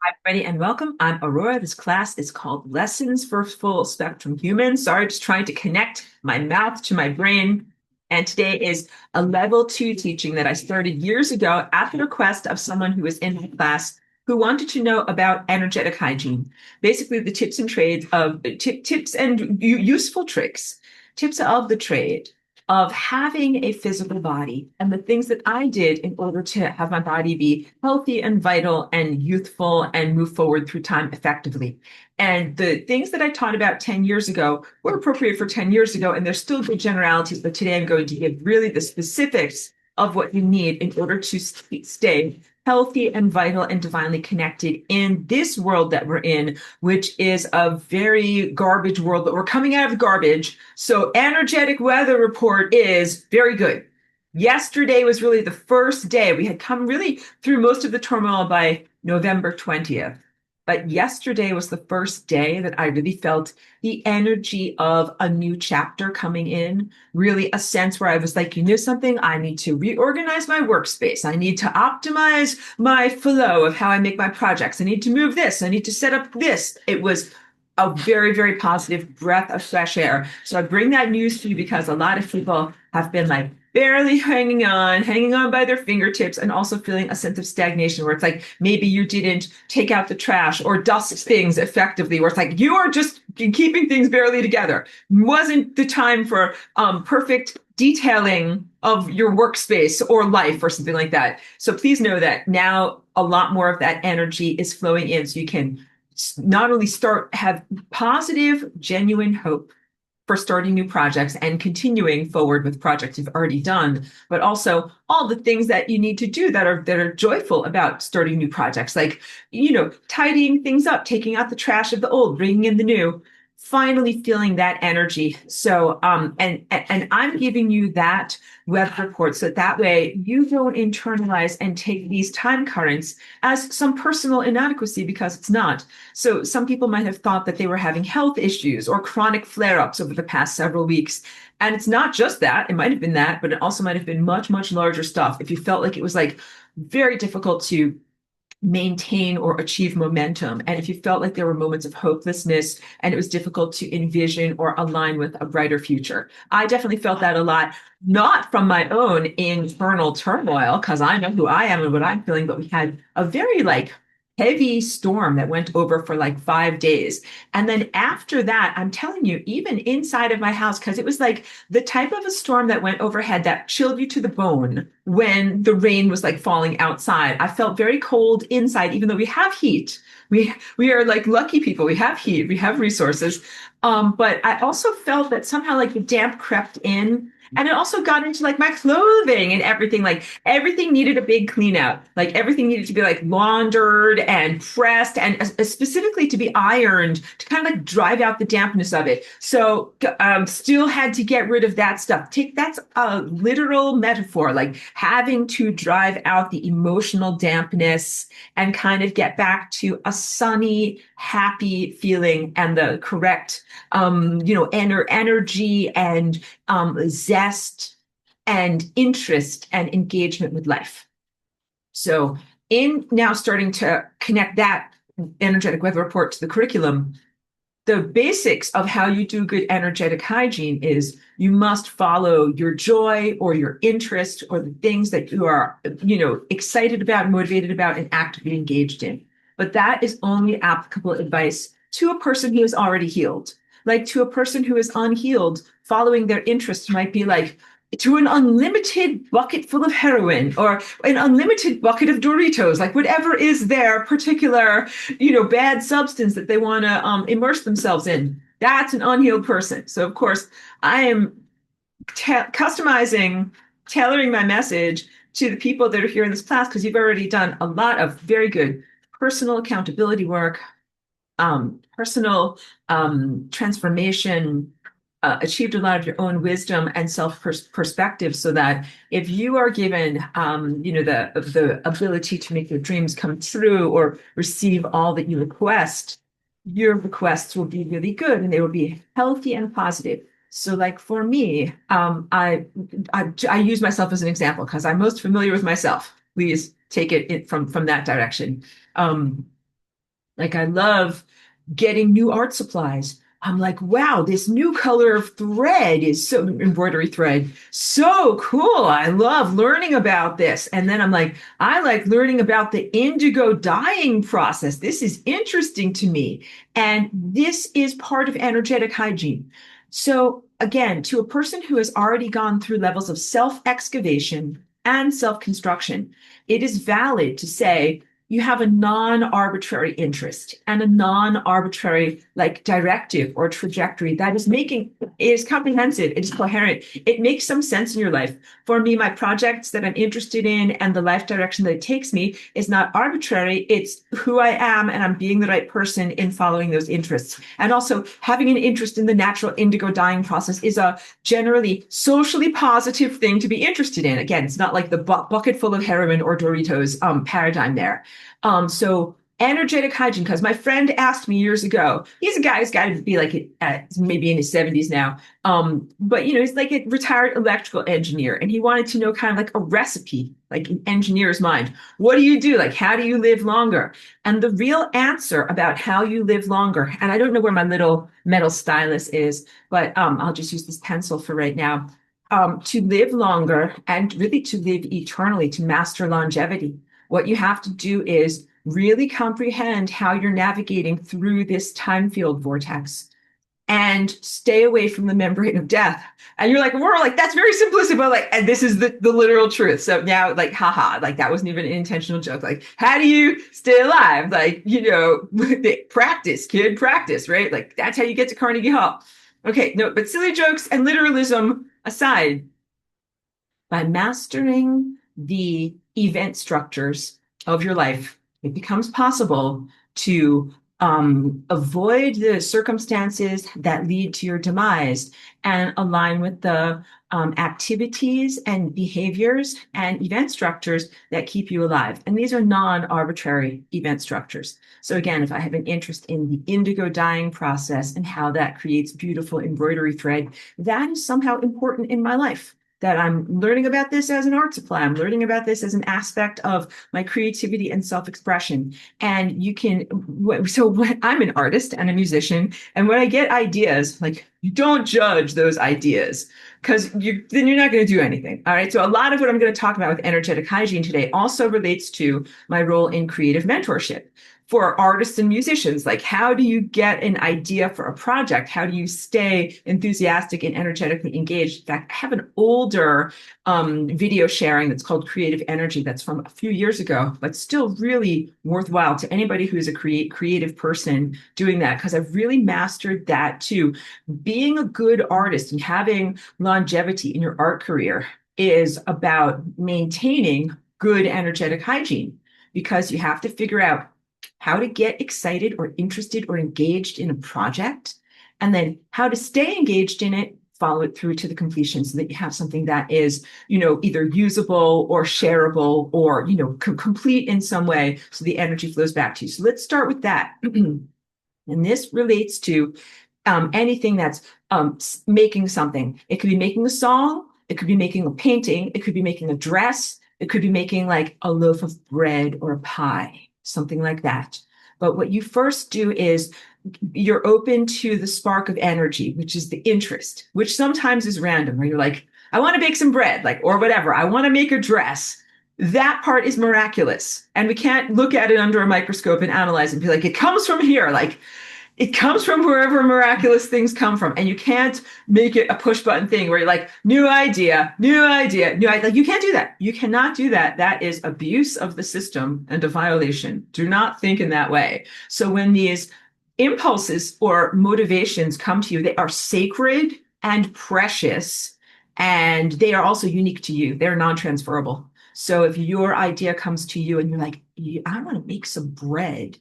Hi, everybody, and welcome. I'm Aurora. This class is called Lessons for Full Spectrum Humans. Sorry, just trying to connect my mouth to my brain. And today is a level 2 teaching that I started years ago at the request of someone who was in my class who wanted to know about energetic hygiene. Basically, the tips and trades of tips and useful tricks, tips of the trade of having a physical body and the things that I did in order to have my body be healthy and vital and youthful and move forward through time effectively. And the things that I taught about 10 years ago were appropriate for 10 years ago, and they're still good generalities, but today I'm going to give really the specifics of what you need in order to stay healthy and vital and divinely connected in this world that we're in, which is a very garbage world, but we're coming out of garbage. So energetic weather report is very good. Yesterday was really the first day. We had come really through most of the turmoil by November 20th. But yesterday was the first day that I really felt the energy of a new chapter coming in, really a sense where I was like, you know something, I need to reorganize my workspace. I need to optimize my flow of how I make my projects. I need to move this. I need to set up this. It was a very, very positive breath of fresh air. So I bring that news to you because a lot of people have been like barely hanging on by their fingertips, and also feeling a sense of stagnation where it's like maybe you didn't take out the trash or dust things effectively, where it's like you are just keeping things barely together. Wasn't the time for perfect detailing of your workspace or life or something like that. So please know that now a lot more of that energy is flowing in, so you can not only have positive, genuine hope for starting new projects and continuing forward with projects you've already done, but also all the things that you need to do that are joyful about starting new projects, like, tidying things up, taking out the trash of the old, bringing in the new, finally feeling that energy. So, and I'm giving you that web report so that way you don't internalize and take these time currents as some personal inadequacy, because it's not. So some people might have thought that they were having health issues or chronic flare-ups over the past several weeks. And it's not just that. It might have been that, but it also might have been much, much larger stuff. If you felt like it was like very difficult to maintain or achieve momentum, and if you felt like there were moments of hopelessness and it was difficult to envision or align with a brighter future. I definitely felt that a lot, not from my own internal turmoil, because I know who I am and what I'm feeling, but we had a very heavy storm that went over for like 5 days. And then after that, I'm telling you, even inside of my house, because it was like the type of a storm that went overhead that chilled you to the bone when the rain was like falling outside. I felt very cold inside, even though we have heat. We are like lucky people. We have heat, we have resources. But I also felt that somehow like the damp crept in. And it also got into like my clothing and everything. Like everything needed a big clean out. Like everything needed to be like laundered and pressed, and specifically to be ironed to kind of like drive out the dampness of it. So still had to get rid of that stuff. That's a literal metaphor, like having to drive out the emotional dampness and kind of get back to a sunny, happy feeling and the correct, energy and zest and interest and engagement with life. So, in now starting to connect that energetic weather report to the curriculum, the basics of how you do good energetic hygiene is you must follow your joy or your interest or the things that you are, excited about, motivated about, and actively engaged in. But that is only applicable advice to a person who is already healed. Like to a person who is unhealed, following their interests might be like to an unlimited bucket full of heroin or an unlimited bucket of Doritos, like whatever is their particular, bad substance that they want to immerse themselves in. That's an unhealed person. So of course, I am customizing, tailoring my message to the people that are here in this class, because you've already done a lot of very good personal accountability work, personal transformation, achieved a lot of your own wisdom and self perspective, so that if you are given, the ability to make your dreams come true or receive all that you request, your requests will be really good and they will be healthy and positive. So, like for me, I use myself as an example because I'm most familiar with myself. Please take it from that direction. Um, Like I love getting new art supplies. I'm like, wow, this new color of thread is so embroidery thread. So cool. I love learning about this. And then I'm like, I like learning about the indigo dyeing process. This is interesting to me. And this is part of energetic hygiene. So again, to a person who has already gone through levels of self-excavation and self-construction, it is valid to say, you have a non-arbitrary interest and a non-arbitrary like directive or trajectory that is making it is comprehensive, it is coherent, it makes some sense in your life. For me, my projects that I'm interested in and the life direction that it takes me is not arbitrary, it's who I am and I'm being the right person in following those interests. And also having an interest in the natural indigo dyeing process is a generally socially positive thing to be interested in. Again, it's not like the bucket full of heroin or Doritos paradigm there. So energetic hygiene, because my friend asked me years ago, he's a guy who's got to be like maybe in his 70s now. But you know, he's like a retired electrical engineer, and he wanted to know kind of like a recipe, like an engineer's mind. What do you do? Like, how do you live longer? And the real answer about how you live longer, and I don't know where my little metal stylus is, but I'll just use this pencil for right now. To live longer and really to live eternally, to master longevity, what you have to do is really comprehend how you're navigating through this time field vortex and stay away from the membrane of death. And you're like, we're like, that's very simplistic, but like, and this is the literal truth. So now, like, haha, like that wasn't even an intentional joke. Like, how do you stay alive? Like, you know, practice, kid, practice, right? Like, that's how you get to Carnegie Hall. Okay, no, but silly jokes and literalism aside, by mastering the event structures of your life, it becomes possible to avoid the circumstances that lead to your demise and align with the activities and behaviors and event structures that keep you alive. And these are non-arbitrary event structures. So again, if I have an interest in the indigo dyeing process and how that creates beautiful embroidery thread, that is somehow important in my life, that I'm learning about this as an art supply. I'm learning about this as an aspect of my creativity and self-expression. And you can, so when I'm an artist and a musician, and when I get ideas, like you don't judge those ideas because then you're not going to do anything. All right. So a lot of what I'm going to talk about with energetic hygiene today also relates to my role in creative mentorship for artists and musicians. Like, how do you get an idea for a project? How do you stay enthusiastic and energetically engaged? In fact, I have an older video sharing that's called Creative Energy that's from a few years ago, but still really worthwhile to anybody who's a creative person doing that, because I've really mastered that too. Being a good artist and having longevity in your art career is about maintaining good energetic hygiene, because you have to figure out how to get excited or interested or engaged in a project, and then how to stay engaged in it, follow it through to the completion so that you have something that is, you know, either usable or shareable or, you know, complete in some way so the energy flows back to you. So let's start with that. And this relates to anything that's making something. It could be making a song, it could be making a painting, it could be making a dress, it could be making like a loaf of bread or a pie, something like that. But what you first do is you're open to the spark of energy, which is the interest, which sometimes is random, where you're like, I want to bake some bread, like, or whatever. I want to make a dress. That part is miraculous. And we can't look at it under a microscope and analyze it and be like, it comes from here. Like, it comes from wherever miraculous things come from. And you can't make it a push button thing where you're like, new idea, new idea, new idea. Like, you can't do that. You cannot do that. That is abuse of the system and a violation. Do not think in that way. So when these impulses or motivations come to you, they are sacred and precious, and they are also unique to you. They're non-transferable. So if your idea comes to you and you're like, I want to make some bread,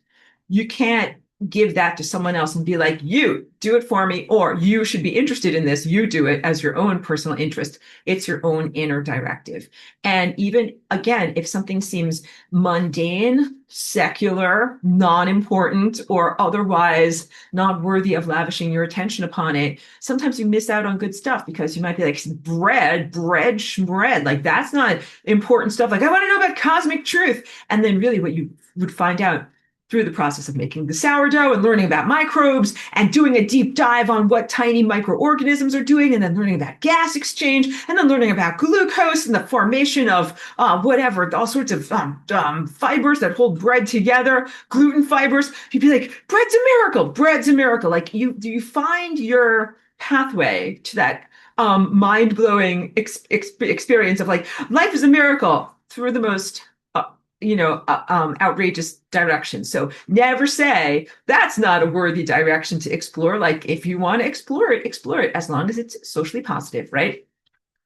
you can't give that to someone else and be like, you do it for me, or you should be interested in this. You do it as your own personal interest. It's your own inner directive. And even again, if something seems mundane, secular, non-important, or otherwise not worthy of lavishing your attention upon it, sometimes you miss out on good stuff because you might be like, bread, like that's not important stuff. Like, I want to know about cosmic truth. And then really what you would find out through the process of making the sourdough and learning about microbes and doing a deep dive on what tiny microorganisms are doing, and then learning about gas exchange, and then learning about glucose and the formation of whatever, all sorts of fibers that hold bread together, gluten fibers. You'd be like, bread's a miracle, bread's a miracle. Like you find your pathway to that mind-blowing experience of like life is a miracle through the most outrageous direction. So never say that's not a worthy direction to explore. Like if you want to explore it as long as it's socially positive, right?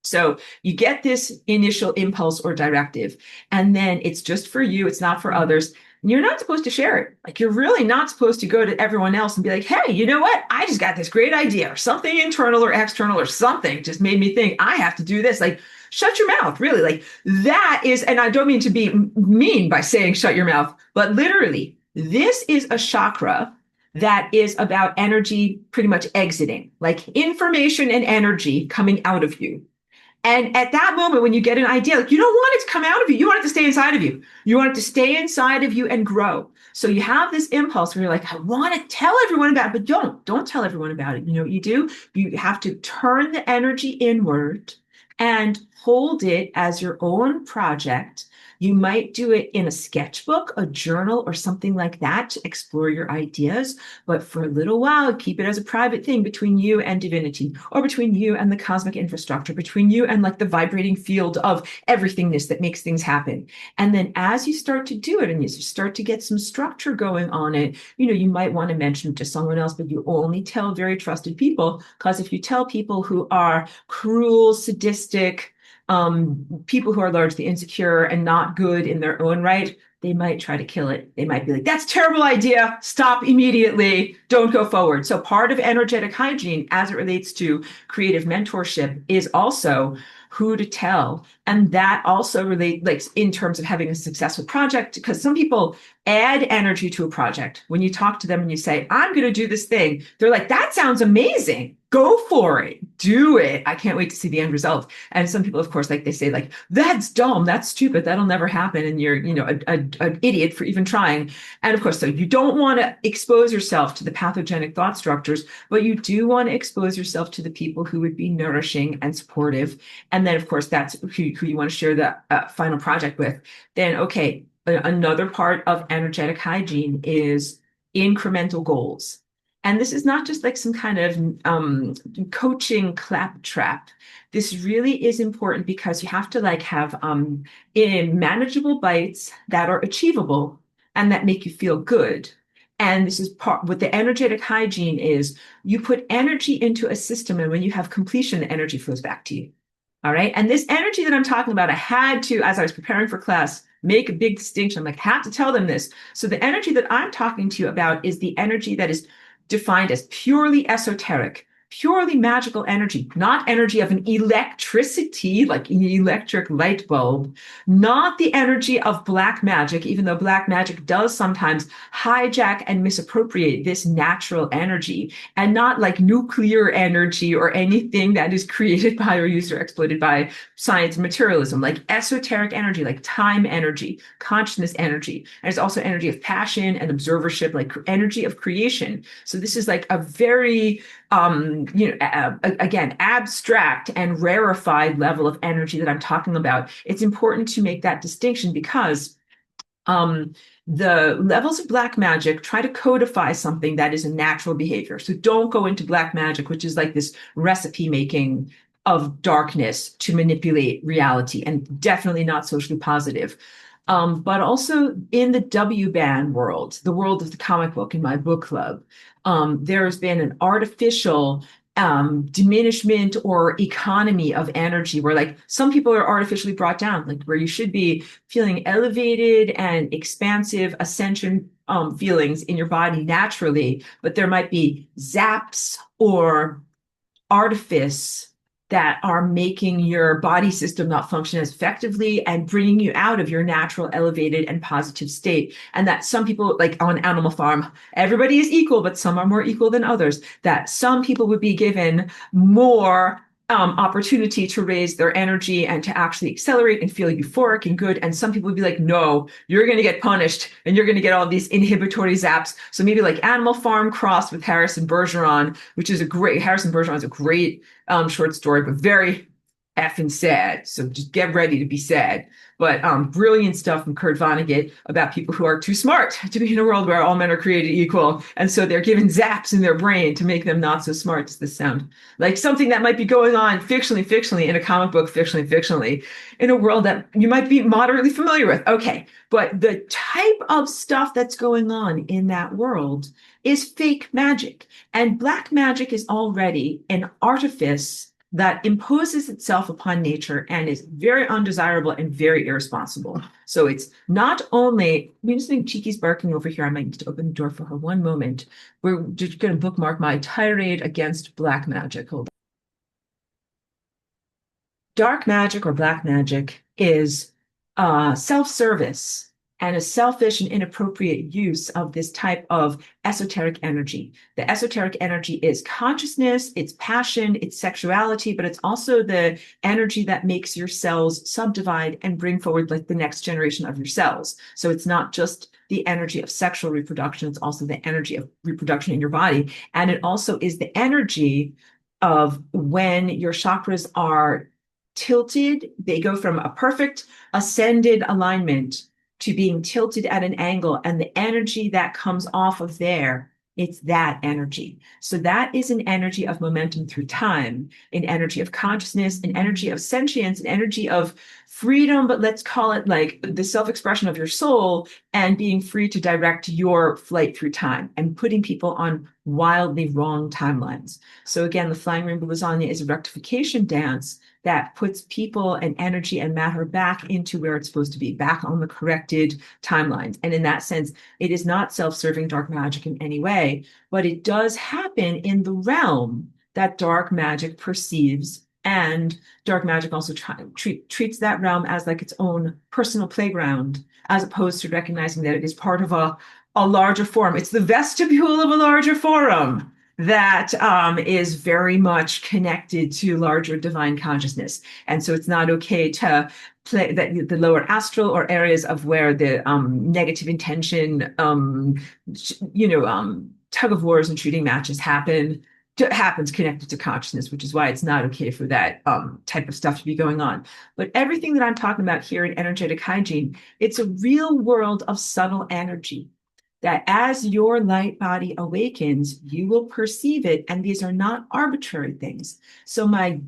So you get this initial impulse or directive, and then it's just for you, it's not for others. You're not supposed to share it. Like you're really not supposed to go to everyone else and be like, hey, you know what? I just got this great idea, or something internal or external or something just made me think I have to do this. Like shut your mouth, really. Like that is, and I don't mean to be mean by saying shut your mouth, but literally, this is a chakra that is about energy pretty much exiting, like information and energy coming out of you. And at that moment, when you get an idea, like you don't want it to come out of you, you want it to stay inside of you. You want it to stay inside of you and grow. So you have this impulse where you're like, I want to tell everyone about it, but don't tell everyone about it. You know what you do? You have to turn the energy inward and hold it as your own project. You might do it in a sketchbook, a journal, or something like that to explore your ideas. But for a little while, keep it as a private thing between you and divinity, or between you and the cosmic infrastructure, between you and like the vibrating field of everythingness that makes things happen. And then as you start to do it and you start to get some structure going on it, you might want to mention it to someone else, but you only tell very trusted people. Because if you tell people who are cruel, sadistic, people who are largely insecure and not good in their own right, they might try to kill it. They might be like, that's a terrible idea. Stop immediately. Don't go forward. So part of energetic hygiene as it relates to creative mentorship is also who to tell. And that also relates, like in terms of having a successful project, because some people add energy to a project. When you talk to them and you say, I'm going to do this thing, they're like, that sounds amazing. Go for it. Do it. I can't wait to see the end result. And some people, of course, like they say, like, that's dumb. That's stupid. That'll never happen. And you're, an idiot for even trying. And of course, so you don't want to expose yourself to the pathogenic thought structures, but you do want to expose yourself to the people who would be nourishing and supportive. And then, of course, that's who you want to share the final project with. Then, okay, another part of energetic hygiene is incremental goals. And this is not just like some kind of coaching claptrap. This really is important because you have to like have in manageable bites that are achievable and that make you feel good. And this is part what the energetic hygiene is. You put energy into a system, and when you have completion, the energy flows back to you. All right. And this energy that I'm talking about, I had to, as I was preparing for class, make a big distinction. I'm like, I have to tell them this. So the energy that I'm talking to you about is the energy that is defined as purely esoteric, purely magical energy, not energy of an electricity, like an electric light bulb, not the energy of black magic, even though black magic does sometimes hijack and misappropriate this natural energy, and not like nuclear energy or anything that is created by or used or exploited by science and materialism, like esoteric energy, like time energy, consciousness energy. And it's also energy of passion and observership, like energy of creation. So this is like a very again, abstract and rarefied level of energy that I'm talking about. It's important to make that distinction because the levels of black magic try to codify something that is a natural behavior. So don't go into black magic, which is like this recipe making of darkness to manipulate reality, and definitely not socially positive. But also in the W-band world, the world of the comic book in my book club, there's been an artificial diminishment or economy of energy where like some people are artificially brought down, like where you should be feeling elevated and expansive ascension feelings in your body naturally, but there might be zaps or artifice that are making your body system not function as effectively and bringing you out of your natural elevated and positive state. And that some people, like on Animal Farm, everybody is equal, but some are more equal than others, that some people would be given more opportunity to raise their energy and to actually accelerate and feel euphoric and good. And some people would be like, no, you're going to get punished and you're going to get all these inhibitory zaps. So maybe like Animal Farm crossed with Harrison Bergeron, which is Harrison Bergeron is a great short story, but very effing sad. So just get ready to be sad. But brilliant stuff from Kurt Vonnegut about people who are too smart to be in a world where all men are created equal. And so they're given zaps in their brain to make them not so smart. Does this sound like something that might be going on fictionally, in a comic book, fictionally, in a world that you might be moderately familiar with? Okay, but the type of stuff that's going on in that world is fake magic. And black magic is already an artifice that imposes itself upon nature and is very undesirable and very irresponsible. So it's not only, I mean, just think Cheeky's barking over here. I might need to open the door for her one moment. We're just going to bookmark my tirade against black magic. Hold on. Dark magic or black magic is self-service and a selfish and inappropriate use of this type of esoteric energy. The esoteric energy is consciousness, it's passion, it's sexuality, but it's also the energy that makes your cells subdivide and bring forward like the next generation of your cells. So it's not just the energy of sexual reproduction, it's also the energy of reproduction in your body. And it also is the energy of when your chakras are tilted, they go from a perfect ascended alignment to being tilted at an angle, and the energy that comes off of there, it's that energy. So that is an energy of momentum through time, an energy of consciousness, an energy of sentience, an energy of freedom, but let's call it like the self-expression of your soul and being free to direct your flight through time and putting people on wildly wrong timelines. So again, the Flying Rainbow Lasagna is a rectification dance that puts people and energy and matter back into where it's supposed to be, back on the corrected timelines. And in that sense, it is not self-serving dark magic in any way, but it does happen in the realm that dark magic perceives. And dark magic also treats that realm as like its own personal playground, as opposed to recognizing that it is part of a larger forum. It's the vestibule of a larger forum that is very much connected to larger divine consciousness. And so it's not okay to play that the lower astral or areas of where the negative intention, tug of wars and shooting matches happens connected to consciousness, which is why it's not okay for that type of stuff to be going on. But everything that I'm talking about here in energetic hygiene, it's a real world of subtle energy that as your light body awakens, you will perceive it. And these are not arbitrary things. So my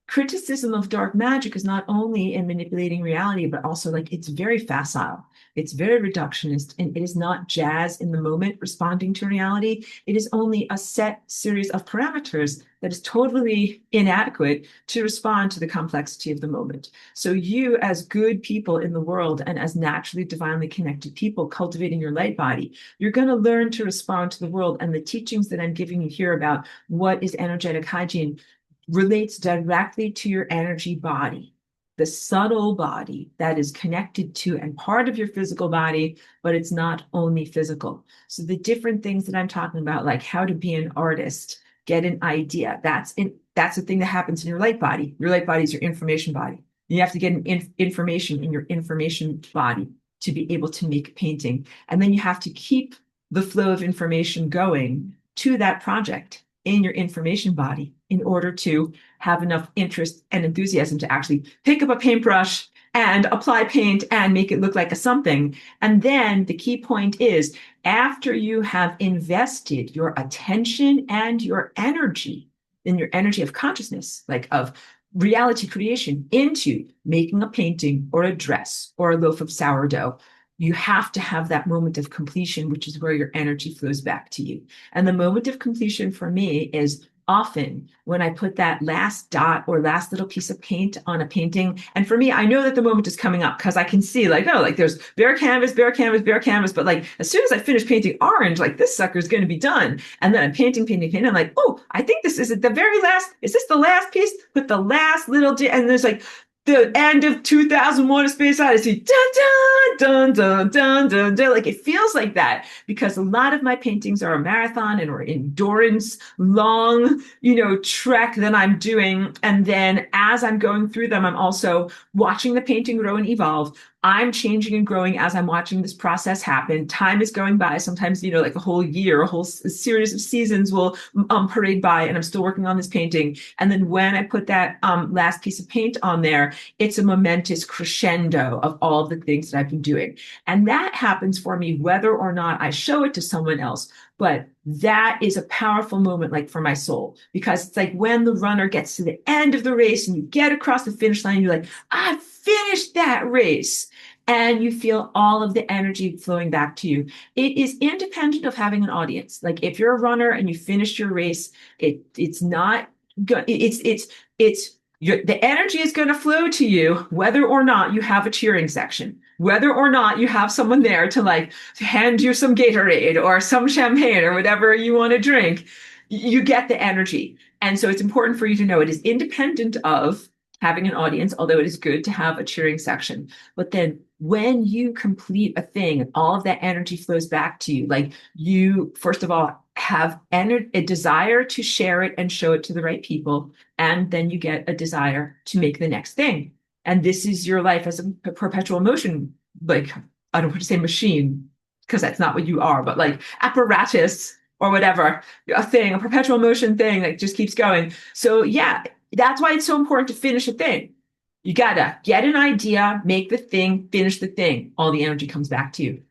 criticism of dark magic is not only in manipulating reality, but also like it's very facile. It's very reductionist, and it is not jazz in the moment responding to reality. It is only a set series of parameters that is totally inadequate to respond to the complexity of the moment. So you, as good people in the world and as naturally divinely connected people cultivating your light body, you're going to learn to respond to the world. And the teachings that I'm giving you here about what is energetic hygiene relates directly to your energy body, the subtle body that is connected to and part of your physical body, but it's not only physical. So the different things that I'm talking about, like how to be an artist, get an idea, that's the thing that happens in your light body. Your light body is your information body. You have to get information in your information body to be able to make painting. And then you have to keep the flow of information going to that project in your information body in order to have enough interest and enthusiasm to actually pick up a paintbrush and apply paint and make it look like a something. And then the key point is, after you have invested your attention and your energy in your energy of consciousness, like of reality creation, into making a painting or a dress or a loaf of sourdough, you have to have that moment of completion, which is where your energy flows back to you. And the moment of completion for me is often when I put that last dot or last little piece of paint on a painting. And for me, I know that the moment is coming up because I can see like, oh, like there's bare canvas, bare canvas, bare canvas. But like, as soon as I finish painting orange, like this sucker is going to be done. And then I'm painting. I'm like, oh, I think this is the very last, is this the last piece? Put the last little, and there's like, the end of 2001: A Space Odyssey. Dun, dun, dun, dun, dun, dun, dun. Like it feels like that because a lot of my paintings are a marathon and or endurance, long, trek that I'm doing. And then as I'm going through them, I'm also watching the painting grow and evolve. I'm changing and growing as I'm watching this process happen. Time is going by. Sometimes, like a whole year, a whole series of seasons will parade by, and I'm still working on this painting. And then when I put that last piece of paint on there, it's a momentous crescendo of all of the things that I've been doing. And that happens for me whether or not I show it to someone else. But that is a powerful moment, like for my soul, because it's like when the runner gets to the end of the race and you get across the finish line, you're like, I finished that race. And you feel all of the energy flowing back to you. It is independent of having an audience. Like if you're a runner and you finished your race, it's not good. The energy is going to flow to you, whether or not you have a cheering section, whether or not you have someone there to like hand you some Gatorade or some champagne or whatever you want to drink. You get the energy. And so it's important for you to know it is independent of having an audience, although it is good to have a cheering section. But then when you complete a thing and all of that energy flows back to you, like you, first of all, have a desire to share it and show it to the right people. And then you get a desire to make the next thing. And this is your life as a perpetual motion, like, I don't want to say machine, because that's not what you are, but like apparatus or whatever, a perpetual motion thing that just keeps going. So yeah, that's why it's so important to finish a thing. You gotta get an idea, make the thing, finish the thing. All the energy comes back to you.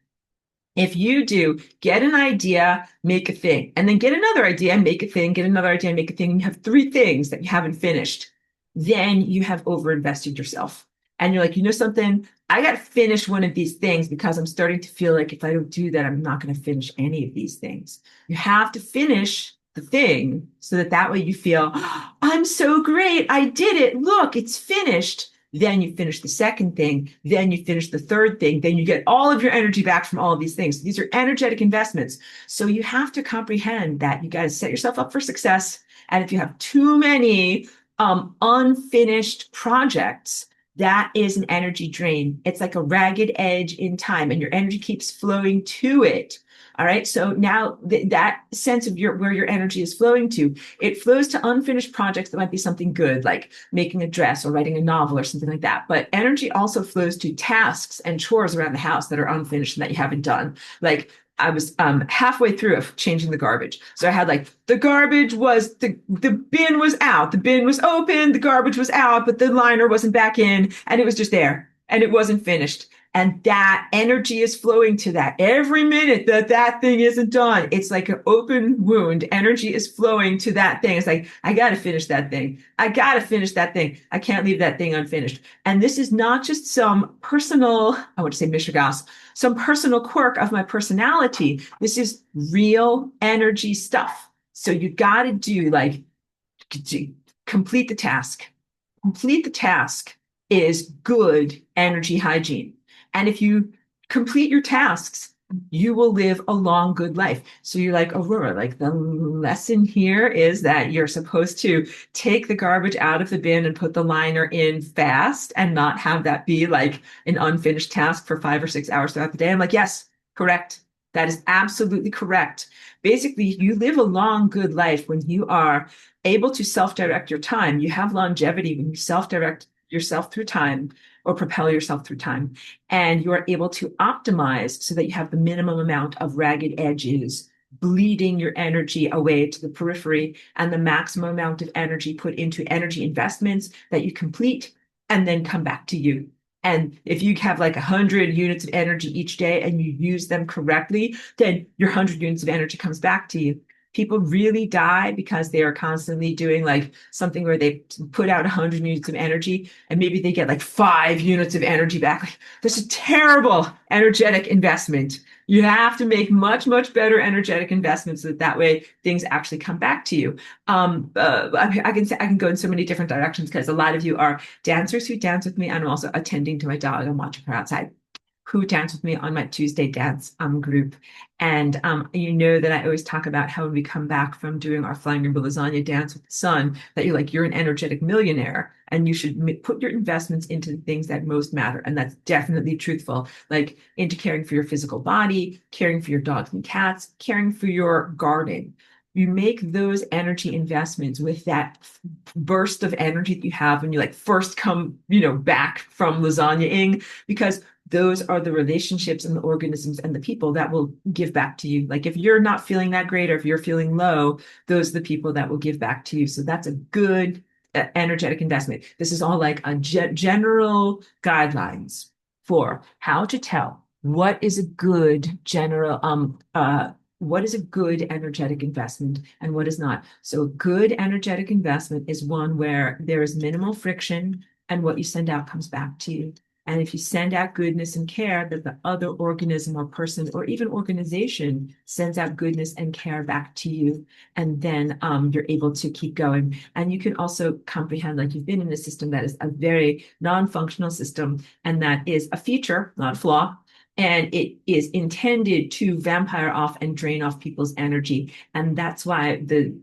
If you do get an idea, make a thing, and then get another idea, make a thing, get another idea, make a thing, and you have three things that you haven't finished, then you have overinvested yourself. And you're like, something, I got to finish one of these things because I'm starting to feel like if I don't do that, I'm not going to finish any of these things. You have to finish the thing so that way you feel, oh, I'm so great. I did it. Look, it's finished. Then you finish the second thing. Then you finish the third thing. Then you get all of your energy back from all of these things. These are energetic investments. So you have to comprehend that you got to set yourself up for success. And if you have too many unfinished projects, that is an energy drain. It's like a ragged edge in time, and your energy keeps flowing to it. All right. So now that sense of where your energy is flowing to, it flows to unfinished projects that might be something good, like making a dress or writing a novel or something like that. But energy also flows to tasks and chores around the house that are unfinished and that you haven't done. Like I was halfway through of changing the garbage. So I had like the garbage was the bin was out, the bin was open, the garbage was out, but the liner wasn't back in, and it was just there and it wasn't finished. And that energy is flowing to that. Every minute that thing isn't done, it's like an open wound. Energy is flowing to that thing. It's like, I got to finish that thing. I got to finish that thing. I can't leave that thing unfinished. And this is not just some personal, I want to say mishigas, some personal quirk of my personality. This is real energy stuff. So you got to do like, complete the task. Complete the task is good energy hygiene. And if you complete your tasks, you will live a long, good life. So you're like, Aurora, like the lesson here is that you're supposed to take the garbage out of the bin and put the liner in fast and not have that be like an unfinished task for 5 or 6 hours throughout the day. I'm like, yes, correct. That is absolutely correct. Basically, you live a long, good life when you are able to self-direct your time. You have longevity when you self-direct yourself through time or propel yourself through time. And you are able to optimize so that you have the minimum amount of ragged edges bleeding your energy away to the periphery and the maximum amount of energy put into energy investments that you complete and then come back to you. And if you have like 100 units of energy each day and you use them correctly, then your 100 units of energy comes back to you. People really die because they are constantly doing like something where they put out 100 units of energy and maybe they get like 5 units of energy back. Like, that's a terrible energetic investment. You have to make much, much better energetic investments so that way things actually come back to you. I can go in so many different directions because a lot of you are dancers who dance with me. And I'm also attending to my dog and watching her outside. who dance with me on my Tuesday dance group. And you know that I always talk about how when we come back from doing our Flying Rainbow Lasagna dance with the sun, that you're an energetic millionaire and you should put your investments into the things that most matter. And that's definitely truthful, like into caring for your physical body, caring for your dogs and cats, caring for your garden. You make those energy investments with that burst of energy that you have when you like first come, back from lasagna-ing, because those are the relationships and the organisms and the people that will give back to you. Like if you're not feeling that great or if you're feeling low, those are the people that will give back to you. So that's a good energetic investment. This is all like a general guidelines for how to tell what is a good general what is a good energetic investment and what is not. So a good energetic investment is one where there is minimal friction and what you send out comes back to you. And if you send out goodness and care, that the other organism or person or even organization sends out goodness and care back to you. And then you're able to keep going. And you can also comprehend, like you've been in a system that is a very non-functional system, and that is a feature, not a flaw. And it is intended to vampire off and drain off people's energy. And that's why the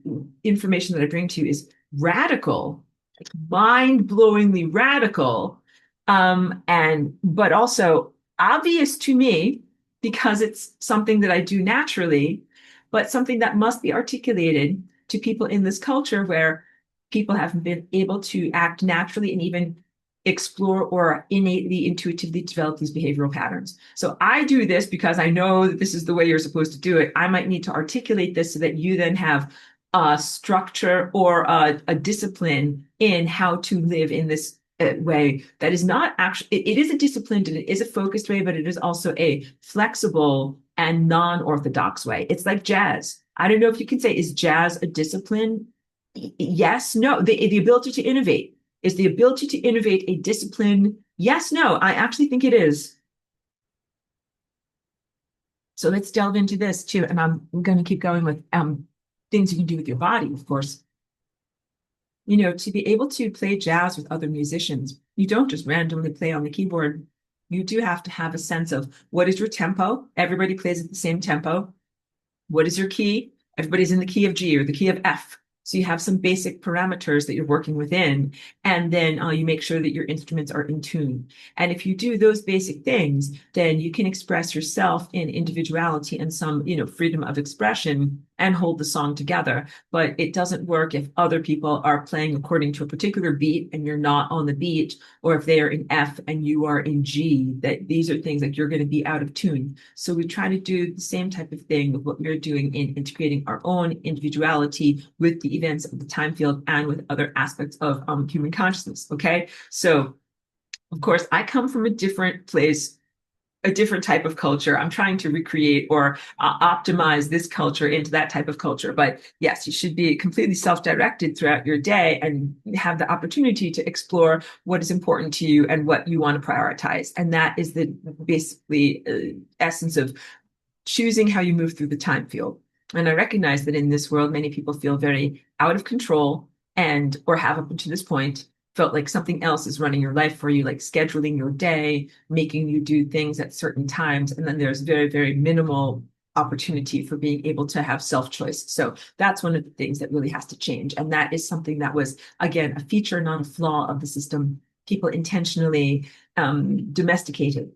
information that I bring to you is radical, like mind-blowingly radical, but also obvious to me because it's something that I do naturally, but something that must be articulated to people in this culture where people haven't been able to act naturally and even explore or innately, intuitively develop these behavioral patterns. So I do this because I know that this is the way you're supposed to do it. I might need to articulate this so that you then have a structure or a discipline in how to live in this way that is not actually, it is a disciplined and it is a focused way, but it is also a flexible and non-orthodox way. It's like jazz. I don't know if you can say, is jazz a discipline? Yes, no. The ability to innovate. Is the ability to innovate a discipline? Yes, no. I actually think it is. So let's delve into this too. And I'm going to keep going with things you can do with your body, of course. To be able to play jazz with other musicians, you don't just randomly play on the keyboard. You do have to have a sense of what is your tempo. Everybody plays at the same tempo. What is your key? Everybody's in the key of G or the key of F. So you have some basic parameters that you're working within, and then you make sure that your instruments are in tune. And if you do those basic things, then you can express yourself in individuality and some, freedom of expression and hold the song together. But it doesn't work if other people are playing according to a particular beat and you're not on the beat, or if they are in F and you are in G, that these are things like you're going to be out of tune. So we try to do the same type of thing with what we're doing in integrating our own individuality with the events of the time field and with other aspects of human consciousness. Okay. So of course, I come from a different place, a different type of culture. I'm trying to recreate or optimize this culture into that type of culture. But yes, you should be completely self-directed throughout your day and have the opportunity to explore what is important to you and what you want to prioritize. And that is the basically essence of choosing how you move through the time field. And I recognize that in this world, many people feel very out of control and, or have up to this point, felt like something else is running your life for you, like scheduling your day, making you do things at certain times. And then there's very, very minimal opportunity for being able to have self-choice. So that's one of the things that really has to change. And that is something that was, again, a feature, not a flaw of the system. People intentionally domesticated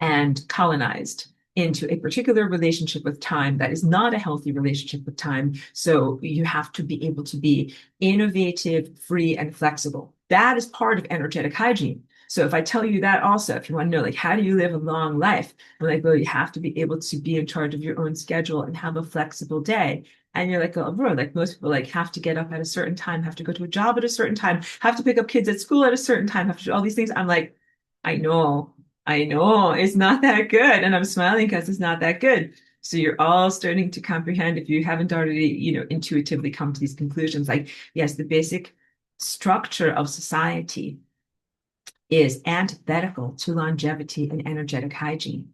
and colonized into a particular relationship with time that is not a healthy relationship with time. So you have to be able to be innovative, free, and flexible. That is part of energetic hygiene. So if I tell you that also, if you want to know, like, how do you live a long life? I'm like, well, you have to be able to be in charge of your own schedule and have a flexible day. And you're like, oh, bro, like most people like have to get up at a certain time, have to go to a job at a certain time, have to pick up kids at school at a certain time, have to do all these things. I'm like, I know it's not that good. And I'm smiling because it's not that good. So you're all starting to comprehend, if you haven't already, intuitively come to these conclusions. Like, yes, the basic structure of society is antithetical to longevity and energetic hygiene.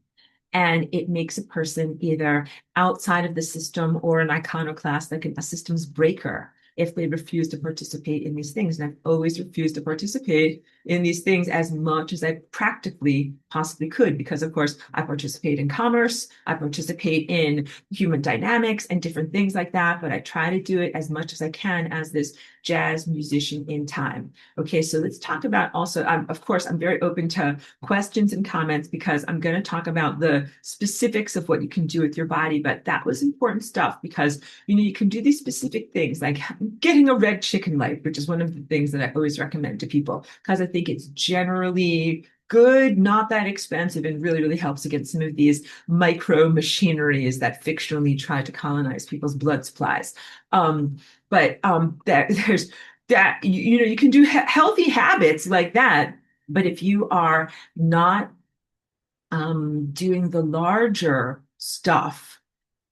And it makes a person either outside of the system or an iconoclast, like a systems breaker, if they refuse to participate in these things. And I've always refused to participate in these things as much as I practically possibly could, because of course I participate in commerce, I participate in human dynamics and different things like that, but I try to do it as much as I can as this jazz musician in time. Okay, so let's talk about also, of course, I'm very open to questions and comments because I'm going to talk about the specifics of what you can do with your body, but that was important stuff because, you can do these specific things like getting a red chicken leg, which is one of the things that I always recommend to people because I think it's generally good, not that expensive, and really, really helps against some of these micro machineries that fictionally try to colonize people's blood supplies. There's that you can do healthy habits like that, but if you are not doing the larger stuff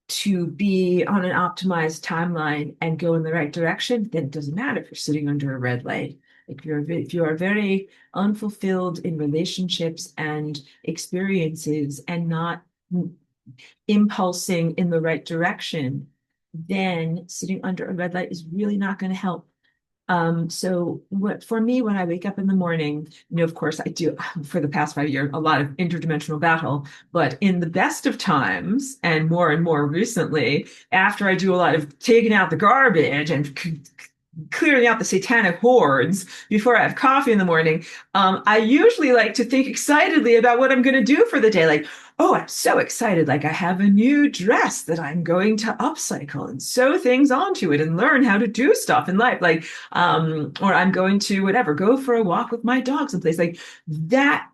to be on an optimized timeline and go in the right direction, then it doesn't matter if you're sitting under a red light. If you are very unfulfilled in relationships and experiences and not impulsing in the right direction, then sitting under a red light is really not going to help. So what for me, when I wake up in the morning, of course I do for the past 5 years, a lot of interdimensional battle, but in the best of times and more recently, after I do a lot of taking out the garbage and clearing out the satanic hordes before I have coffee in the morning, I usually like to think excitedly about what I'm going to do for the day. Like, oh, I'm so excited. Like I have a new dress that I'm going to upcycle and sew things onto it and learn how to do stuff in life. Like, or I'm going to whatever, go for a walk with my dog someplace like that.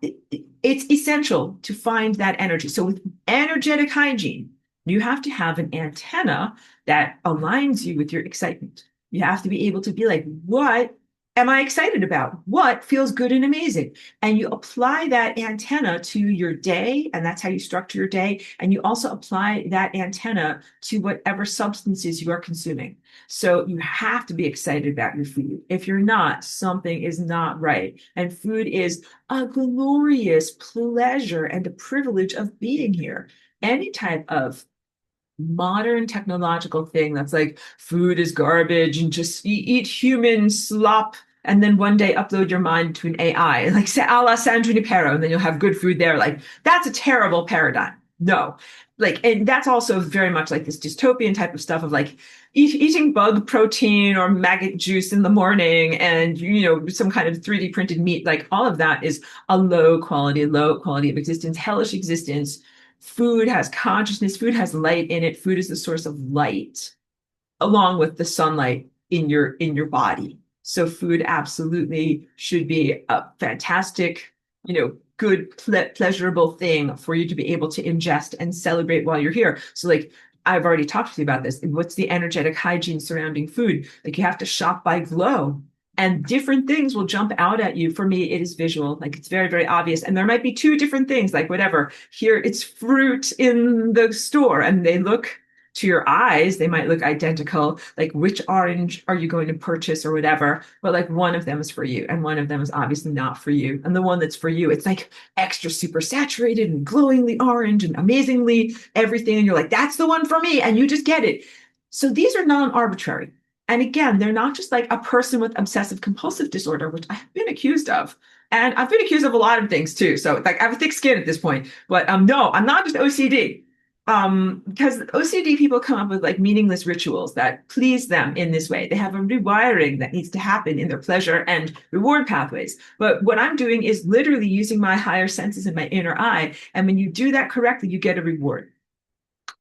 It's essential to find that energy. So with energetic hygiene, you have to have an antenna that aligns you with your excitement. You have to be able to be like, what am I excited about? What feels good and amazing? And you apply that antenna to your day, and that's how you structure your day. And you also apply that antenna to whatever substances you are consuming. So you have to be excited about your food. If you're not, something is not right. And food is a glorious pleasure and a privilege of being here. Any type of modern technological thing that's like food is garbage and just eat human slop and then one day upload your mind to an AI, like say a la San Junipero, and then you'll have good food there. Like that's a terrible paradigm. No, like, and that's also very much like this dystopian type of stuff of like eating bug protein or maggot juice in the morning and some kind of 3D printed meat. Like all of that is a low quality of existence, hellish existence. Food has consciousness, food has light in it. Food is the source of light along with the sunlight in your body. So food absolutely should be a fantastic, good, pleasurable thing for you to be able to ingest and celebrate while you're here. So like I've already talked to you about this. What's the energetic hygiene surrounding food? Like you have to shop by glow. And different things will jump out at you. For me, it is visual. Like it's very, very obvious. And there might be two different things, like whatever. Here it's fruit in the store, and they look to your eyes, they might look identical. Like which orange are you going to purchase or whatever. But like one of them is for you, and one of them is obviously not for you. And the one that's for you, it's like extra super saturated and glowingly orange and amazingly everything. And you're like, that's the one for me. And you just get it. So these are non-arbitrary. And again, they're not just like a person with obsessive compulsive disorder, which I've been accused of. And I've been accused of a lot of things too. So like I have a thick skin at this point. But no, I'm not just OCD. Because OCD people come up with like meaningless rituals that please them in this way. They have a rewiring that needs to happen in their pleasure and reward pathways. But what I'm doing is literally using my higher senses and my inner eye. And when you do that correctly, you get a reward.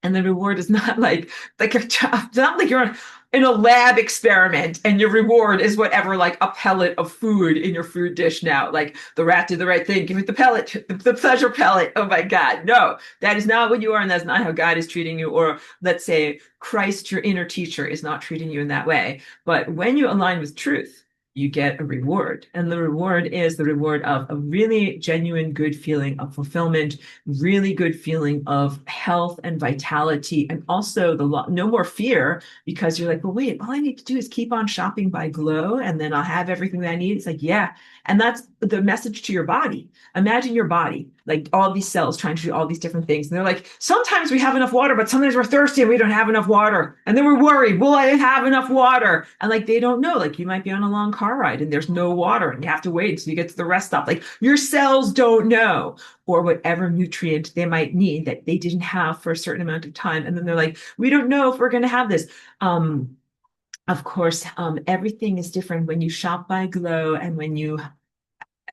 And the reward is not like it's not like you're in a lab experiment and your reward is whatever, like a pellet of food in your food dish now. Like the rat did the right thing, give it the pellet, the pleasure pellet. Oh my God. No, that is not what you are. And that's not how God is treating you. Or let's say Christ, your inner teacher, is not treating you in that way. But when you align with truth, you get a reward. And the reward is the reward of a really genuine good feeling of fulfillment, really good feeling of health and vitality, and also no more fear, because you're like, well, wait, all I need to do is keep on shopping by glow and then I'll have everything that I need. It's like, yeah. And that's the message to your body. Imagine your body, like all these cells trying to do all these different things. And they're like, sometimes we have enough water, but sometimes we're thirsty and we don't have enough water. And then we're worried, will I have enough water? And like, they don't know. Like, you might be on a long car ride and there's no water and you have to wait until you get to the rest stop. Like, your cells don't know, or whatever nutrient they might need that they didn't have for a certain amount of time. And then they're like, we don't know if we're going to have this. Of course, everything is different when you shop by Glow and when you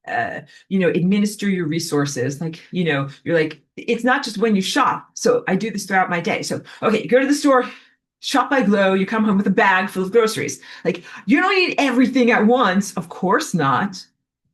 administer your resources. Like, you're like, it's not just when you shop. So I do this throughout my day. So, okay, you go to the store, shop by Glow, you come home with a bag full of groceries. Like, you don't eat everything at once. Of course not.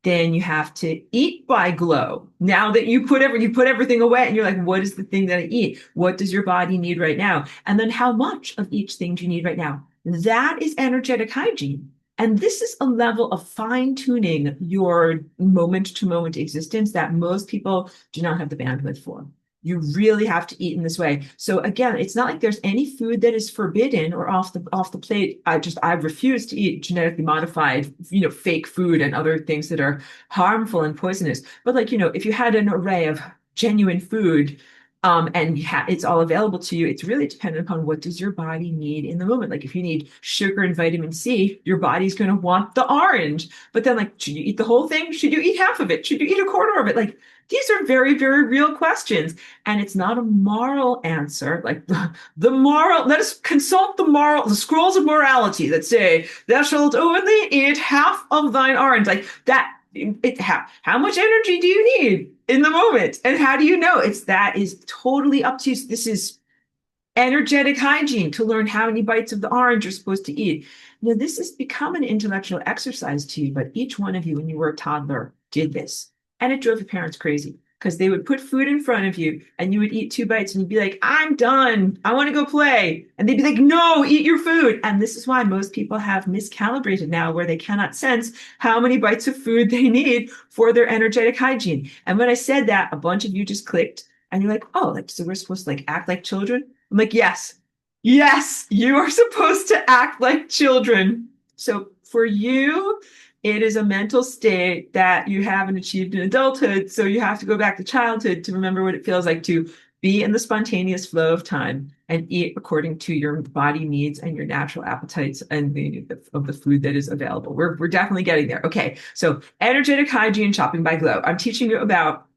Then you have to eat by Glow. Now that you put everything away and you're like, what is the thing that I eat? What does your body need right now? And then how much of each thing do you need right now? That is energetic hygiene. And this is a level of fine tuning your moment to moment existence that most people do not have the bandwidth for. You really have to eat in this way. So again, it's not like there's any food that is forbidden or off the plate. I refuse to eat genetically modified, fake food and other things that are harmful and poisonous. But like, if you had an array of genuine food, and it's all available to you, it's really dependent upon what does your body need in the moment. Like, if you need sugar and vitamin C, your body's going to want the orange. But then, like, should you eat the whole thing? Should you eat half of it? Should you eat a quarter of it? Like, these are very, very real questions. And it's not a moral answer. Like, the moral, let us consult the scrolls of morality that say, thou shalt only eat half of thine orange. Like that. How much energy do you need in the moment? And how do you know? That is totally up to you. This is energetic hygiene, to learn how many bites of the orange you're supposed to eat. This has become an intellectual exercise to you, but each one of you, when you were a toddler, did this. And it drove your parents crazy, because they would put food in front of you and you would eat 2 bites and you'd be like, I'm done. I want to go play. And they'd be like, no, eat your food. And this is why most people have miscalibrated now, where they cannot sense how many bites of food they need for their energetic hygiene. And when I said that, a bunch of you just clicked and you're like, oh, like, so we're supposed to like act like children? I'm like, yes, you are supposed to act like children. So for you, it is a mental state that you haven't achieved in adulthood. So you have to go back to childhood to remember what it feels like to be in the spontaneous flow of time and eat according to your body needs and your natural appetites and of the food that is available. We're definitely getting there. Okay, so energetic hygiene, shopping by Glow. I'm teaching you about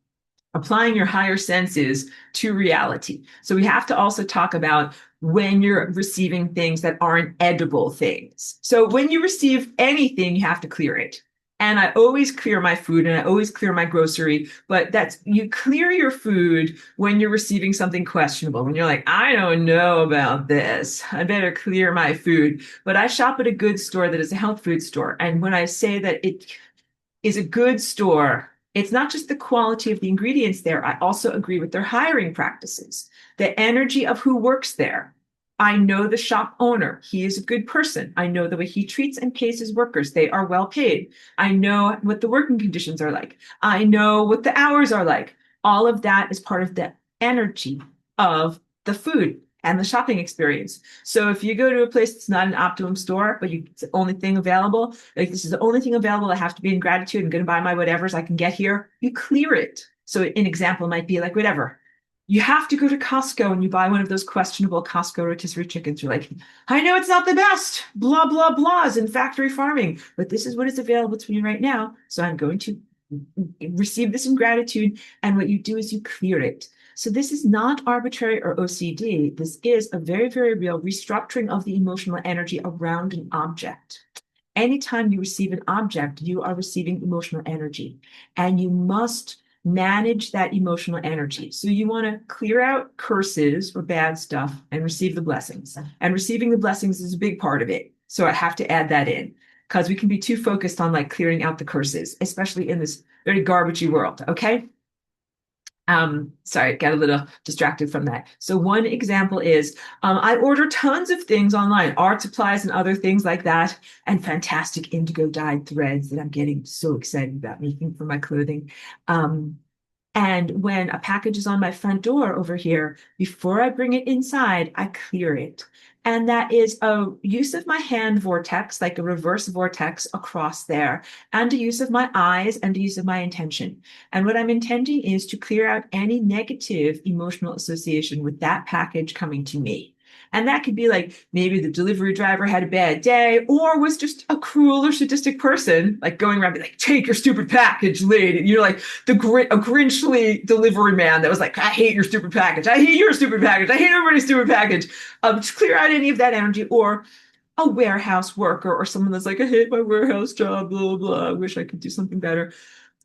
applying your higher senses to reality. So we have to also talk about when you're receiving things that aren't edible things. So when you receive anything, you have to clear it. And I always clear my food and I always clear my grocery, but you clear your food when you're receiving something questionable. When you're like, I don't know about this, I better clear my food. But I shop at a good store that is a health food store. And when I say that it is a good store, it's not just the quality of the ingredients there. I also agree with their hiring practices, the energy of who works there. I know the shop owner. He is a good person. I know the way he treats and pays his workers. They are well paid. I know what the working conditions are like. I know what the hours are like. All of that is part of the energy of the food and the shopping experience. So if you go to a place that's not an optimum store, but it's the only thing available, like this is the only thing available, I have to be in gratitude and going to buy my whatevers I can get here, you clear it. So an example might be like, whatever. You have to go to Costco and you buy one of those questionable Costco rotisserie chickens. You're like, I know it's not the best, blah, blah, blahs in factory farming, but this is what is available to me right now. So I'm going to receive this in gratitude. And what you do is you clear it. So this is not arbitrary or OCD. This is a very, very real restructuring of the emotional energy around an object. Anytime you receive an object, you are receiving emotional energy, and you must manage that emotional energy. So you want to clear out curses or bad stuff and receive the blessings. And receiving the blessings is a big part of it. So I have to add that in, because we can be too focused on like clearing out the curses, especially in this very garbagey world. Okay. Sorry, got a little distracted from that. So one example is I order tons of things online, art supplies and other things like that, and fantastic indigo dyed threads that I'm getting so excited about making for my clothing. And when a package is on my front door over here, before I bring it inside, I clear it. And that is a use of my hand vortex, like a reverse vortex across there, and a use of my eyes and a use of my intention. And what I'm intending is to clear out any negative emotional association with that package coming to me. And that could be like maybe the delivery driver had a bad day or was just a cruel or sadistic person, like going around being like, take your stupid package, lady. You're like a Grinchly delivery man that was like, I hate your stupid package. I hate your stupid package. I hate everybody's stupid package. To clear out any of that energy, or a warehouse worker or someone that's like, I hate my warehouse job, blah, blah, blah. I wish I could do something better.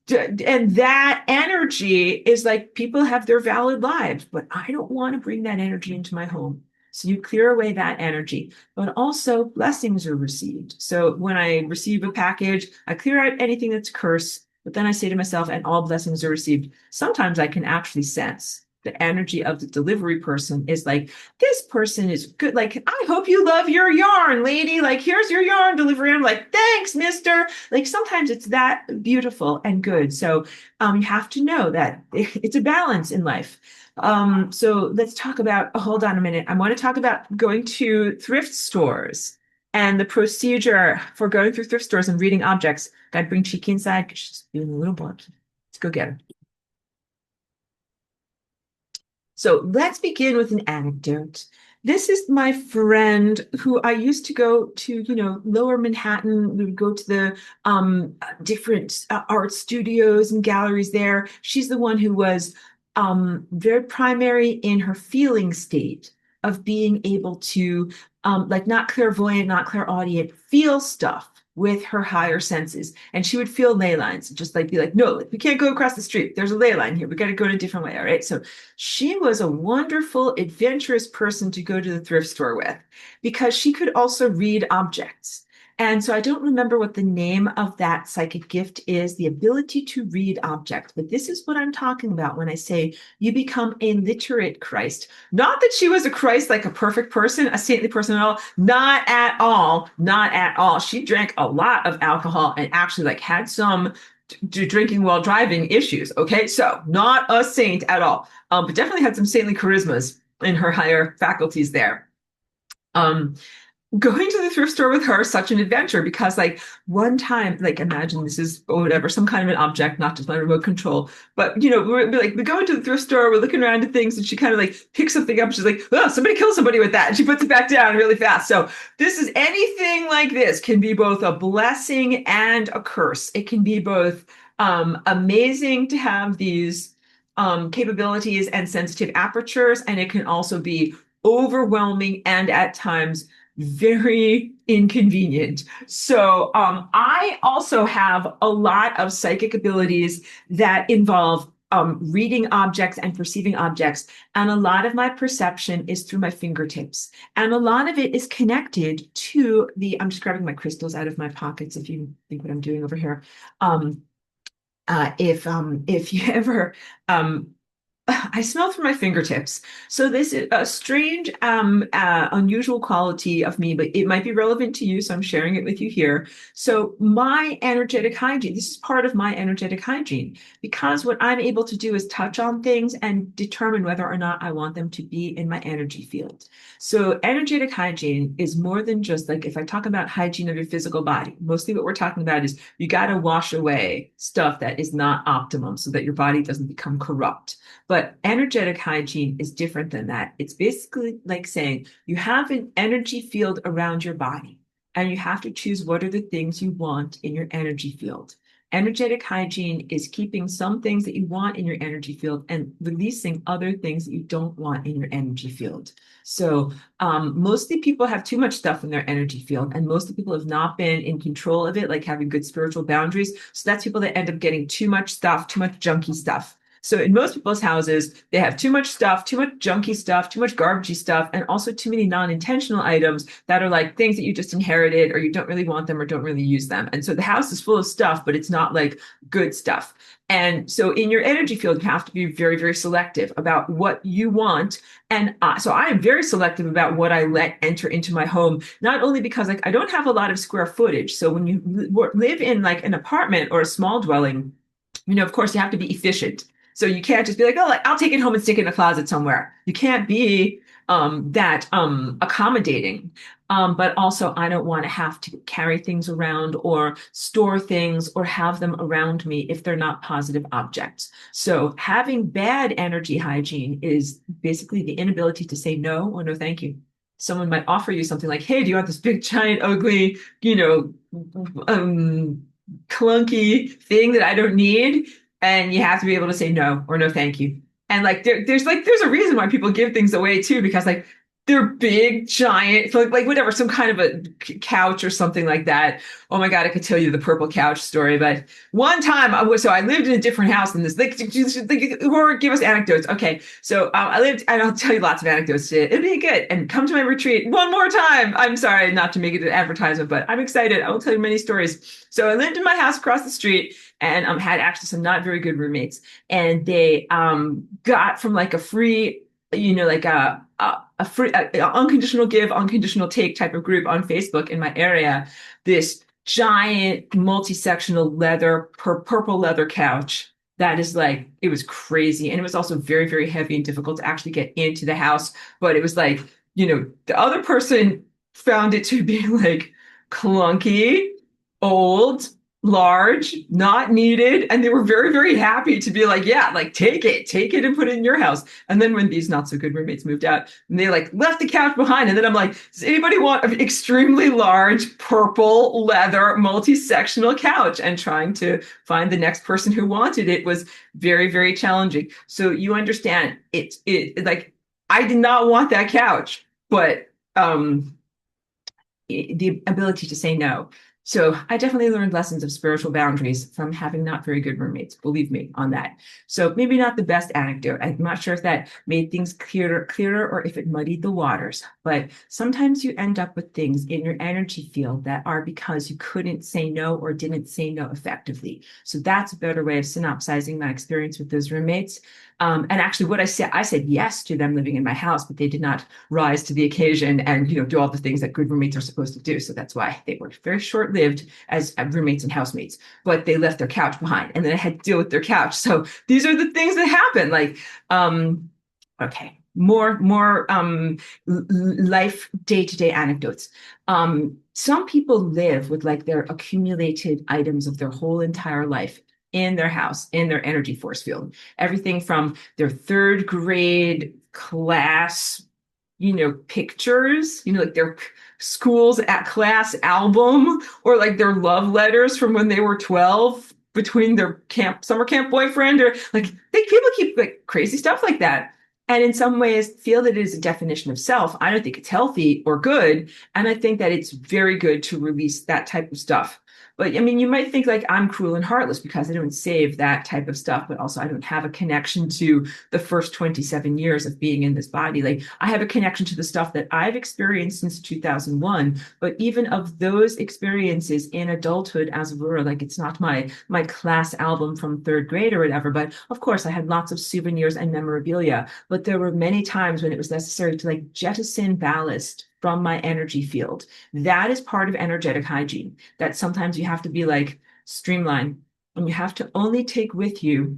And that energy is like people have their valid lives, but I don't want to bring that energy into my home. So you clear away that energy, but also blessings are received. So when I receive a package, I clear out anything that's curse, but then I say to myself, and all blessings are received. Sometimes I can actually sense the energy of the delivery person is like, this person is good. Like, I hope you love your yarn, lady. Like, here's your yarn delivery. I'm like, thanks, mister. Like, sometimes it's that beautiful and good. So you have to know that it's a balance in life. So let's talk about, hold on a minute. I want to talk about going to thrift stores and the procedure for going through thrift stores and reading objects. Gotta bring Cheeky inside because she's being a little barky. Let's go get her. So let's begin with an anecdote. This is my friend who I used to go to, Lower Manhattan. We would go to the different art studios and galleries there. She's the one who was very primary in her feeling state of being able to, like not clairvoyant, not clairaudient, feel stuff with her higher senses. And she would feel ley lines, just like be like, no, like, we can't go across the street. There's a ley line here. We got to go in a different way. All right. So she was a wonderful, adventurous person to go to the thrift store with because she could also read objects. And so I don't remember what the name of that psychic gift is, the ability to read objects. But this is what I'm talking about when I say you become a literate Christ. Not that she was a Christ, like a perfect person, a saintly person at all. Not at all. Not at all. She drank a lot of alcohol and actually like had some drinking while driving issues. Okay. So not a saint at all, but definitely had some saintly charismas in her higher faculties there. Going to the thrift store with her is such an adventure because like one time, like imagine this is or whatever, some kind of an object, not just my remote control, but we go into the thrift store, we're looking around at things and she kind of like picks something up. She's like, oh, somebody killed somebody with that. And she puts it back down really fast. So this is anything like this can be both a blessing and a curse. It can be both amazing to have these capabilities and sensitive apertures, and it can also be overwhelming and at times very inconvenient. So I also have a lot of psychic abilities that involve reading objects and perceiving objects. And a lot of my perception is through my fingertips. And a lot of it is connected to I'm just grabbing my crystals out of my pockets if you think what I'm doing over here. If you ever I smell through my fingertips. So this is a strange, unusual quality of me, but it might be relevant to you. So I'm sharing it with you here. So my energetic hygiene, this is part of my energetic hygiene, because what I'm able to do is touch on things and determine whether or not I want them to be in my energy field. So energetic hygiene is more than just like, if I talk about hygiene of your physical body, mostly what we're talking about is you got to wash away stuff that is not optimum so that your body doesn't become corrupt. But energetic hygiene is different than that. It's basically like saying you have an energy field around your body and you have to choose what are the things you want in your energy field. Energetic hygiene is keeping some things that you want in your energy field and releasing other things that you don't want in your energy field. So mostly people have too much stuff in their energy field, and most people have not been in control of it, like having good spiritual boundaries. So that's people that end up getting too much stuff, too much junky stuff. So in most people's houses, they have too much stuff, too much junky stuff, too much garbagey stuff, and also too many non-intentional items that are like things that you just inherited or you don't really want them or don't really use them. And so the house is full of stuff, but it's not like good stuff. And so in your energy field, you have to be very, very selective about what you want. And so I am very selective about what I let enter into my home, not only because like I don't have a lot of square footage. So when you live in like an apartment or a small dwelling, of course, you have to be efficient. So you can't just be like, oh, like, I'll take it home and stick it in a closet somewhere. You can't be that accommodating. But also, I don't want to have to carry things around or store things or have them around me if they're not positive objects. So having bad energy hygiene is basically the inability to say no or no, thank you. Someone might offer you something like, hey, do you want this big, giant, ugly, um, clunky thing that I don't need? And you have to be able to say no or no, thank you. And like there's a reason why people give things away too, because like they're big, giant, so like whatever, some kind of a couch or something like that. Oh my God, I could tell you the purple couch story, but one time so I lived in a different house than this. Or give us anecdotes. Okay, so I lived, and I'll tell you lots of anecdotes. It'd be good. And come to my retreat one more time. I'm sorry not to make it an advertisement, but I'm excited. I will tell you many stories. So I lived in my house across the street and had actually some not very good roommates, and they got from like a free, like a free unconditional give, unconditional take type of group on Facebook in my area, this giant multi-sectional leather purple leather couch that is like, it was crazy, and it was also very, very heavy and difficult to actually get into the house. But it was like, the other person found it to be like clunky, old, large, not needed. And they were very, very happy to be like, yeah, like take it and put it in your house. And then when these not so good roommates moved out, and they like left the couch behind. And then I'm like, does anybody want an extremely large purple leather multi-sectional couch? And trying to find the next person who wanted it was very, very challenging. So you understand it like, I did not want that couch, but the ability to say no. So I definitely learned lessons of spiritual boundaries from having not very good roommates, believe me on that. So maybe not the best anecdote. I'm not sure if that made things clearer or if it muddied the waters, but sometimes you end up with things in your energy field that are because you couldn't say no or didn't say no effectively. So that's a better way of synopsizing my experience with those roommates. And actually what I said yes to them living in my house, but they did not rise to the occasion and, do all the things that good roommates are supposed to do. So that's why they were very short-lived as roommates and housemates, but they left their couch behind, and then I had to deal with their couch. So these are the things that happen. Like, okay, more life day-to-day anecdotes. Some people live with like their accumulated items of their whole entire life in their house, in their energy force field. Everything from their third grade class, pictures, like their school's at class album, or like their love letters from when they were 12 between their summer camp boyfriend, or like people keep like crazy stuff like that. And in some ways feel that it is a definition of self. I don't think it's healthy or good. And I think that it's very good to release that type of stuff. But I mean, you might think like I'm cruel and heartless because I don't save that type of stuff, but also I don't have a connection to the first 27 years of being in this body. Like I have a connection to the stuff that I've experienced since 2001, but even of those experiences in adulthood as Aurora, like it's not my class album from third grade or whatever, but of course I had lots of souvenirs and memorabilia, but there were many times when it was necessary to like jettison ballast from my energy field. That is part of energetic hygiene, that sometimes you have to be like streamlined, and you have to only take with you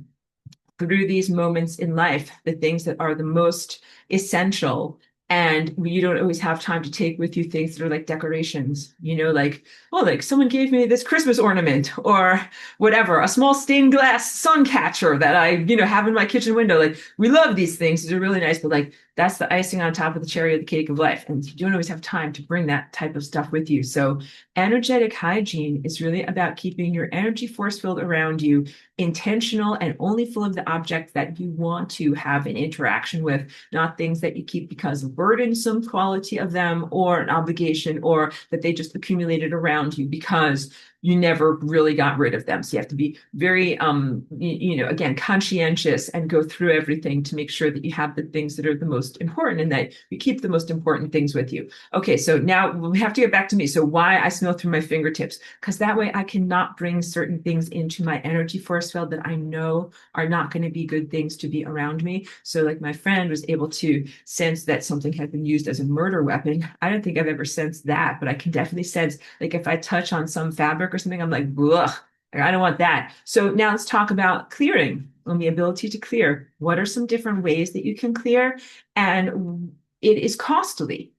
through these moments in life the things that are the most essential. And you don't always have time to take with you things that are like decorations, like, oh, like someone gave me this Christmas ornament or whatever, a small stained glass sun catcher that I, have in my kitchen window. Like we love these things. These are really nice, but like that's the icing on top of the cherry of the cake of life. And you don't always have time to bring that type of stuff with you. So energetic hygiene is really about keeping your energy force field around you intentional and only full of the objects that you want to have an interaction with, not things that you keep because of burdensome quality of them or an obligation, or that they just accumulated around you because you never really got rid of them. So you have to be very, again, conscientious and go through everything to make sure that you have the things that are the most important and that you keep the most important things with you. Okay, so now we have to get back to me. So why I smell through my fingertips? Because that way I cannot bring certain things into my energy force field that I know are not going to be good things to be around me. So like my friend was able to sense that something had been used as a murder weapon. I don't think I've ever sensed that, but I can definitely sense like if I touch on some fabric or something, I'm like, ugh, I don't want that. So now let's talk about clearing and the ability to clear. What are some different ways that you can clear? And it is costly.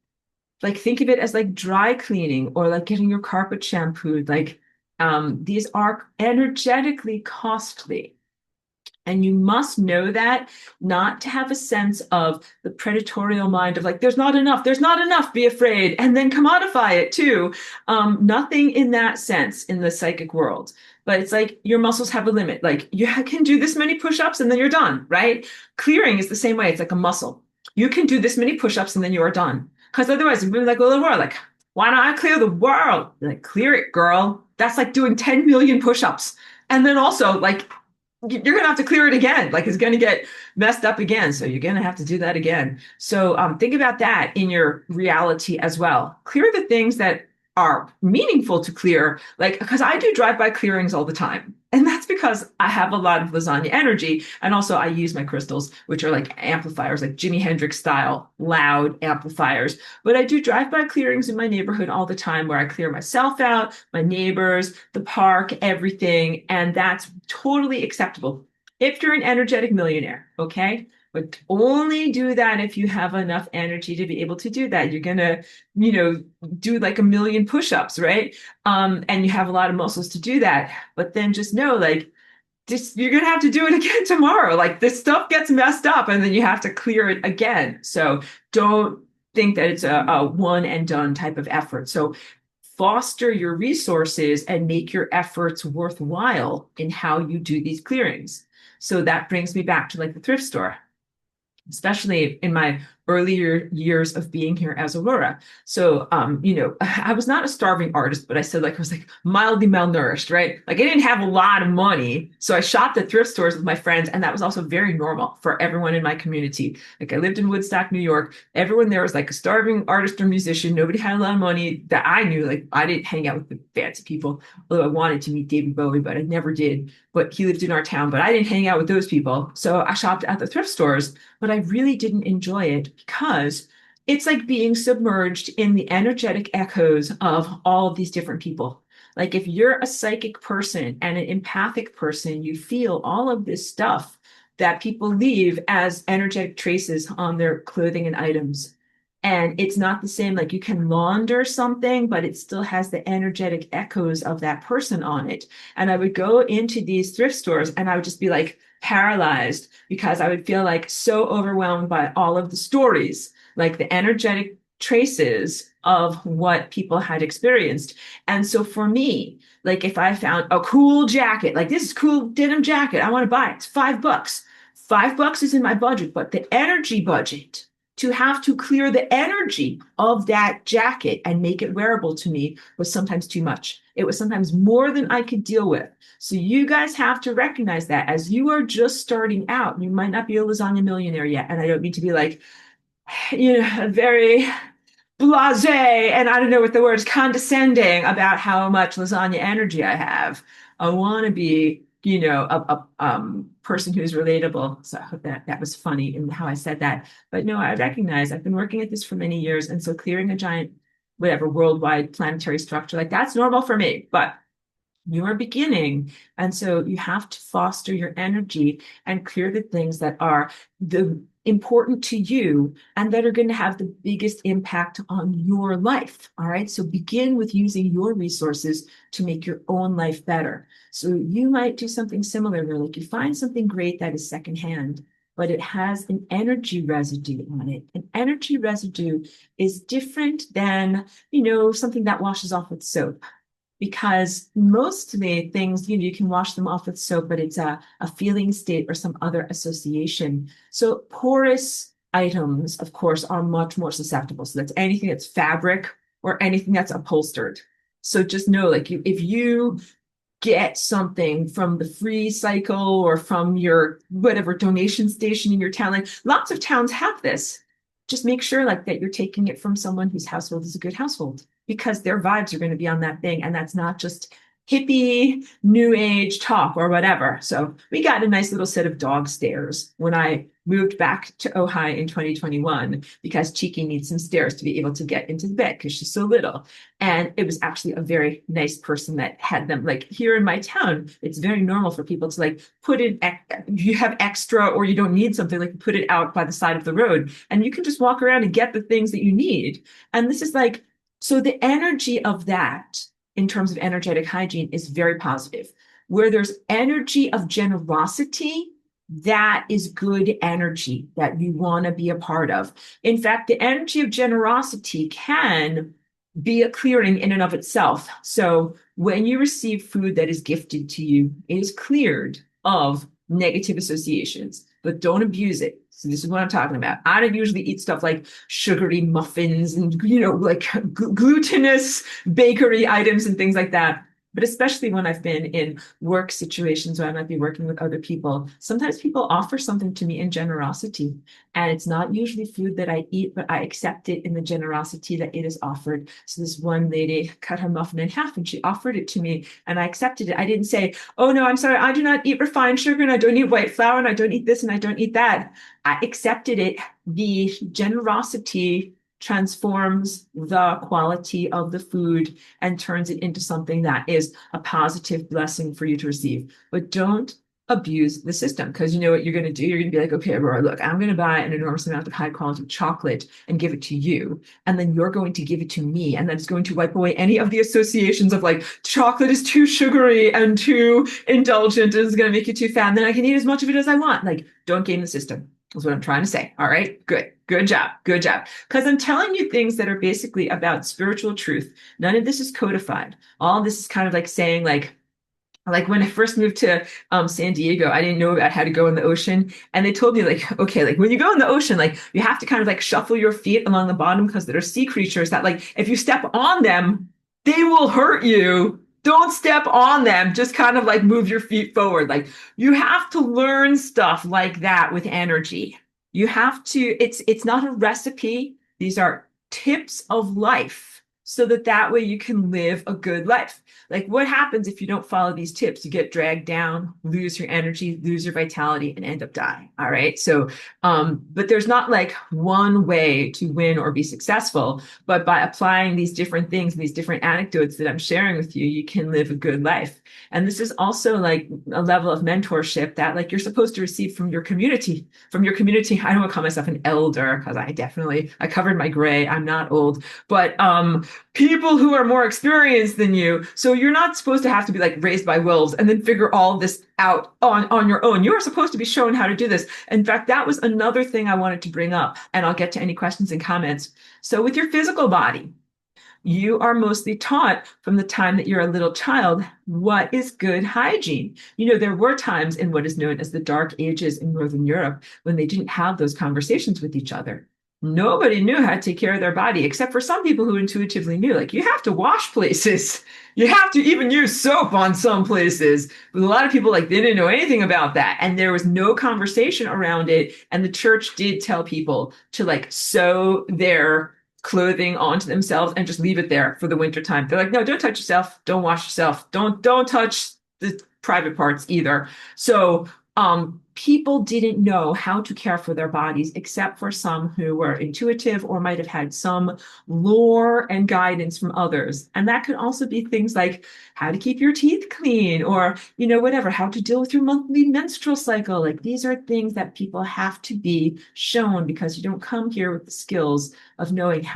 Like think of it as like dry cleaning or like getting your carpet shampooed. Like these are energetically costly. And you must know that, not to have a sense of the predatorial mind of like, there's not enough, be afraid, and then commodify it too. Nothing in that sense in the psychic world. But it's like your muscles have a limit. Like you can do this many push-ups and then you're done, right? Clearing is the same way. It's like a muscle. You can do this many push-ups and then you are done. Because otherwise, we'd be like, well, the world, like, why not I clear the world? Like, clear it, girl. That's like doing 10 million push-ups. And then also, like, you're gonna have to clear it again. Like it's gonna get messed up again. So you're gonna have to do that again. So think about that in your reality as well. Clear the things that are meaningful to clear, like because I do drive-by clearings all the time. And that's because I have a lot of lasagna energy. And also I use my crystals, which are like amplifiers, like Jimi Hendrix style, loud amplifiers. But I do drive-by clearings in my neighborhood all the time where I clear myself out, my neighbors, the park, everything. And that's totally acceptable if you're an energetic millionaire, okay? But only do that if you have enough energy to be able to do that. You're gonna, do like a million push-ups, right? And you have a lot of muscles to do that. But then just know, like, just you're gonna have to do it again tomorrow. Like this stuff gets messed up, and then you have to clear it again. So don't think that it's a one and done type of effort. So foster your resources and make your efforts worthwhile in how you do these clearings. So that brings me back to like the thrift store, especially in my earlier years of being here as Aurora. So, I was not a starving artist, but I said like I was like mildly malnourished, right? Like I didn't have a lot of money. So I shopped at thrift stores with my friends, and that was also very normal for everyone in my community. Like I lived in Woodstock, New York. Everyone there was like a starving artist or musician. Nobody had a lot of money that I knew. Like I didn't hang out with the fancy people, although I wanted to meet David Bowie, but I never did. But he lived in our town, but I didn't hang out with those people. So I shopped at the thrift stores, but I really didn't enjoy it because it's like being submerged in the energetic echoes of all of these different people. Like if you're a psychic person and an empathic person, you feel all of this stuff that people leave as energetic traces on their clothing and items. And it's not the same, like you can launder something, but it still has the energetic echoes of that person on it. And I would go into these thrift stores and I would just be like, paralyzed because I would feel like so overwhelmed by all of the stories, like the energetic traces of what people had experienced. And so for me, like if I found a cool jacket, like this is cool denim jacket, I want to buy it. It's $5. $5 is in my budget, but the energy budget to have to clear the energy of that jacket and make it wearable to me was sometimes too much. It was sometimes more than I could deal with. So you guys have to recognize that as you are just starting out, you might not be a lasagna millionaire yet. And I don't mean to be like, very blasé, and I don't know what the word is, condescending about how much lasagna energy I have. I want to be, a person who's relatable. So I hope that was funny in how I said that. But no, I recognize I've been working at this for many years. And so clearing a giant, whatever, worldwide planetary structure, like that's normal for me. But you are beginning. And so you have to foster your energy and clear the things that are the important to you and that are going to have the biggest impact on your life. All right. So begin with using your resources to make your own life better. So you might do something similar where like you find something great that is secondhand, but it has an energy residue on it. An energy residue is different than, something that washes off with soap, because mostly things, you can wash them off with soap, but it's a feeling state or some other association. So porous items, of course, are much more susceptible. So that's anything that's fabric or anything that's upholstered. So just know, like, if you get something from the free cycle or from your whatever donation station in your town, like lots of towns have this. Just make sure like that you're taking it from someone whose household is a good household, because their vibes are going to be on that thing. And that's not just hippie new age talk or whatever. So we got a nice little set of dog stairs when I moved back to Ojai in 2021 because Cheeky needs some stairs to be able to get into the bed because she's so little. And it was actually a very nice person that had them. Like here in my town, it's very normal for people to like put in, you have extra or you don't need something, like put it out by the side of the road and you can just walk around and get the things that you need. And this is like, so the energy of that in terms of energetic hygiene is very positive. Where there's energy of generosity, that is good energy that you want to be a part of. In fact, the energy of generosity can be a clearing in and of itself. So when you receive food that is gifted to you, it is cleared of negative associations, but don't abuse it. So this is what I'm talking about. I don't usually eat stuff like sugary muffins and, like glutinous bakery items and things like that. But especially when I've been in work situations where I might be working with other people, sometimes people offer something to me in generosity. And it's not usually food that I eat, but I accept it in the generosity that it is offered. So this one lady cut her muffin in half and she offered it to me and I accepted it. I didn't say, oh no, I'm sorry, I do not eat refined sugar and I don't eat white flour and I don't eat this and I don't eat that. I accepted it. The generosity transforms the quality of the food and turns it into something that is a positive blessing for you to receive. But don't abuse the system because you know what you're going to do? You're going to be like, okay, Aurora, look, I'm going to buy an enormous amount of high quality chocolate and give it to you. And then you're going to give it to me. And then it's going to wipe away any of the associations of like chocolate is too sugary and too indulgent and it's going to make you too fat. And then I can eat as much of it as I want. Like, don't game the system. Is what I'm trying to say. All right, good. Good job. Good job. Because I'm telling you things that are basically about spiritual truth. None of this is codified. All this is kind of like saying like when I first moved to San Diego, I didn't know about how to go in the ocean. And they told me like, okay, like when you go in the ocean, like you have to kind of like shuffle your feet along the bottom because there are sea creatures that like, if you step on them, they will hurt you. Don't step on them. Just kind of like move your feet forward. Like you have to learn stuff like that with energy. You have to, it's not a recipe. These are tips of life so that way you can live a good life. Like what happens if you don't follow these tips? You get dragged down, lose your energy, lose your vitality, and end up dying. All right. So, but there's not like one way to win or be successful, but by applying these different things, these different anecdotes that I'm sharing with you, you can live a good life. And this is also like a level of mentorship that like you're supposed to receive from your community. From your community, I don't want to call myself an elder because I covered my gray. I'm not old, but people who are more experienced than you. So you're not supposed to have to be like raised by wolves and then figure all this out on your own. You're supposed to be shown how to do this. In fact, that was another thing I wanted to bring up, and I'll get to any questions and comments. So with your physical body, you are mostly taught from the time that you're a little child what is good hygiene. There were times in what is known as the Dark Ages in Northern Europe when they didn't have those conversations with each other. Nobody knew how to take care of their body, except for some people who intuitively knew, like, you have to wash places. You have to even use soap on some places. But a lot of people, like, they didn't know anything about that. And there was no conversation around it. And the church did tell people to, like, sew their clothing onto themselves and just leave it there for the winter time. They're like, no, don't touch yourself. Don't wash yourself. Don't touch the private parts either. So, people didn't know how to care for their bodies, except for some who were intuitive or might have had some lore and guidance from others. And that could also be things like how to keep your teeth clean or, whatever, how to deal with your monthly menstrual cycle. Like these are things that people have to be shown because you don't come here with the skills of knowing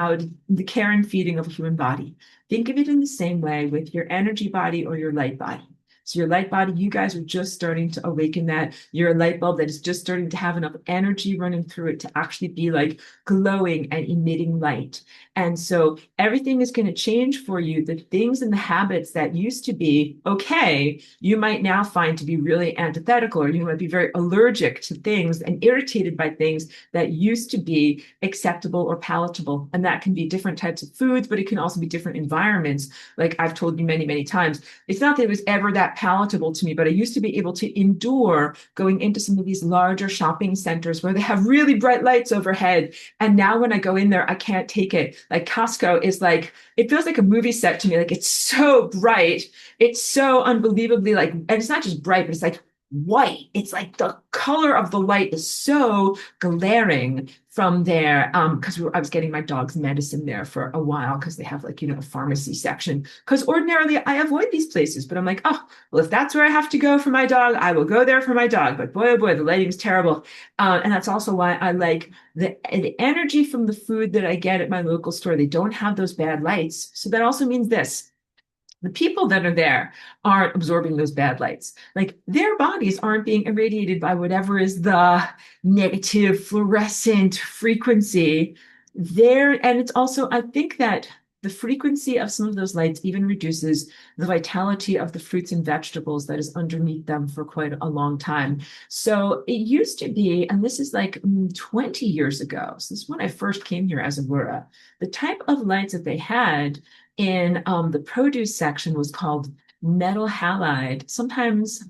the care and feeding of a human body. Think of it in the same way with your energy body or your light body. So your light body, you guys are just starting to awaken that. You're a light bulb that is just starting to have enough energy running through it to actually be like glowing and emitting light. And so everything is going to change for you. The things and the habits that used to be okay, you might now find to be really antithetical, or you might be very allergic to things and irritated by things that used to be acceptable or palatable. And that can be different types of foods, but it can also be different environments. Like I've told you many, many times, it's not that it was ever that that palatable to me, but I used to be able to endure going into some of these larger shopping centers where they have really bright lights overhead. And now when I go in there, I can't take it. Like Costco is like, it feels like a movie set to me. Like it's so bright. It's so unbelievably like, and it's not just bright, but it's like white. It's like the color of the light is so glaring from there. Because I was getting my dog's medicine there for a while because they have like, a pharmacy section. Because ordinarily I avoid these places, but I'm like, oh, well, if that's where I have to go for my dog, I will go there for my dog. But boy, oh boy, the lighting's terrible. And that's also why I like the energy from the food that I get at my local store. They don't have those bad lights. So that also means this. The people that are there aren't absorbing those bad lights. Like their bodies aren't being irradiated by whatever is the negative fluorescent frequency there. And it's also, I think that the frequency of some of those lights even reduces the vitality of the fruits and vegetables that is underneath them for quite a long time. So it used to be, and this is like 20 years ago. So this is when I first came here as Aurora. The type of lights that they had in the produce section was called metal halide, sometimes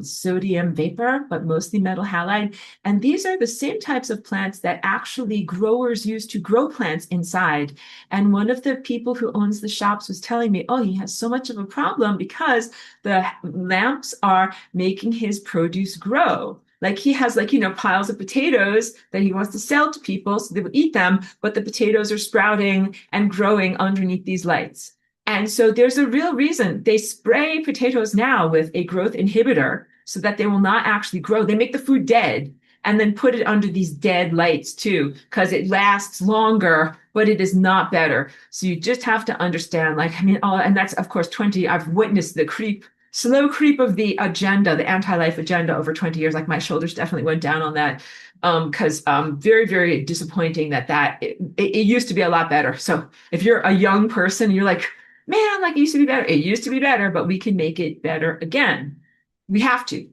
sodium vapor, but mostly metal halide. And these are the same types of plants that actually growers use to grow plants inside. And one of the people who owns the shops was telling me, oh, he has so much of a problem because the lamps are making his produce grow. Like he has like, piles of potatoes that he wants to sell to people so they will eat them, but the potatoes are sprouting and growing underneath these lights. And so there's a real reason they spray potatoes now with a growth inhibitor so that they will not actually grow. They make the food dead and then put it under these dead lights too, because it lasts longer, but it is not better. So you just have to understand, like, and that's of course 20, I've witnessed the slow creep of the agenda, the anti-life agenda over 20 years. Like my shoulders definitely went down on that because very, very disappointing that it used to be a lot better. So if you're a young person, you're like, man, like it used to be better. It used to be better, but we can make it better again. We have to,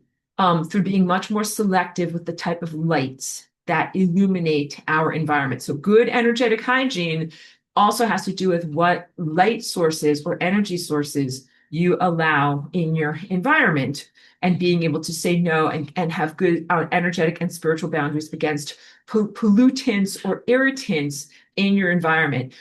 through being much more selective with the type of lights that illuminate our environment. So good energetic hygiene also has to do with what light sources or energy sources you allow in your environment and being able to say no and have good energetic and spiritual boundaries against pollutants or irritants in your environment.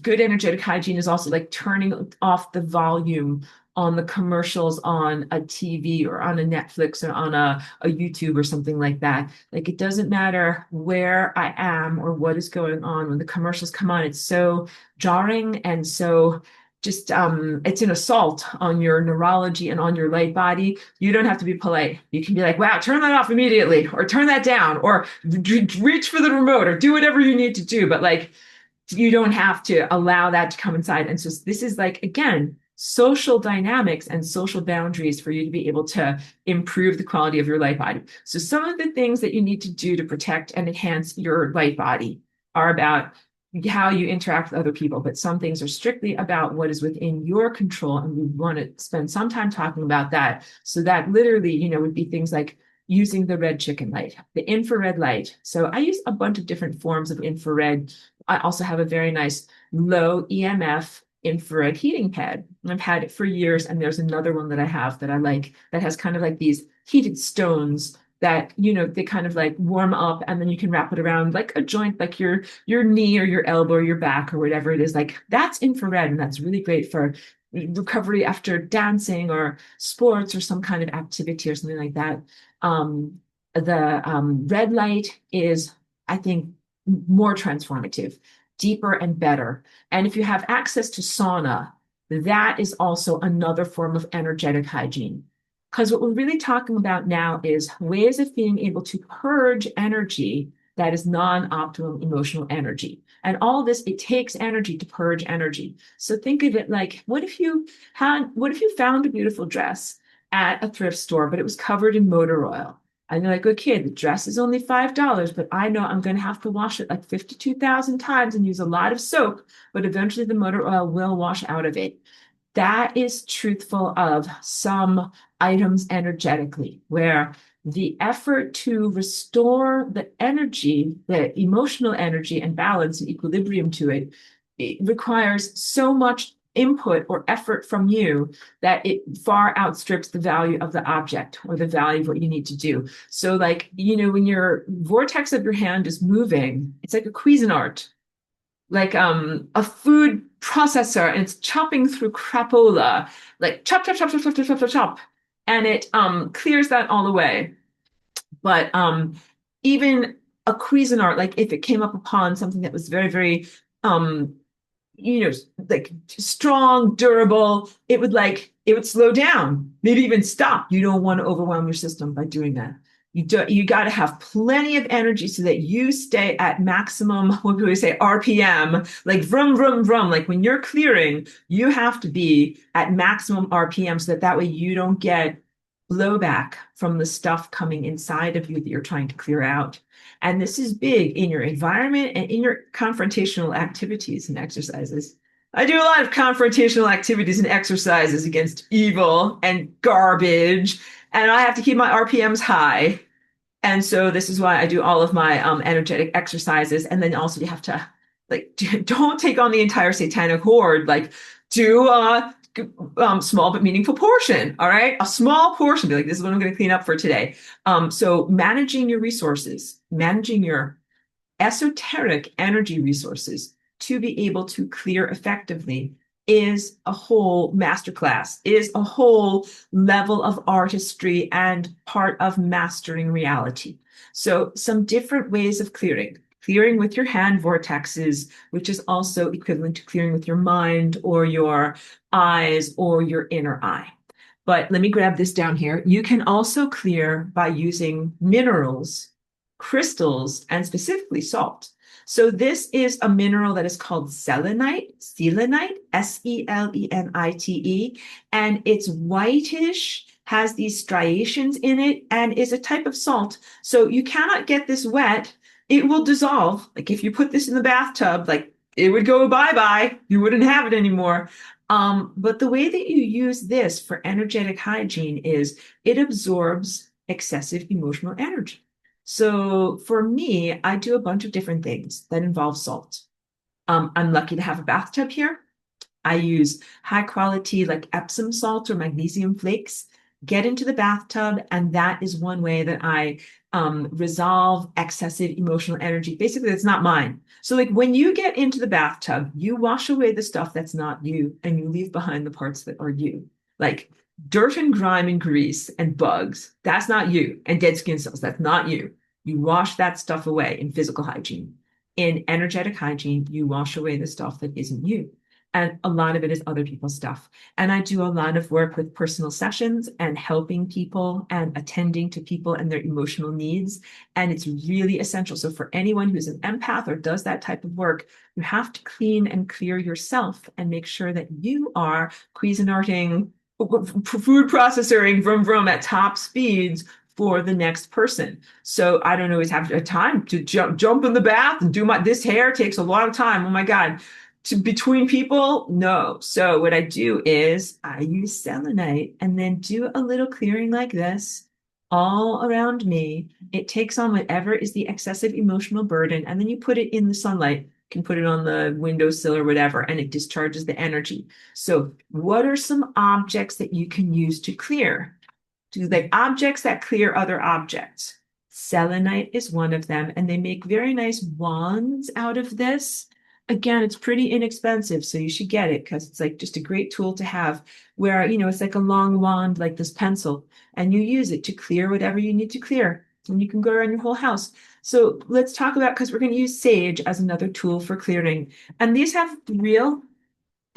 Good energetic hygiene is also like turning off the volume on the commercials on a TV or on a Netflix or on a YouTube or something like that. Like it doesn't matter where I am or what is going on when the commercials come on. It's so jarring and so just it's an assault on your neurology and on your light body. You don't have to be polite. You can be like, wow, turn that off immediately or turn that down or reach for the remote or do whatever you need to do. But like, you don't have to allow that to come inside. And so this is like, again, social dynamics and social boundaries for you to be able to improve the quality of your light body. So some of the things that you need to do to protect and enhance your light body are about how you interact with other people, but some things are strictly about what is within your control. And we want to spend some time talking about that. So that literally, would be things like using the red chicken light, the infrared light. So I use a bunch of different forms of infrared. I also have a very nice low EMF infrared heating pad. I've had it for years. And there's another one that I have that I like that has kind of like these heated stones that, they kind of like warm up and then you can wrap it around like a joint, like your knee or your elbow or your back or whatever it is. Like that's infrared and that's really great for recovery after dancing or sports or some kind of activity or something like that. The red light is, I think, more transformative, deeper and better. And if you have access to sauna, that is also another form of energetic hygiene. Because what we're really talking about now is ways of being able to purge energy that is non-optimal emotional energy. And all this, it takes energy to purge energy. So think of it like, what if you found a beautiful dress at a thrift store, but it was covered in motor oil? And you're like, okay, the dress is only $5, but I know I'm going to have to wash it like 52,000 times and use a lot of soap, but eventually the motor oil will wash out of it. That is truthful of some items energetically, where the effort to restore the energy, the emotional energy and balance and equilibrium to it, it requires so much input or effort from you that it far outstrips the value of the object or the value of what you need to do. So like, when your vortex of your hand is moving, it's like a Cuisinart, like a food processor, and it's chopping through crapola, like chop, chop, chop, chop, chop, chop, chop, chop, chop, and it clears that all away. But even a Cuisinart, like if it came up upon something that was very, very um you know, like strong, durable, it would slow down, maybe even stop. You don't want to overwhelm your system by doing that. You got to have plenty of energy so that you stay at maximum, what do we say, RPM, like vroom, vroom, vroom. Like when you're clearing, you have to be at maximum RPM so that way you don't get blowback from the stuff coming inside of you that you're trying to clear out. And this is big in your environment and in your confrontational activities and exercises. I do a lot of confrontational activities and exercises against evil and garbage, and I have to keep my RPMs high. And so this is why I do all of my energetic exercises. And then also you have to like don't take on the entire satanic horde. Like do small but meaningful portion. All right, a small portion. Be like, this is what I'm going to clean up for today. So managing your resources, managing your esoteric energy resources to be able to clear effectively is a whole masterclass, is a whole level of artistry and part of mastering reality. So some different ways of clearing. Clearing with your hand vortexes, which is also equivalent to clearing with your mind or your eyes or your inner eye. But let me grab this down here. You can also clear by using minerals, crystals, and specifically salt. So this is a mineral that is called selenite, Selenite, and it's whitish, has these striations in it, and is a type of salt. So you cannot get this wet. It will dissolve. Like if you put this in the bathtub, like it would go bye-bye. You wouldn't have it anymore. But the way that you use this for energetic hygiene is it absorbs excessive emotional energy. So for me, I do a bunch of different things that involve salt. I'm lucky to have a bathtub here. I use high quality like Epsom salt or magnesium flakes, get into the bathtub, and that is one way that I resolve excessive emotional energy. Basically, it's not mine. So like when you get into the bathtub, you wash away the stuff that's not you and you leave behind the parts that are you. Like dirt and grime and grease and bugs, that's not you. And dead skin cells, that's not you. You wash that stuff away in physical hygiene. In energetic hygiene, you wash away the stuff that isn't you. And a lot of it is other people's stuff. And I do a lot of work with personal sessions and helping people and attending to people and their emotional needs. And it's really essential. So for anyone who's an empath or does that type of work, you have to clean and clear yourself and make sure that you are Cuisinarting, food processing, vroom, vroom at top speeds for the next person. So I don't always have a time to jump in the bath and do this hair takes a lot of time. Oh my God. Between people, no. So what I do is I use selenite and then do a little clearing like this all around me. It takes on whatever is the excessive emotional burden, and then you put it in the sunlight. You can put it on the windowsill or whatever, and it discharges the energy. So what are some objects that you can use to clear? Do like objects that clear other objects. Selenite is one of them, and they make very nice wands out of this. Again, it's pretty inexpensive, so you should get it because it's like just a great tool to have where, it's like a long wand like this pencil, and you use it to clear whatever you need to clear, and you can go around your whole house. So let's talk about, because we're going to use sage as another tool for clearing, and these have real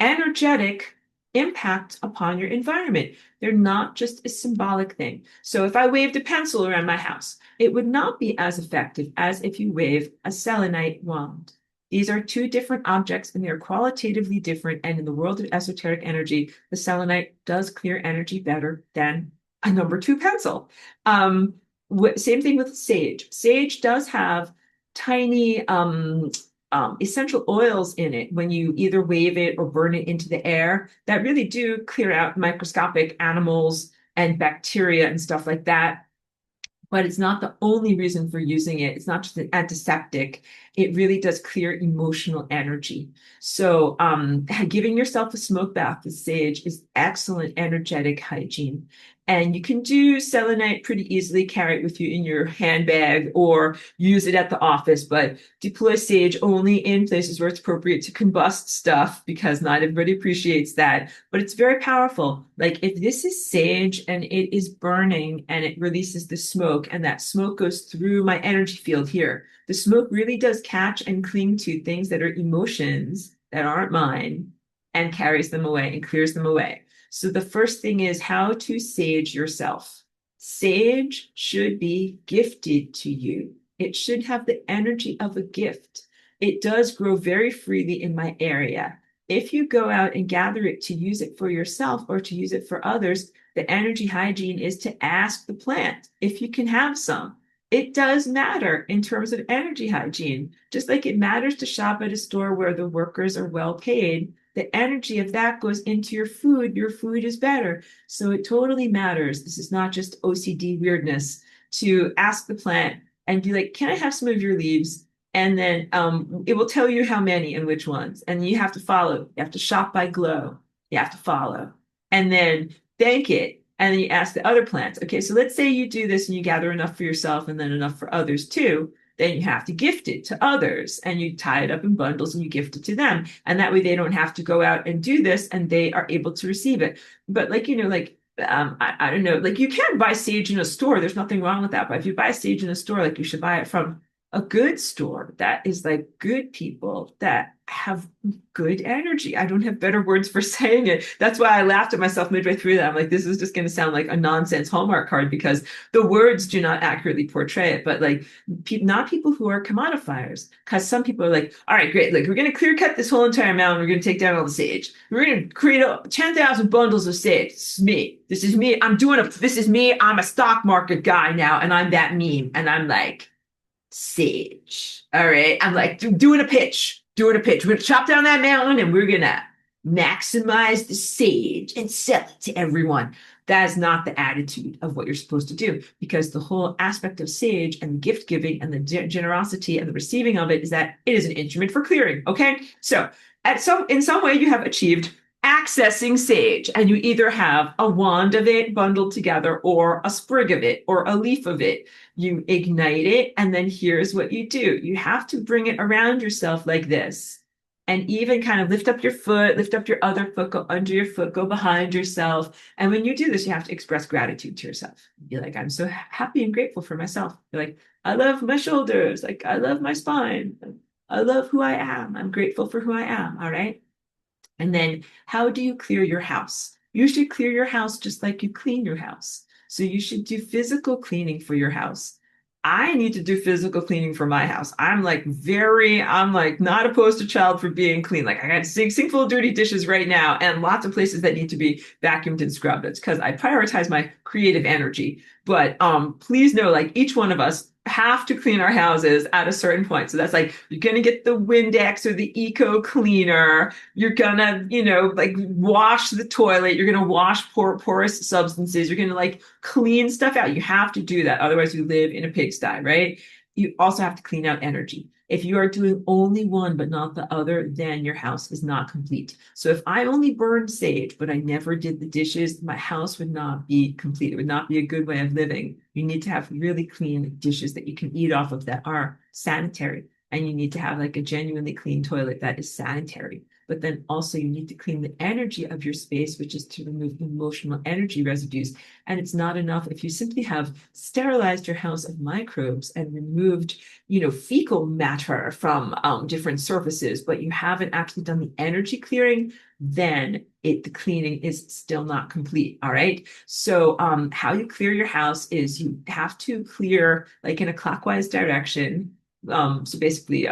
energetic impact upon your environment. They're not just a symbolic thing. So if I waved a pencil around my house, it would not be as effective as if you wave a selenite wand. These are two different objects and they're qualitatively different. And in the world of esoteric energy, the selenite does clear energy better than a number two pencil. Same thing with sage. Sage does have tiny essential oils in it when you either wave it or burn it into the air that really do clear out microscopic animals and bacteria and stuff like that. But it's not the only reason for using it. It's not just an antiseptic. it really does clear emotional energy. So giving yourself a smoke bath with sage is excellent energetic hygiene. And you can do selenite pretty easily, carry it with you in your handbag or use it at the office, but deploy sage only in places where it's appropriate to combust stuff because not everybody appreciates that. But it's very powerful. Like if this is sage and it is burning and it releases the smoke, and that smoke goes through my energy field here, the smoke really does catch and cling to things that are emotions that aren't mine and carries them away and clears them away. So the first thing is how to sage yourself. Sage should be gifted to you. It should have the energy of a gift. It does grow very freely in my area. If you go out and gather it to use it for yourself or to use it for others, the energy hygiene is to ask the plant if you can have some. It does matter in terms of energy hygiene, just like it matters to shop at a store where the workers are well paid. The energy of that goes into your food. Your food is better. So it totally matters. This is not just OCD weirdness to ask the plant and be like, can I have some of your leaves? And then it will tell you how many and which ones. And you have to follow. You have to shop by glow. You have to follow. And then thank it. And then you ask the other plants, okay, so let's say you do this and you gather enough for yourself and then enough for others too. Then you have to gift it to others and you tie it up in bundles and you gift it to them. And that way they don't have to go out and do this and they are able to receive it. But like, I don't know, like you can buy sage in a store. There's nothing wrong with that. But if you buy sage in a store, like you should buy it from a good store that is like good people that have good energy. I don't have better words for saying it. That's why I laughed at myself midway through that. I'm like, this is just going to sound like a nonsense Hallmark card because the words do not accurately portray it. But like, not people who are commodifiers, because some people are like, all right, great. Like, we're going to clear cut this whole entire mountain. We're going to take down all the sage. We're going to create 10,000 bundles of sage. This is me. This is me. This is me. I'm a stock market guy now. And I'm that meme. And I'm like, sage. All right. I'm like doing a pitch. We're going to chop down that mountain and we're going to maximize the sage and sell it to everyone. That is not the attitude of what you're supposed to do because the whole aspect of sage and gift giving and the generosity and the receiving of it is that it is an instrument for clearing. Okay. So in some way you have achieved accessing sage and you either have a wand of it bundled together or a sprig of it or a leaf of it. You ignite it and then here's what you do. You have to bring it around yourself like this and even kind of lift up your foot, lift up your other foot, go under your foot, go behind yourself. And when you do this, you have to express gratitude to yourself. Be like, I'm so happy and grateful for myself. You're like, I love my shoulders. Like, I love my spine. I love who I am. I'm grateful for who I am. All right. And then how do you clear your house? You should clear your house just like you clean your house. So you should do physical cleaning for your house. I need to do physical cleaning for my house. I'm like not a poster child for being clean. Like I got a sink full of dirty dishes right now and lots of places that need to be vacuumed and scrubbed. It's because I prioritize my creative energy. But please know, like each one of us have to clean our houses at a certain point. So that's like, you're going to get the Windex or the Eco Cleaner. You're going to, like wash the toilet. You're going to wash porous substances. You're going to like clean stuff out. You have to do that. Otherwise you live in a pigsty, right? You also have to clean out energy. If you are doing only one but not the other, then your house is not complete. So if I only burned sage, but I never did the dishes, my house would not be complete. It would not be a good way of living. You need to have really clean dishes that you can eat off of that are sanitary. And you need to have like a genuinely clean toilet that is sanitary. But then also you need to clean the energy of your space, which is to remove emotional energy residues. And it's not enough if you simply have sterilized your house of microbes and removed, fecal matter from different surfaces, but you haven't actually done the energy clearing, then the cleaning is still not complete. All right. So how you clear your house is you have to clear like in a clockwise direction. So basically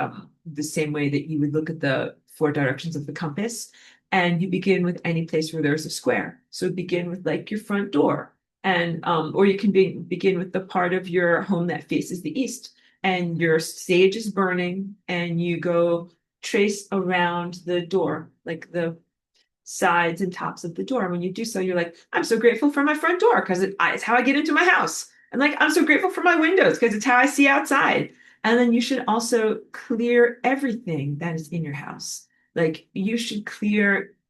the same way that you would look at the 4 directions of the compass. And you begin with any place where there's a square. So begin with like your front door. And or you can begin with the part of your home that faces the east. And your sage is burning and you go trace around the door, like the sides and tops of the door. When you do so, you're like, I'm so grateful for my front door because it's how I get into my house. And like, I'm so grateful for my windows because it's how I see outside. And then you should also clear everything that is in your house. Like you should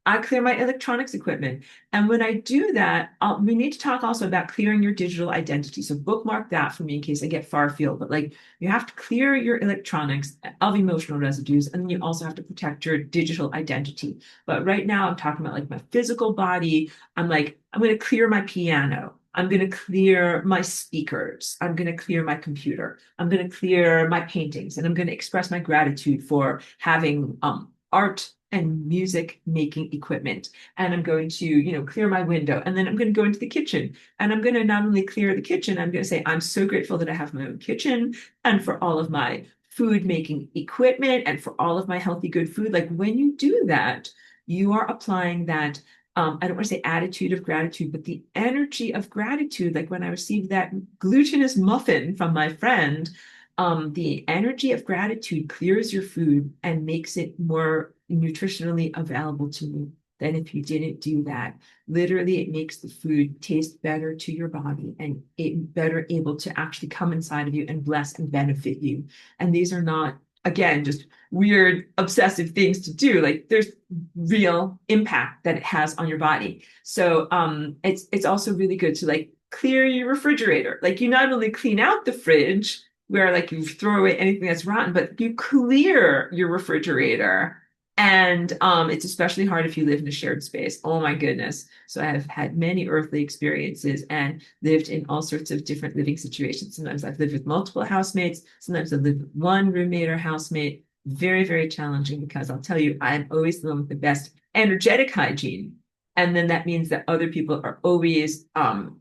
I clear my electronics equipment. And when I do that, we need to talk also about clearing your digital identity. So bookmark that for me in case I get far afield. But like you have to clear your electronics of emotional residues, and then you also have to protect your digital identity. But right now I'm talking about like my physical body. I'm going to clear my piano. I'm going to clear my speakers. I'm going to clear my computer. I'm going to clear my paintings, and I'm going to express my gratitude for having art and music making equipment. And I'm going to, clear my window. And then I'm going to go into the kitchen, and I'm going to not only clear the kitchen, I'm going to say, I'm so grateful that I have my own kitchen and for all of my food making equipment and for all of my healthy, good food. Like when you do that, you are applying that I don't want to say attitude of gratitude, but the energy of gratitude. Like when I received that glutinous muffin from my friend, the energy of gratitude clears your food and makes it more nutritionally available to you than if you didn't do that. Literally, it makes the food taste better to your body and it better able to actually come inside of you and bless and benefit you. And these are not, again, just weird obsessive things to do. Like there's real impact that it has on your body. So it's also really good to like clear your refrigerator. Like you not only clean out the fridge where like you throw away anything that's rotten, but you clear your refrigerator. And it's especially hard if you live in a shared space. Oh my goodness. So I have had many earthly experiences and lived in all sorts of different living situations. Sometimes I've lived with multiple housemates. Sometimes I've lived with one roommate or housemate. Very, very challenging because I'll tell you, I'm always the one with the best energetic hygiene. And then that means that other people are always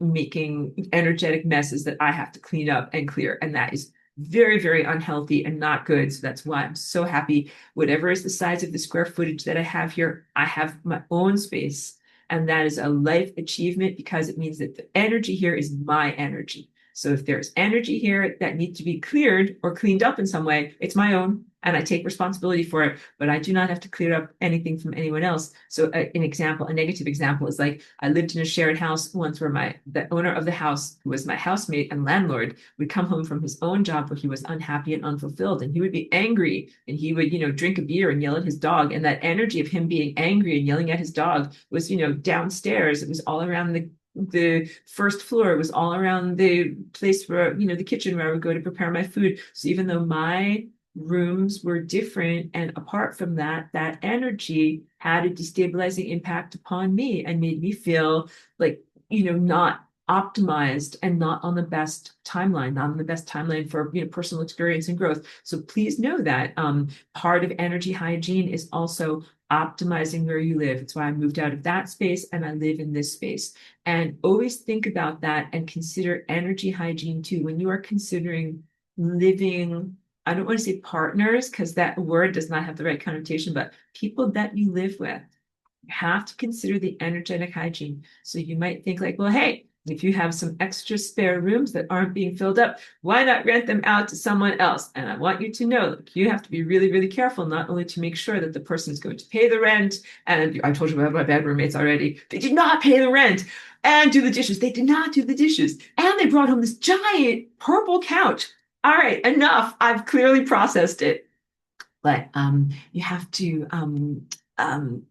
making energetic messes that I have to clean up and clear. And that is very, very unhealthy and not good. So that's why I'm so happy. Whatever is the size of the square footage that I have here, I have my own space. And that is a life achievement because it means that the energy here is my energy. So if there's energy here that needs to be cleared or cleaned up in some way, it's my own and I take responsibility for it, but I do not have to clear up anything from anyone else. So a negative example is like I lived in a shared house once where the owner of the house, who was my housemate and landlord, would come home from his own job where he was unhappy and unfulfilled, and he would be angry and he would, drink a beer and yell at his dog. And that energy of him being angry and yelling at his dog was, downstairs. It was all around the first floor. It was all around the place where, the kitchen where I would go to prepare my food. So even though my rooms were different and apart from that, that energy had a destabilizing impact upon me and made me feel like, not optimized and not on the best timeline, not on the best timeline for, personal experience and growth. So please know that part of energy hygiene is also optimizing where you live. It's why I moved out of that space and I live in this space. And always think about that and consider energy hygiene too. When you are considering living, I don't want to say partners because that word does not have the right connotation, but people that you live with, you have to consider the energetic hygiene. So you might think like, well, hey, if you have some extra spare rooms that aren't being filled up, why not rent them out to someone else? And I want you to know, look, you have to be really, really careful, not only to make sure that the person is going to pay the rent. And I told you about my bad roommates already. They did not pay the rent and do the dishes. They did not do the dishes. And they brought home this giant purple couch. All right, enough. I've clearly processed it. But you have to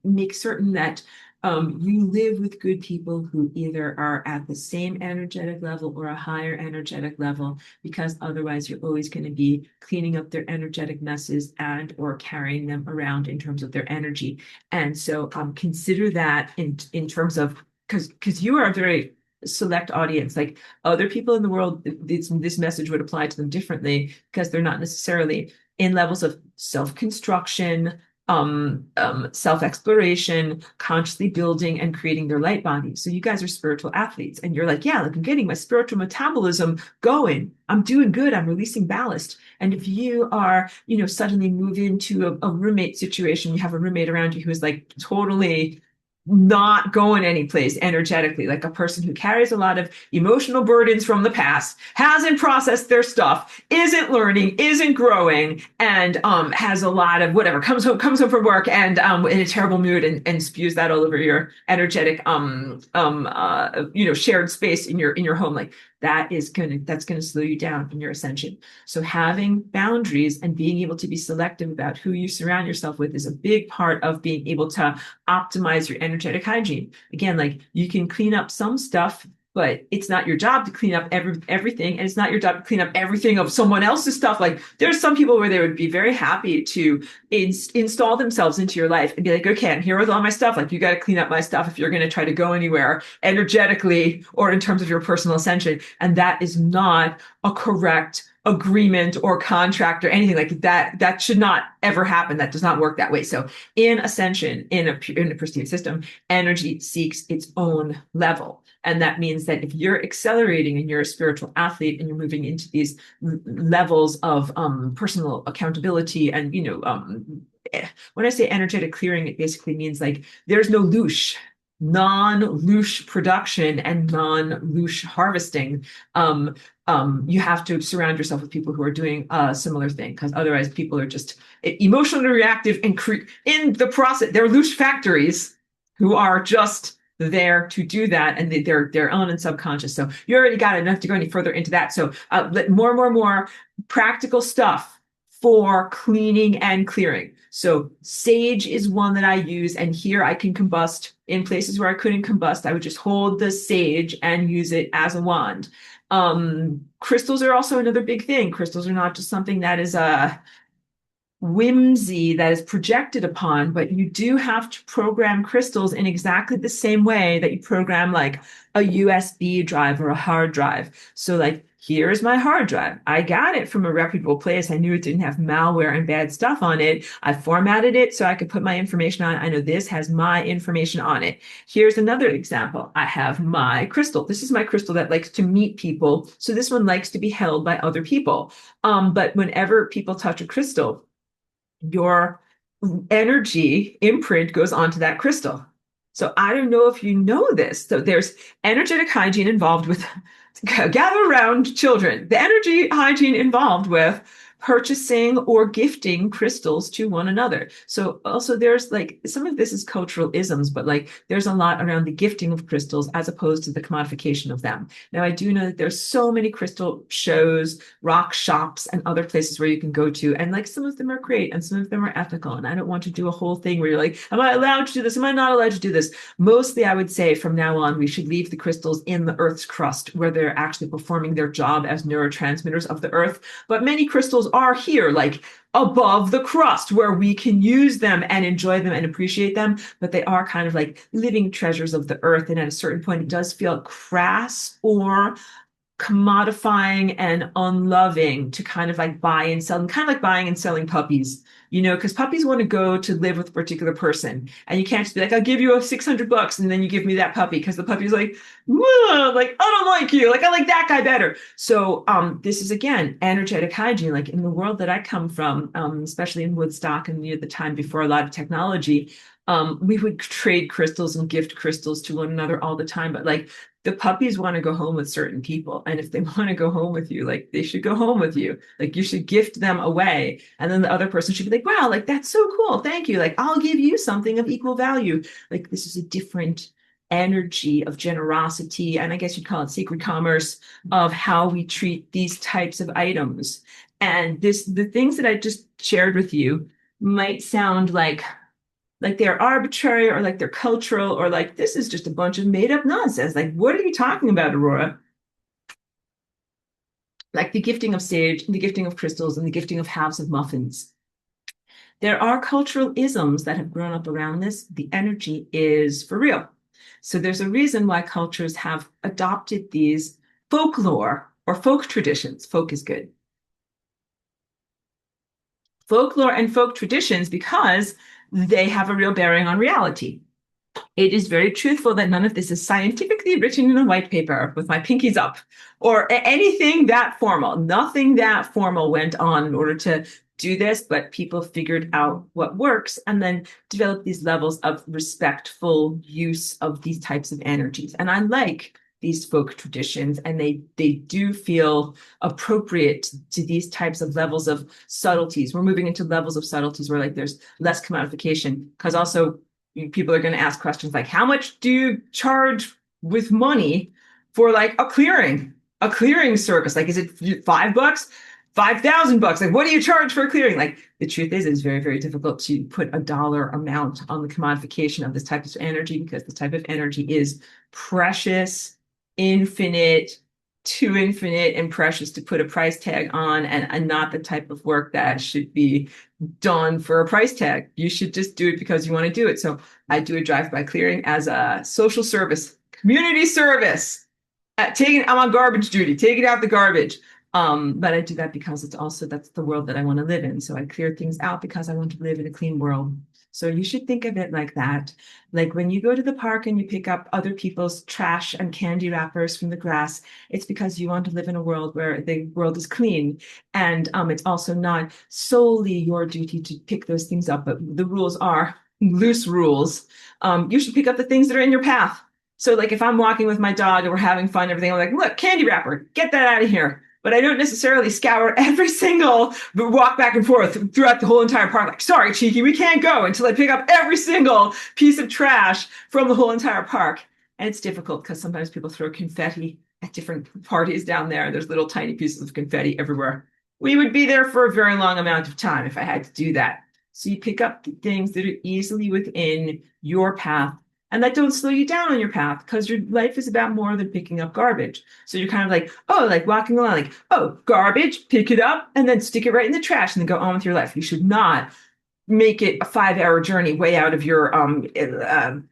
make certain that you live with good people who either are at the same energetic level or a higher energetic level, because otherwise you're always going to be cleaning up their energetic messes and or carrying them around in terms of their energy. And so consider that in terms of, because you are a very select audience. Like other people in the world, this message would apply to them differently because they're not necessarily in levels of self-construction, self-exploration, consciously building and creating their light body. So you guys are spiritual athletes and you're like, yeah, like I'm getting my spiritual metabolism going. I'm doing good. I'm releasing ballast. And if you are, suddenly move into a roommate situation, you have a roommate around you who's like totally not going anyplace energetically, like a person who carries a lot of emotional burdens from the past, hasn't processed their stuff, isn't learning, isn't growing, and has a lot of whatever, comes home from work and in a terrible mood and spews that all over your energetic shared space in your home. Like that's gonna slow you down in your ascension. So having boundaries and being able to be selective about who you surround yourself with is a big part of being able to optimize your energetic hygiene. Again, like you can clean up some stuff, but it's not your job to clean up everything, and it's not your job to clean up everything of someone else's stuff. Like there's some people where they would be very happy to install themselves into your life and be like, okay, I'm here with all my stuff. Like you got to clean up my stuff if you're going to try to go anywhere energetically or in terms of your personal ascension. And that is not a correct agreement or contract or anything like that. That should not ever happen. That does not work that way. So in ascension, in a perceived system, energy seeks its own level. And that means that if you're accelerating and you're a spiritual athlete and you're moving into these levels of personal accountability and, when I say energetic clearing, it basically means like there's no loosh, non-loosh production and non-loosh harvesting. You have to surround yourself with people who are doing a similar thing, because otherwise people are just emotionally reactive and in the process. They're loosh factories who are just there to do that, and they're on and subconscious. So you already got enough to go any further into that. So more practical stuff for cleaning and clearing. So sage is one that I use, and here I can combust. In places where I couldn't combust, I would just hold the sage and use it as a wand. Crystals are also another big thing. Crystals are not just something that is a whimsy that is projected upon, but you do have to program crystals in exactly the same way that you program like a USB drive or a hard drive. So like, here's my hard drive. I got it from a reputable place. I knew it didn't have malware and bad stuff on it. I formatted it so I could put my information on it. I know this has my information on it. Here's another example. I have my crystal. This is my crystal that likes to meet people. So this one likes to be held by other people. But whenever people touch a crystal, your energy imprint goes onto that crystal. So I don't know if you know this. So there's energetic hygiene involved with, gather around children, the energy hygiene involved with purchasing or gifting crystals to one another. So also there's like, some of this is cultural isms, but like there's a lot around the gifting of crystals as opposed to the commodification of them. Now I do know that there's so many crystal shows, rock shops, and other places where you can go to, and like some of them are great and some of them are ethical. And I don't want to do a whole thing where you're like, am I allowed to do this? Am I not allowed to do this? Mostly I would say from now on, we should leave the crystals in the Earth's crust where they're actually performing their job as neurotransmitters of the Earth. But many crystals are here, like above the crust, where we can use them and enjoy them and appreciate them, but they are kind of like living treasures of the earth. And at a certain point, it does feel crass or commodifying and unloving to kind of like buy and sell them, kind of like buying and selling puppies, because puppies want to go to live with a particular person. And you can't just be like, I'll give you $600 and then you give me that puppy, because the puppy's like, like, I don't like you. Like, I like that guy better. So this is, again, energetic hygiene. Like in the world that I come from, especially in Woodstock and near the time before a lot of technology, we would trade crystals and gift crystals to one another all the time. But like the puppies want to go home with certain people. And if they want to go home with you, like they should go home with you. Like you should gift them away. And then the other person should be like, wow, like that's so cool. Thank you. Like I'll give you something of equal value. Like this is a different energy of generosity. And I guess you'd call it sacred commerce of how we treat these types of items. And the things that I just shared with you might sound like they're arbitrary or like they're cultural or like this is just a bunch of made up nonsense. Like, what are you talking about, Aurora? Like the gifting of sage, the gifting of crystals, and the gifting of halves of muffins. There are cultural isms that have grown up around this. The energy is for real. So there's a reason why cultures have adopted these folklore or folk traditions. Folk is good. Folklore and folk traditions, because they have a real bearing on reality. It is very truthful that none of this is scientifically written in a white paper with my pinkies up or anything that formal. Nothing that formal went on in order to do this, but people figured out what works and then developed these levels of respectful use of these types of energies. And I like these folk traditions, and they do feel appropriate to these types of levels of subtleties. We're moving into levels of subtleties where like there's less commodification, because also people are going to ask questions like, how much do you charge with money for like a clearing? a clearing service? Like, is it $5, $5,000? Like, what do you charge for clearing? Like, the truth is, it's very, very difficult to put a dollar amount on the commodification of this type of energy because this type of energy is precious, infinite, too infinite and precious to put a price tag on, and not the type of work that should be done for a price tag. You should just do it because you want to do it. So I do a drive-by clearing as a social service, community service. I'm on garbage duty, taking out the garbage. But I do that because it's also that's the world that I want to live in. So I clear things out because I want to live in a clean world. So you should think of it like that. Like when you go to the park and you pick up other people's trash and candy wrappers from the grass, it's because you want to live in a world where the world is clean. And it's also not solely your duty to pick those things up, but the rules are loose rules. You should pick up the things that are in your path. So like if I'm walking with my dog and we're having fun, everything, I'm like, look, candy wrapper, get that out of here. But I don't necessarily scour every single, walk back and forth throughout the whole entire park. Like, sorry, Cheeky, we can't go until I pick up every single piece of trash from the whole entire park. And it's difficult because sometimes people throw confetti at different parties down there. There's little tiny pieces of confetti everywhere. We would be there for a very long amount of time if I had to do that. So you pick up the things that are easily within your path and that don't slow you down on your path because your life is about more than picking up garbage. So you're kind of like, oh, like walking along, like, oh, garbage, pick it up and then stick it right in the trash and then go on with your life. You should not make it a 5-hour journey way out of your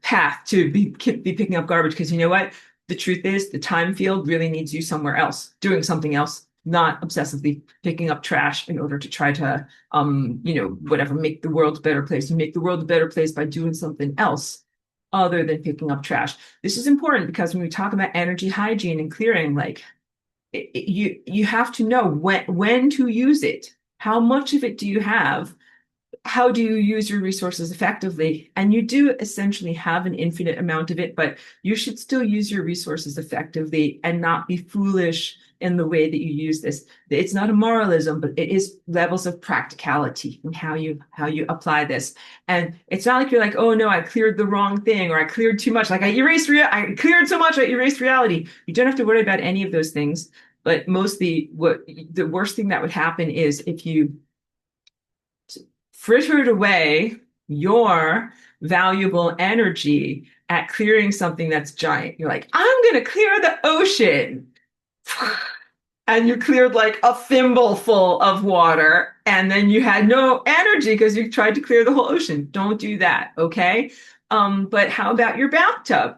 path to be picking up garbage because you know what? The truth is the time field really needs you somewhere else, doing something else, not obsessively picking up trash in order to try to, whatever, make the world a better place. You make the world a better place by doing something else other than picking up trash. This is important because when we talk about energy hygiene and clearing, like you have to know when to use it. How much of it do you have? How do you use your resources effectively? And you do essentially have an infinite amount of it, but you should still use your resources effectively and not be foolish in the way that you use this. It's not a moralism, but it is levels of practicality and how you apply this. And it's not like you're like, oh no, I cleared the wrong thing or I cleared too much. Like I cleared so much, I erased reality. You don't have to worry about any of those things. But mostly what the worst thing that would happen is if you frittered away your valuable energy at clearing something that's giant. You're like, I'm going to clear the ocean. And you cleared like a thimbleful of water, and then you had no energy because you tried to clear the whole ocean. Don't do that, okay? But how about your bathtub?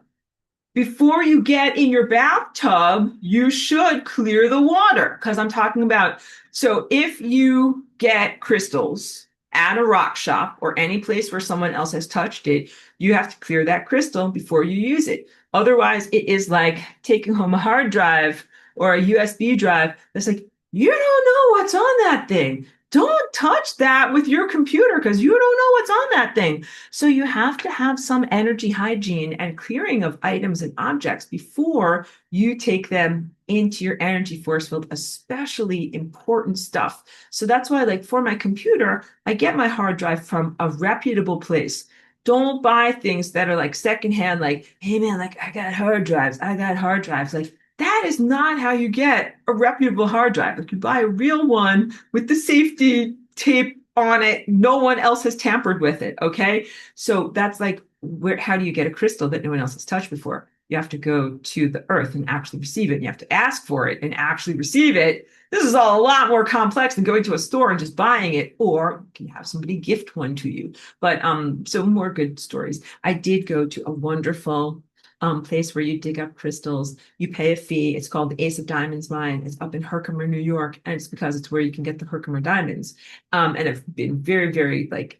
Before you get in your bathtub, you should clear the water because I'm talking about. So if you get crystals at a rock shop or any place where someone else has touched it, you have to clear that crystal before you use it. Otherwise, it is like taking home a hard drive or a USB drive. That's like, you don't know what's on that thing. Don't touch that with your computer because you don't know what's on that thing. So you have to have some energy hygiene and clearing of items and objects before you take them into your energy force field, especially important stuff. So that's why, like for my computer, I get my hard drive from a reputable place. Don't buy things that are like secondhand, like, hey man, like I got hard drives. Like that is not how you get a reputable hard drive. Like you buy a real one with the safety tape on it. No one else has tampered with it. Okay. So that's like, how do you get a crystal that no one else has touched before? You have to go to the earth and actually receive it. And you have to ask for it and actually receive it. This is all a lot more complex than going to a store and just buying it, or you can have somebody gift one to you. But so more good stories. I did go to a wonderful place where you dig up crystals. You pay a fee. It's called the Ace of Diamonds Mine. It's up in Herkimer, New York, and it's because it's where you can get the Herkimer diamonds. And I've been very, very like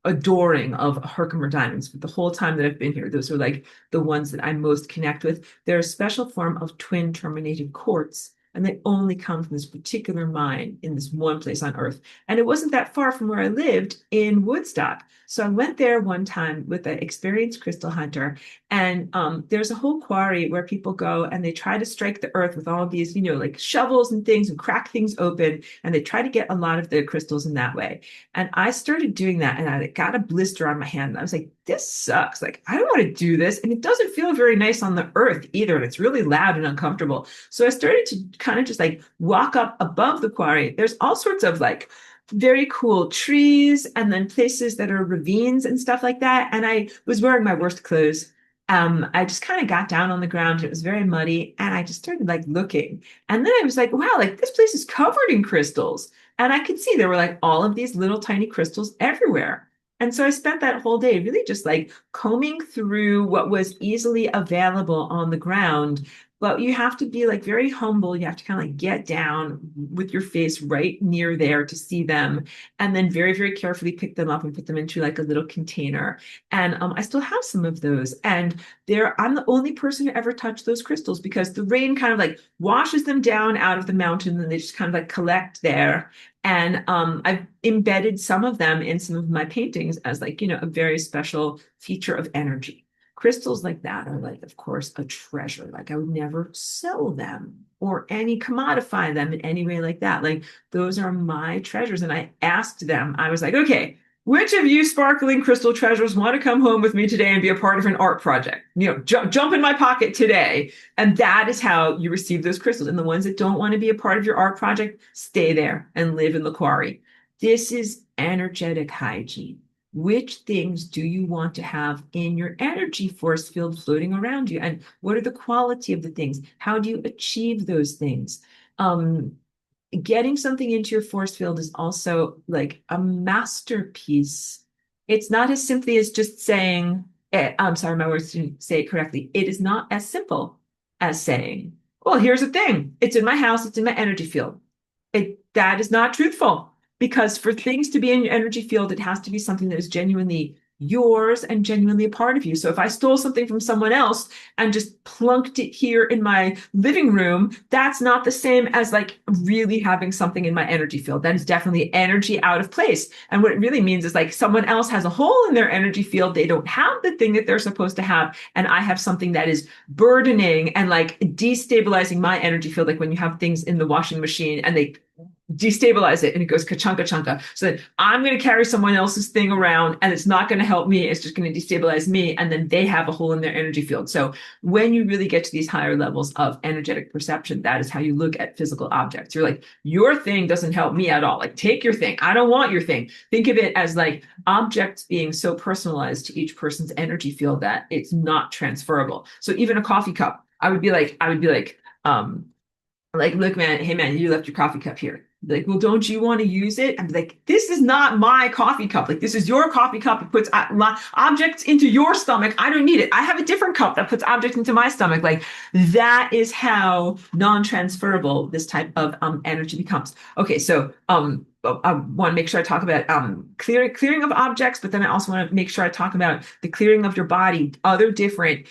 adoring of Herkimer diamonds the whole time that I've been here. Those are like the ones that I most connect with. They're a special form of twin terminated quartz. and they only come from this particular mine in this one place on Earth. And it wasn't that far from where I lived in Woodstock. So I went there one time with an experienced crystal hunter, and there's a whole quarry where people go and they try to strike the earth with all of these, like shovels and things and crack things open, and they try to get a lot of the crystals in that way. And I started doing that, and I got a blister on my hand. And I was like, this sucks. Like, I don't want to do this. And it doesn't feel very nice on the earth either. And it's really loud and uncomfortable. So I started to kind of just like walk up above the quarry. There's all sorts of like very cool trees and then places that are ravines and stuff like that. And I was wearing my worst clothes. I just kind of got down on the ground. It was very muddy, and I just started like looking. And then I was like, wow, like this place is covered in crystals. And I could see there were like all of these little tiny crystals everywhere. And so I spent that whole day really just like combing through what was easily available on the ground. But you have to be like very humble. You have to kind of like get down with your face right near there to see them, and then very, very carefully pick them up and put them into like a little container. And I still have some of those. And I'm the only person who ever touched those crystals because the rain kind of like washes them down out of the mountain and they just kind of like collect there. And I've embedded some of them in some of my paintings as like, a very special feature of energy. Crystals like that are like, of course, a treasure. Like I would never sell them or any commodify them in any way like that. Like those are my treasures. And I asked them, I was like, okay, which of you sparkling crystal treasures want to come home with me today and be a part of an art project? Jump in my pocket today. And that is how you receive those crystals. And the ones that don't want to be a part of your art project, stay there and live in the quarry. This is energetic hygiene. Which things do you want to have in your energy force field floating around you? And what are the quality of the things? How do you achieve those things? Getting something into your force field is also like a masterpiece. It's not as simply as just saying, I'm sorry, my words didn't say it correctly. It is not as simple as saying, well, here's the thing. It's in my house. It's in my energy field. That is not truthful. Because for things to be in your energy field, it has to be something that is genuinely yours and genuinely a part of you. So if I stole something from someone else and just plunked it here in my living room, that's not the same as like really having something in my energy field. That is definitely energy out of place. And what it really means is like someone else has a hole in their energy field. They don't have the thing that they're supposed to have. And I have something that is burdening and like destabilizing my energy field. Like when you have things in the washing machine and they destabilize it and it goes ka-chunka chunka. So that I'm going to carry someone else's thing around and it's not going to help me. It's just going to destabilize me. And then they have a hole in their energy field. So when you really get to these higher levels of energetic perception, that is how you look at physical objects. You're like, your thing doesn't help me at all. Like, take your thing. I don't want your thing. Think of it as like objects being so personalized to each person's energy field that it's not transferable. So even a coffee cup, I would be like, look, man, hey man, you left your coffee cup here. Like, well, don't you want to use it? I'm like, this is not my coffee cup. Like, this is your coffee cup. It puts objects into your stomach. I don't need it. I have a different cup that puts objects into my stomach. Like, that is how non-transferable this type of energy becomes. Okay, so I want to make sure I talk about clearing of objects, but then I also want to make sure I talk about the clearing of your body, other different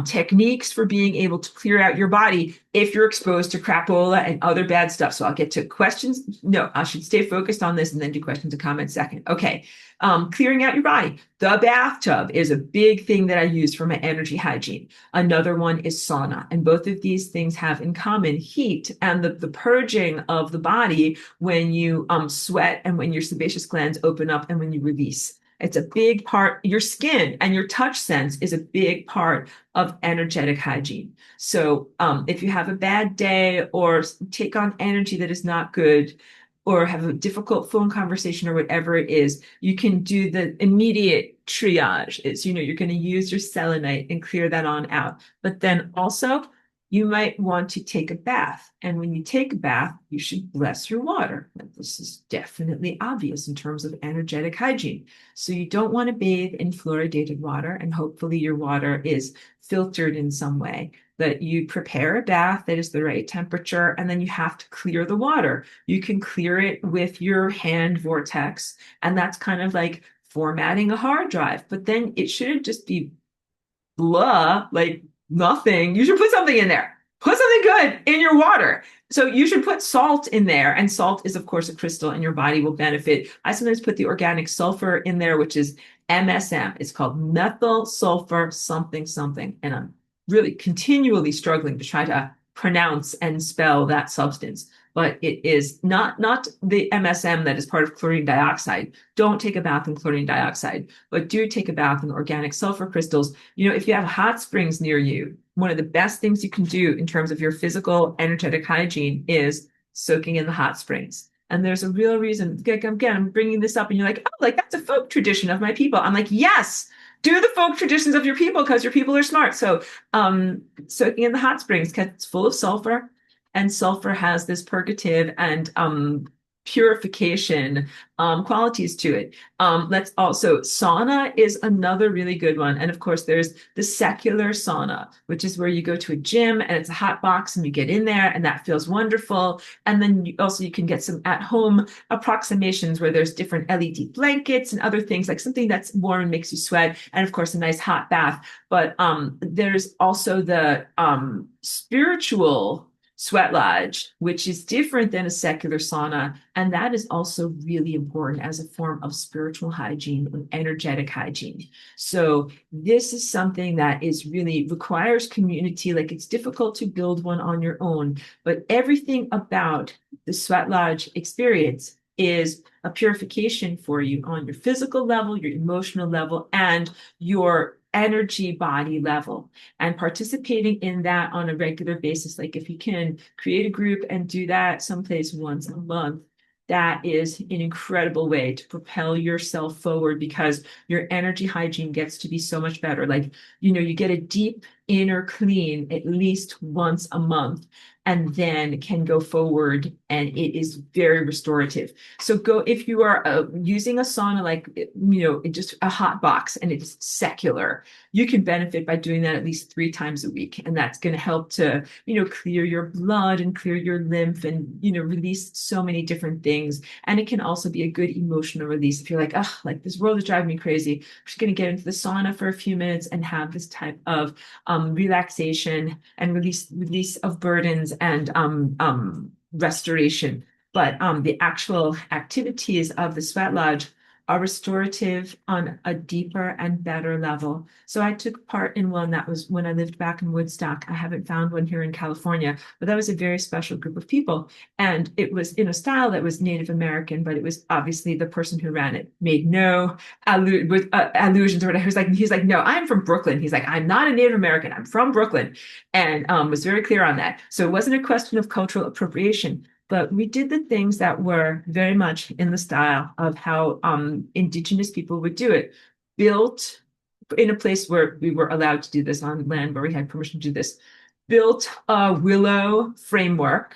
techniques for being able to clear out your body if you're exposed to crapola and other bad stuff. So I'll get to questions. No, I should stay focused on this and then do questions and comments second. Okay. Clearing out your body. The bathtub is a big thing that I use for my energy hygiene. Another one is sauna. And both of these things have in common heat and the purging of the body when you sweat and when your sebaceous glands open up and when you release. It's a big part. Your skin and your touch sense is a big part of energetic hygiene. So if you have a bad day or take on energy that is not good, or have a difficult phone conversation or whatever it is, you can do the immediate triage. It's, you're going to use your selenite and clear that on out. But then also, you might want to take a bath. And when you take a bath, you should bless your water. And this is definitely obvious in terms of energetic hygiene. So you don't want to bathe in fluoridated water, and hopefully your water is filtered in some way. That you prepare a bath that is the right temperature, and then you have to clear the water. You can clear it with your hand vortex, and that's kind of like formatting a hard drive. But then it shouldn't just be blah, like nothing. You should put something in there. put something good in your water. So you should put salt in there. And salt is, of course, a crystal and your body will benefit. I sometimes put the organic sulfur in there, which is MSM. It's called methyl sulfur something something. And I'm really continually struggling to try to pronounce and spell that substance. But it is not the MSM that is part of chlorine dioxide. Don't take a bath in chlorine dioxide, but do take a bath in organic sulfur crystals. You know, if you have hot springs near you, one of the best things you can do in terms of your physical energetic hygiene is soaking in the hot springs. And there's a real reason. Again, I'm bringing this up, and you're like, oh, like that's a folk tradition of my people. I'm like, yes, do the folk traditions of your people because your people are smart. So, soaking in the hot springs because it's full of sulfur, and sulfur has this purgative and purification qualities to it. Let's also, sauna is another really good one. And of course, there's the secular sauna, which is where you go to a gym and it's a hot box and you get in there and that feels wonderful. And then you can get some at home approximations where there's different LED blankets and other things, like something that's warm and makes you sweat. And of course, a nice hot bath. But there's also the spiritual sweat lodge, which is different than a secular sauna. And that is also really important as a form of spiritual hygiene and energetic hygiene. So this is something that is really requires community. Like it's difficult to build one on your own, but everything about the sweat lodge experience is a purification for you on your physical level, your emotional level, and your energy body level. And participating in that on a regular basis, like if you can create a group and do that someplace once a month, that is an incredible way to propel yourself forward because your energy hygiene gets to be so much better. Like, you know, you get a deep inner clean at least once a month and then can go forward and it is very restorative. So go, if you are using a sauna, like, you know, just a hot box and it's secular, you can benefit by doing that at least 3 times a week. And that's going to help to, you know, clear your blood and clear your lymph and, you know, release so many different things. And it can also be a good emotional release. If you're like, oh, like this world is driving me crazy, I'm just going to get into the sauna for a few minutes and have this type of relaxation and release of burdens and restoration. But the actual activities of the sweat lodge are restorative on a deeper and better level. So I took part in one that was when I lived back in Woodstock. I haven't found one here in California, but that was a very special group of people. And it was in a style that was Native American, but it was obviously the person who ran it made no allusions or whatever. He's like, no, I'm from Brooklyn. He's like, I'm not a Native American. I'm from Brooklyn, and was very clear on that. So it wasn't a question of cultural appropriation. But we did the things that were very much in the style of how indigenous people would do it, built in a place where we were allowed to do this on land where we had permission to do this, built a willow framework,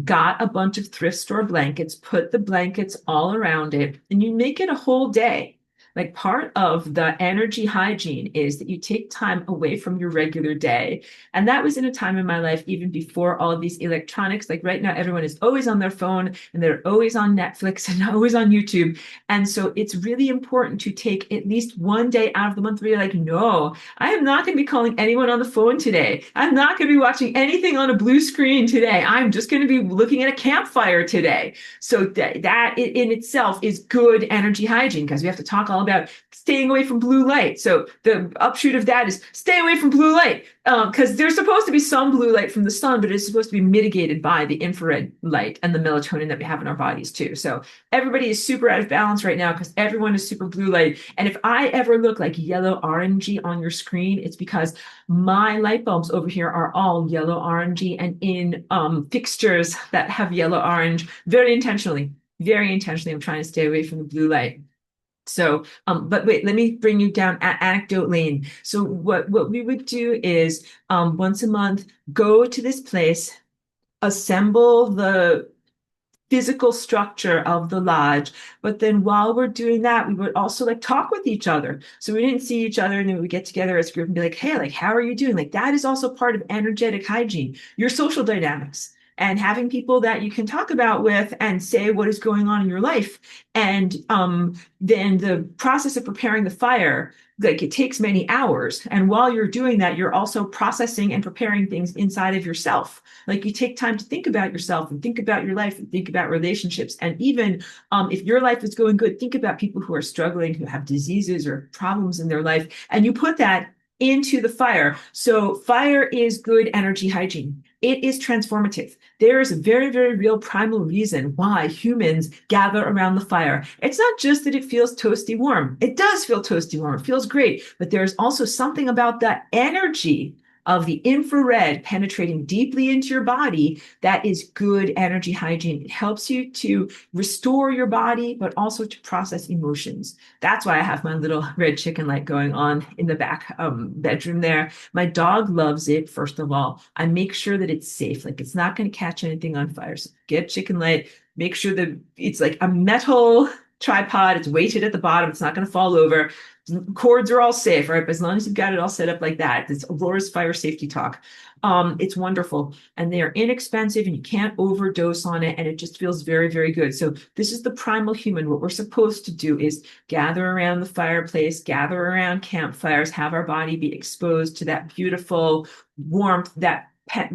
got a bunch of thrift store blankets, put the blankets all around it, and you make it a whole day. Like part of the energy hygiene is that you take time away from your regular day. And that was in a time in my life, even before all of these electronics. Like right now, everyone is always on their phone and they're always on Netflix and always on YouTube. And so it's really important to take at least one day out of the month where you're like, no, I am not going to be calling anyone on the phone today. I'm not going to be watching anything on a blue screen today. I'm just going to be looking at a campfire today. So that in itself is good energy hygiene because we have to talk all about staying away from blue light. So the upshoot of that is stay away from blue light because there's supposed to be some blue light from the sun, but it's supposed to be mitigated by the infrared light and the melatonin that we have in our bodies too. So everybody is super out of balance right now because everyone is super blue light. And if I ever look like yellow orangey on your screen, it's because my light bulbs over here are all yellow orangey and in fixtures that have yellow orange very intentionally. Very intentionally, I'm trying to stay away from the blue light. So, but wait, let me bring you down anecdote lane. So what we would do is once a month, go to this place, assemble the physical structure of the lodge. But then while we're doing that, we would also like talk with each other. So we didn't see each other and then we would get together as a group and be like, hey, like, how are you doing? Like that is also part of energetic hygiene, your social dynamics. and having people that you can talk about with and say what is going on in your life. And then the process of preparing the fire, like it takes many hours. And while you're doing that, you're also processing and preparing things inside of yourself. Like you take time to think about yourself and think about your life and think about relationships. And even if your life is going good, think about people who are struggling, who have diseases or problems in their life. And you put that into the fire. So fire is good energy hygiene. It is transformative. There is a very, very real primal reason why humans gather around the fire. It's not just that it feels toasty warm. It does feel toasty warm. It feels great. But there's also something about that energy of the infrared penetrating deeply into your body that is good energy hygiene. It helps you to restore your body, but also to process emotions. That's why I have my little red chicken light going on in the back bedroom there. My dog loves it, first of all. I make sure that it's safe, like it's not going to catch anything on fire. So get chicken light, make sure that it's like a metal tripod, it's weighted at the bottom, it's not going to fall over. Cords are all safe, right? But as long as you've got it all set up like that, it's Aurora's fire safety talk. It's wonderful, and they are inexpensive, and you can't overdose on it, and it just feels very, very good. So this is the primal human. What we're supposed to do is gather around the fireplace, gather around campfires, have our body be exposed to that beautiful warmth that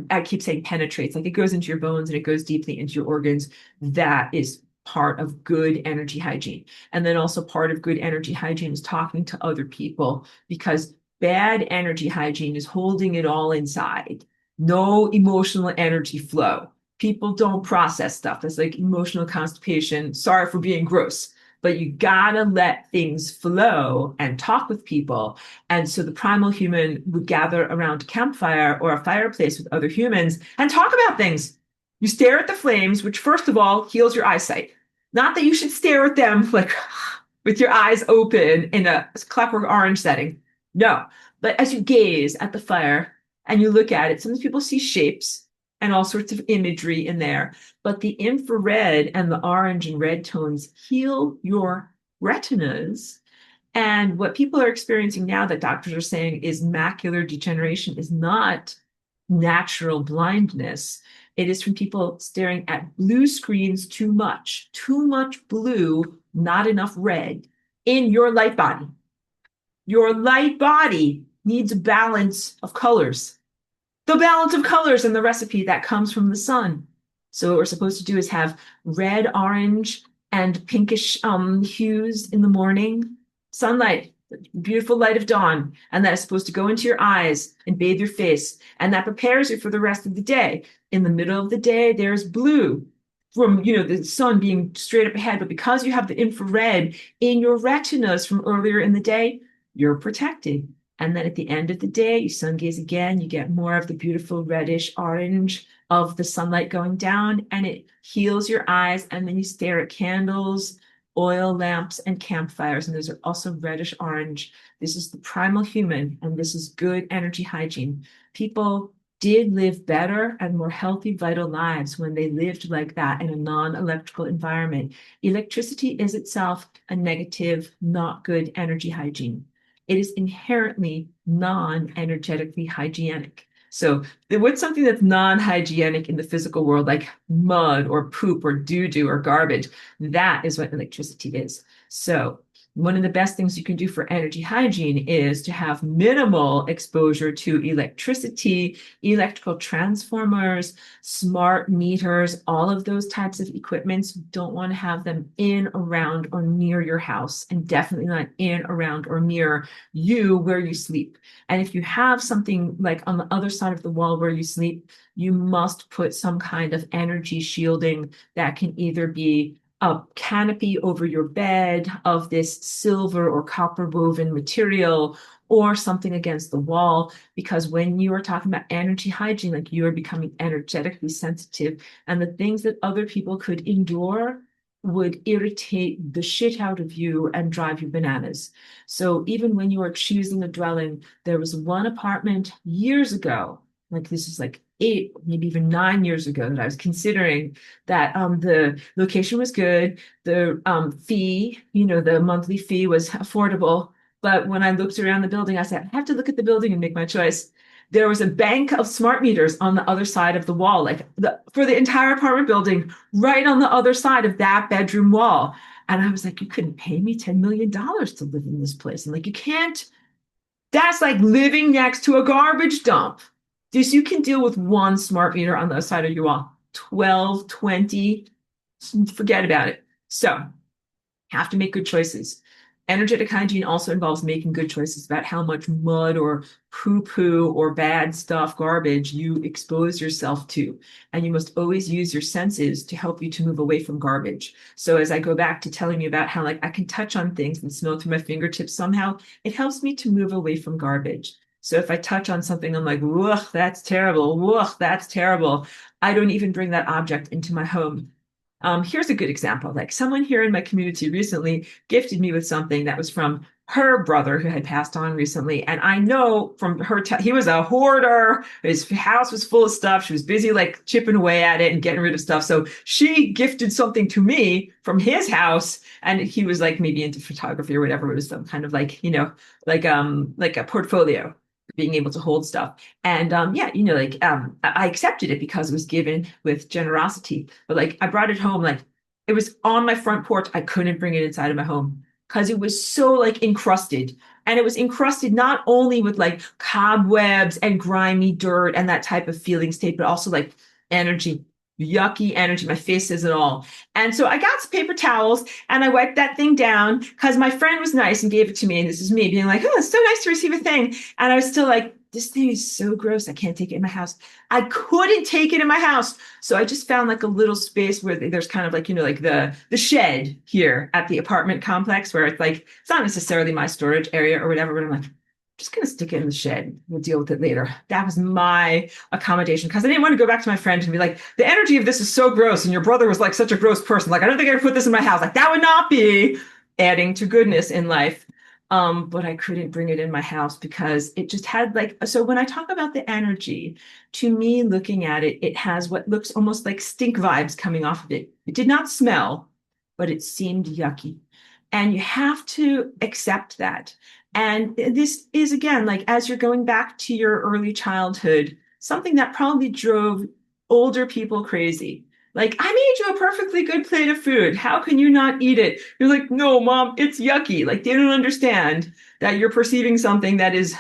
I keep saying penetrates, like it goes into your bones and it goes deeply into your organs. That is part of good energy hygiene. And then also part of good energy hygiene is talking to other people, because bad energy hygiene is holding it all inside. No emotional energy flow. People don't process stuff. That's like emotional constipation. Sorry for being gross, but you gotta let things flow and talk with people. And so the primal human would gather around a campfire or a fireplace with other humans and talk about things. You stare at the flames, which first of all heals your eyesight. Not that you should stare at them like with your eyes open in a Clockwork Orange setting. No. But as you gaze at the fire and you look at it, sometimes people see shapes and all sorts of imagery in there. But the infrared and the orange and red tones heal your retinas. And what people are experiencing now that doctors are saying is macular degeneration is not natural blindness. It is from people staring at blue screens too much blue, not enough red in your light body. Your light body needs a balance of colors. The balance of colors in the recipe that comes from the sun. So what we're supposed to do is have red, orange, and pinkish hues in the morning. Sunlight, beautiful light of dawn, and that is supposed to go into your eyes and bathe your face, and that prepares you for the rest of the day. In the middle of the day, there's blue from the sun being straight up ahead, but because you have the infrared in your retinas from earlier in the day, you're protected. And then at the end of the day, you sun gaze again, you get more of the beautiful reddish orange of the sunlight going down, and it heals your eyes. And then you stare at candles, oil lamps, and campfires, and those are also reddish orange. This is the primal human, and this is good energy hygiene. People did live better and more healthy, vital lives when they lived like that in a non-electrical environment. Electricity is itself a negative, not good energy hygiene. It is inherently non-energetically hygienic. So what's something that's non-hygienic in the physical world, like mud or poop or doo-doo or garbage? That is what electricity is. So one of the best things you can do for energy hygiene is to have minimal exposure to electricity, electrical transformers, smart meters, all of those types of equipments. You don't want to have them in, around, or near your house, and definitely not in, around, or near you where you sleep. And if you have something like on the other side of the wall where you sleep, you must put some kind of energy shielding that can either be a canopy over your bed of this silver or copper woven material, or something against the wall, because when you are talking about energy hygiene, like you are becoming energetically sensitive, and the things that other people could endure would irritate the shit out of you and drive you bananas. So even when you are choosing a dwelling, there was one apartment years ago, like this is like 8, maybe even 9 years ago, that I was considering that the location was good, the fee, the monthly fee was affordable, But when I looked around the building, I said, I have to look at the building and make my choice. There was a bank of smart meters on the other side of the wall, for the entire apartment building, right on the other side of that bedroom wall. And I was like, you couldn't pay me $10 million to live in this place. And like, you can't, that's like living next to a garbage dump. Just you can deal with one smart meter on the other side of your wall. 12, 20, forget about it. So have to make good choices. Energetic hygiene also involves making good choices about how much mud or poo-poo or bad stuff, garbage you expose yourself to. And you must always use your senses to help you to move away from garbage. So as I go back to telling you about how like I can touch on things and smell through my fingertips somehow, it helps me to move away from garbage. So if I touch on something, I'm like, whoa, that's terrible. Whoa, that's terrible. I don't even bring that object into my home. Here's a good example. Like someone here in my community recently gifted me with something that was from her brother who had passed on recently. And I know from her, he was a hoarder. His house was full of stuff. She was busy like chipping away at it and getting rid of stuff. So she gifted something to me from his house. And he was like maybe into photography or whatever. It was some kind of like, like a portfolio, being able to hold stuff. And yeah, I accepted it because it was given with generosity. But like I brought it home, like it was on my front porch. I couldn't bring it inside of my home because it was so like encrusted. And it was encrusted not only with like cobwebs and grimy dirt and that type of feeling state, but also like energy, yucky energy. My face says it all. And so I got some paper towels and I wiped that thing down because my friend was nice and gave it to me. And this is me being like, oh, it's so nice to receive a thing. And I was still like, this thing is so gross. I can't take it in my house. I couldn't take it in my house. So I just found like a little space where there's kind of like, like the shed here at the apartment complex where it's like, it's not necessarily my storage area or whatever, but I'm like, just going to stick it in the shed. We'll deal with it later. That was my accommodation because I didn't want to go back to my friend and be like, the energy of this is so gross. And your brother was like such a gross person. Like, I don't think I could put this in my house. Like, that would not be adding to goodness in life. But I couldn't bring it in my house because it just had like, so when I talk about the energy, to me, looking at it, it has what looks almost like stink vibes coming off of it. It did not smell, but it seemed yucky. And you have to accept that. And this is, again, like as you're going back to your early childhood, something that probably drove older people crazy. Like, I made you a perfectly good plate of food. How can you not eat it? You're like, no, mom, it's yucky. Like, they don't understand that you're perceiving something that is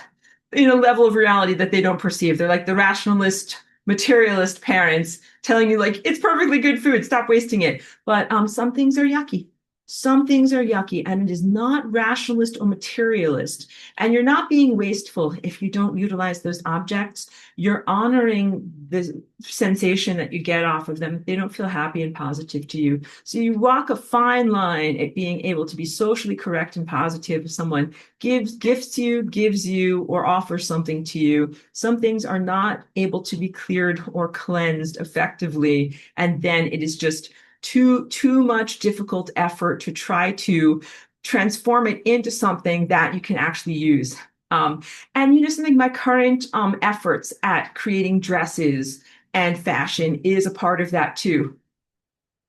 in a level of reality that they don't perceive. They're like the rationalist, materialist parents telling you, like, it's perfectly good food. Stop wasting it. But some things are yucky. Some things are yucky, and it is not rationalist or materialist. And you're not being wasteful if you don't utilize those objects. You're honoring the sensation that you get off of them. They don't feel happy and positive to you. So you walk a fine line at being able to be socially correct and positive if someone gives you, or offers something to you. Some things are not able to be cleared or cleansed effectively, and then it is just too much difficult effort to try to transform it into something that you can actually use. And something, my current efforts at creating dresses and fashion is a part of that too.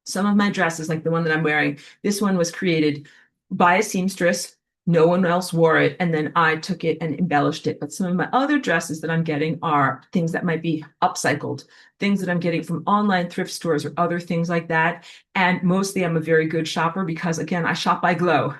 Some of my dresses, like the one that I'm wearing, this one was created by a seamstress. No one else wore it. And then I took it and embellished it. But some of my other dresses that I'm getting are things that might be upcycled, things that I'm getting from online thrift stores or other things like that. And mostly I'm a very good shopper because, again, I shop by glow.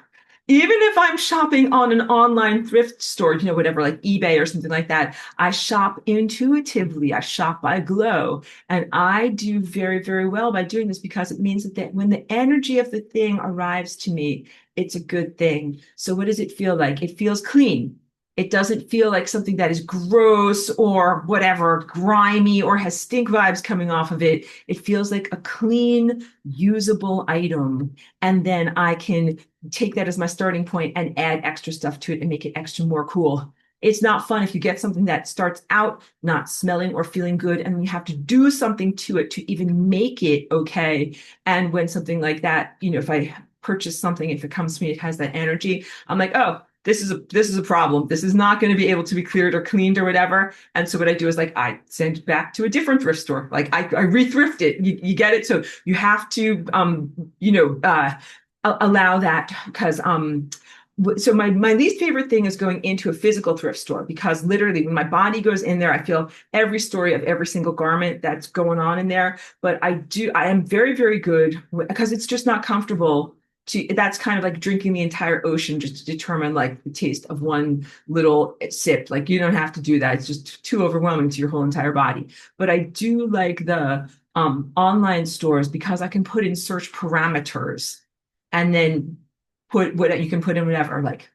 Even if I'm shopping on an online thrift store, whatever, like eBay or something like that, I shop intuitively. I shop by glow. And I do very, very well by doing this because it means that when the energy of the thing arrives to me, it's a good thing. So what does it feel like? It feels clean. It doesn't feel like something that is gross or whatever, grimy or has stink vibes coming off of it. It feels like a clean, usable item. And then I can take that as my starting point and add extra stuff to it and make it extra more cool. It's not fun if you get something that starts out not smelling or feeling good, and you have to do something to it to even make it okay. And when something like that, if I purchase something, if it comes to me, it has that energy, I'm like, oh, this is a problem. This is not going to be able to be cleared or cleaned or whatever. And so what I do is like I send it back to a different thrift store. Like I re-thrift it. You get it. So you have to allow that because So my least favorite thing is going into a physical thrift store because literally when my body goes in there, I feel every story of every single garment that's going on in there. But I am very, very good because it's just not comfortable to, that's kind of like drinking the entire ocean just to determine like the taste of one little sip. Like you don't have to do that. It's just too overwhelming to your whole entire body. But I do like the online stores because I can put in search parameters and then put what you can put in whatever, like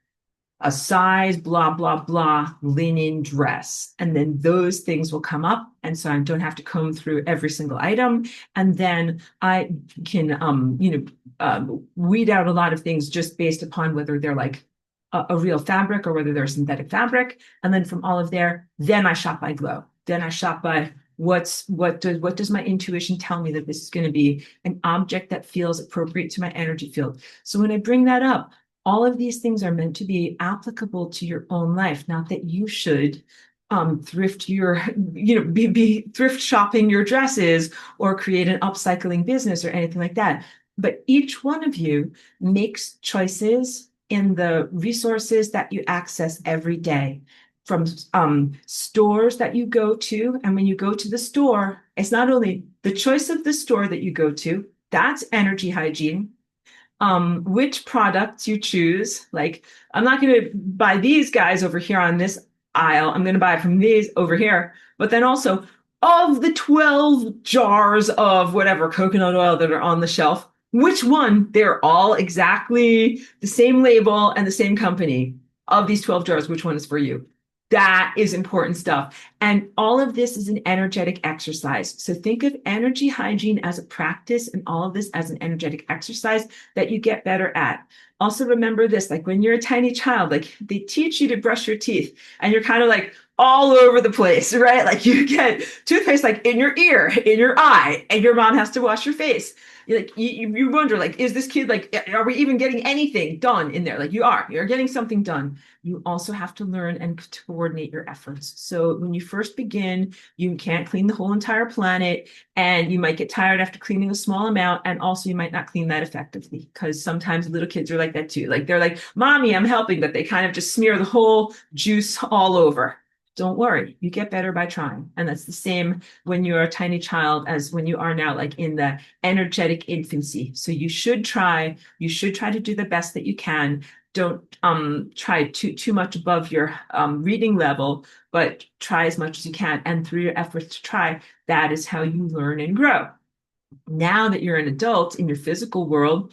a size, blah, blah, blah, linen dress. And then those things will come up. And so I don't have to comb through every single item. And then I can, weed out a lot of things just based upon whether they're like a real fabric or whether they're synthetic fabric. And then from all of there, then I shop by glow. Then I shop by what does my intuition tell me that this is going to be an object that feels appropriate to my energy field. So when I bring that up, all of these things are meant to be applicable to your own life, not that you should thrift your, be thrift shopping your dresses or create an upcycling business or anything like that. But each one of you makes choices in the resources that you access every day from stores that you go to. And when you go to the store, it's not only the choice of the store that you go to, that's energy hygiene, which products you choose. Like, I'm not going to buy these guys over here on this aisle. I'm going to buy from these over here. But then also, of the 12 jars of whatever coconut oil that are on the shelf, which one? They're all exactly the same label and the same company. Of these 12 jars, which one is for you? That is important stuff. And all of this is an energetic exercise. So think of energy hygiene as a practice and all of this as an energetic exercise that you get better at. Also remember this, like when you're a tiny child, like they teach you to brush your teeth and you're kind of like all over the place, right? Like you get toothpaste like in your ear, in your eye, and your mom has to wash your face. You wonder, like, is this kid like, are we even getting anything done in there? Like you're getting something done. You also have to learn and to coordinate your efforts. So when you first begin, you can't clean the whole entire planet, and you might get tired after cleaning a small amount, and also you might not clean that effectively because sometimes little kids are like that too. Like they're like, "Mommy, I'm helping," but they kind of just smear the whole juice all over. Don't worry, you get better by trying. And that's the same when you're a tiny child as when you are now, like in the energetic infancy. So you should try to do the best that you can. Don't try too much above your reading level, but try as much as you can. And through your efforts to try, that is how you learn and grow. Now that you're an adult in your physical world,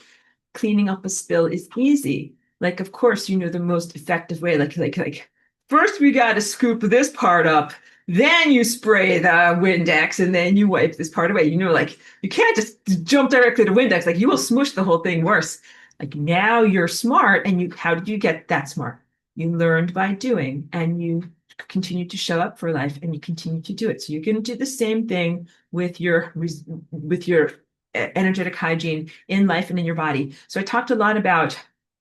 cleaning up a spill is easy. Like, of course, you know the most effective way. Like first we got to scoop this part up, then you spray the Windex, and then you wipe this part away. You know, like you can't just jump directly to Windex. Like you will smush the whole thing worse. Like now you're smart, and how did you get that smart? You learned by doing, and you continue to show up for life, and you continue to do it. So you're going to do the same thing with your energetic hygiene in life and in your body. So I talked a lot about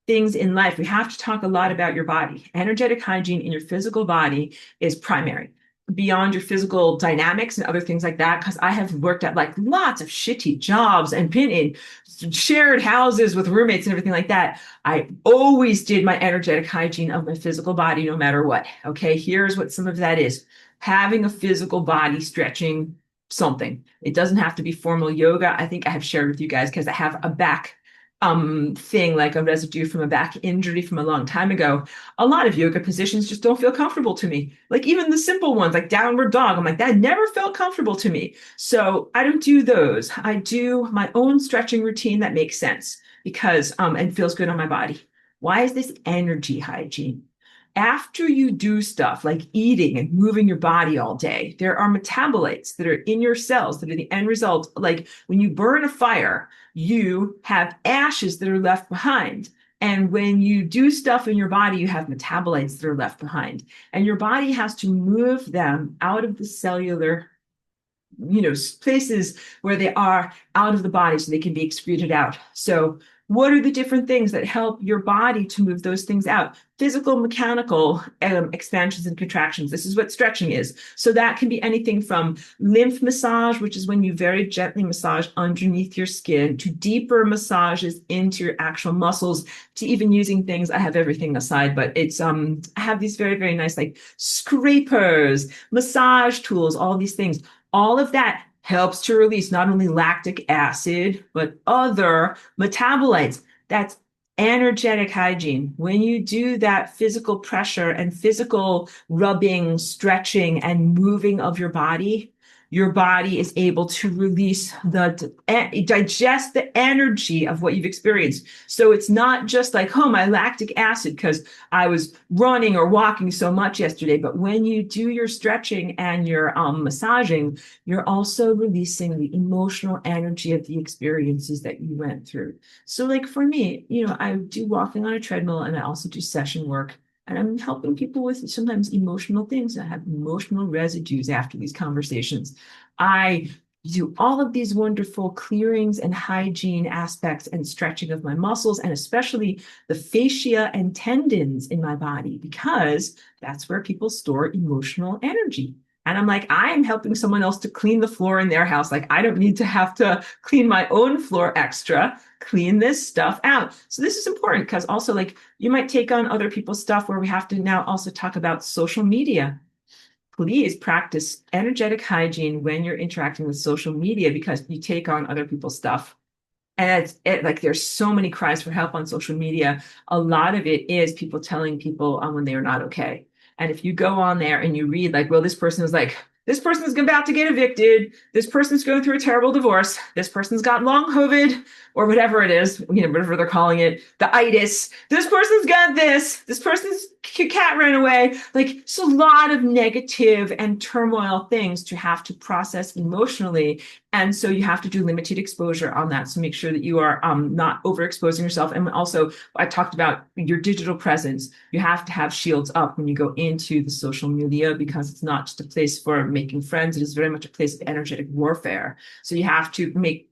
things in life. We have to talk a lot about your body. Energetic hygiene in your physical body is primary beyond your physical dynamics and other things like that. Because I have worked at like lots of shitty jobs and been in shared houses with roommates and everything like that. I always did my energetic hygiene of my physical body no matter what. Okay, here's what some of that is. Having a physical body stretching something. It doesn't have to be formal yoga. I think I have shared with you guys because I have a back thing, like a residue from a back injury from a long time ago. A lot of yoga positions just don't feel comfortable to me. Like even the simple ones, like downward dog, I'm like, that never felt comfortable to me. So I don't do those. I do my own stretching routine that makes sense because and feels good on my body. Why is this energy hygiene? After you do stuff like eating and moving your body all day, there are metabolites that are in your cells that are the end result. Like when you burn a fire, you have ashes that are left behind. And when you do stuff in your body, you have metabolites that are left behind. And your body has to move them out of the cellular, places where they are out of the body so they can be excreted out. So what are the different things that help your body to move those things out? Physical, mechanical expansions and contractions. This is what stretching is. So that can be anything from lymph massage, which is when you very gently massage underneath your skin, to deeper massages into your actual muscles, to even using things. I have everything aside, but it's I have these very, very nice like scrapers, massage tools, all these things. All of that helps to release not only lactic acid, but other metabolites. That's energetic hygiene. When you do that physical pressure and physical rubbing, stretching, and moving of your body is able to release digest the energy of what you've experienced. So it's not just like, oh, my lactic acid because I was running or walking so much yesterday. But when you do your stretching and your massaging, you're also releasing the emotional energy of the experiences that you went through. So like for me, I do walking on a treadmill and I also do session work. And I'm helping people with sometimes emotional things. I have emotional residues after these conversations. I do all of these wonderful clearings and hygiene aspects and stretching of my muscles, and especially the fascia and tendons in my body, because that's where people store emotional energy. And I'm like, I'm helping someone else to clean the floor in their house. Like, I don't need to have to clean my own floor extra, clean this stuff out. So this is important because also like you might take on other people's stuff where we have to now also talk about social media. Please practice energetic hygiene when you're interacting with social media because you take on other people's stuff. And like there's so many cries for help on social media. A lot of it is people telling people when they are not okay. And if you go on there and you read like, well, this person is about to get evicted. This person's going through a terrible divorce. This person's got long COVID or whatever it is, whatever they're calling it, the itis. This person's got this. This person's cat ran away. Like, it's a lot of negative and turmoil things to have to process emotionally. And so you have to do limited exposure on that. So make sure that you are not overexposing yourself. And also, I talked about your digital presence. You have to have shields up when you go into the social media because it's not just a place for making friends. It is very much a place of energetic warfare. So you have to make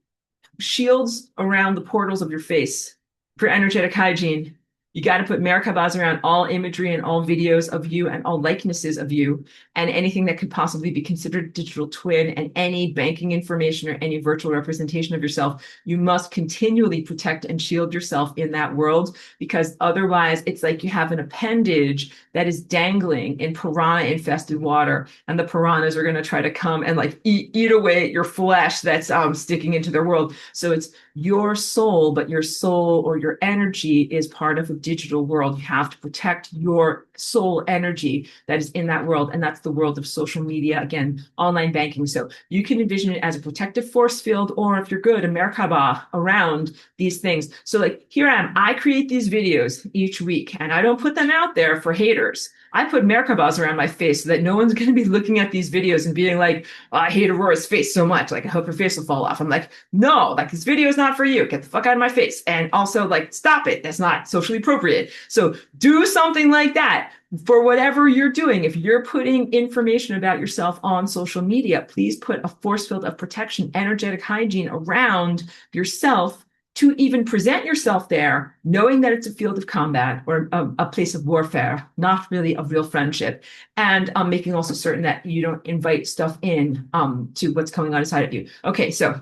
shields around the portals of your face for energetic hygiene. You got to put Merkabahs around all imagery and all videos of you and all likenesses of you and anything that could possibly be considered a digital twin and any banking information or any virtual representation of yourself. You must continually protect and shield yourself in that world because otherwise it's like you have an appendage that is dangling in piranha-infested water and the piranhas are going to try to come and like eat away at your flesh that's sticking into their world. So it's your soul, but your soul or your energy is part of a digital world. You have to protect your soul energy that is in that world. And that's the world of social media, again, online banking. So you can envision it as a protective force field, or if you're good, a Merkabah around these things. So like here I am, I create these videos each week and I don't put them out there for haters. I put Merkabahs around my face so that no one's going to be looking at these videos and being like, oh, I hate Aurora's face so much. Like, I hope her face will fall off. I'm like, no, like this video is not for you. Get the fuck out of my face. And also like, stop it. That's not socially appropriate. So do something like that for whatever you're doing. If you're putting information about yourself on social media, please put a force field of protection, energetic hygiene around yourself to even present yourself there, knowing that it's a field of combat or a place of warfare, not really a real friendship, and making also certain that you don't invite stuff in to what's coming on inside of you. Okay, so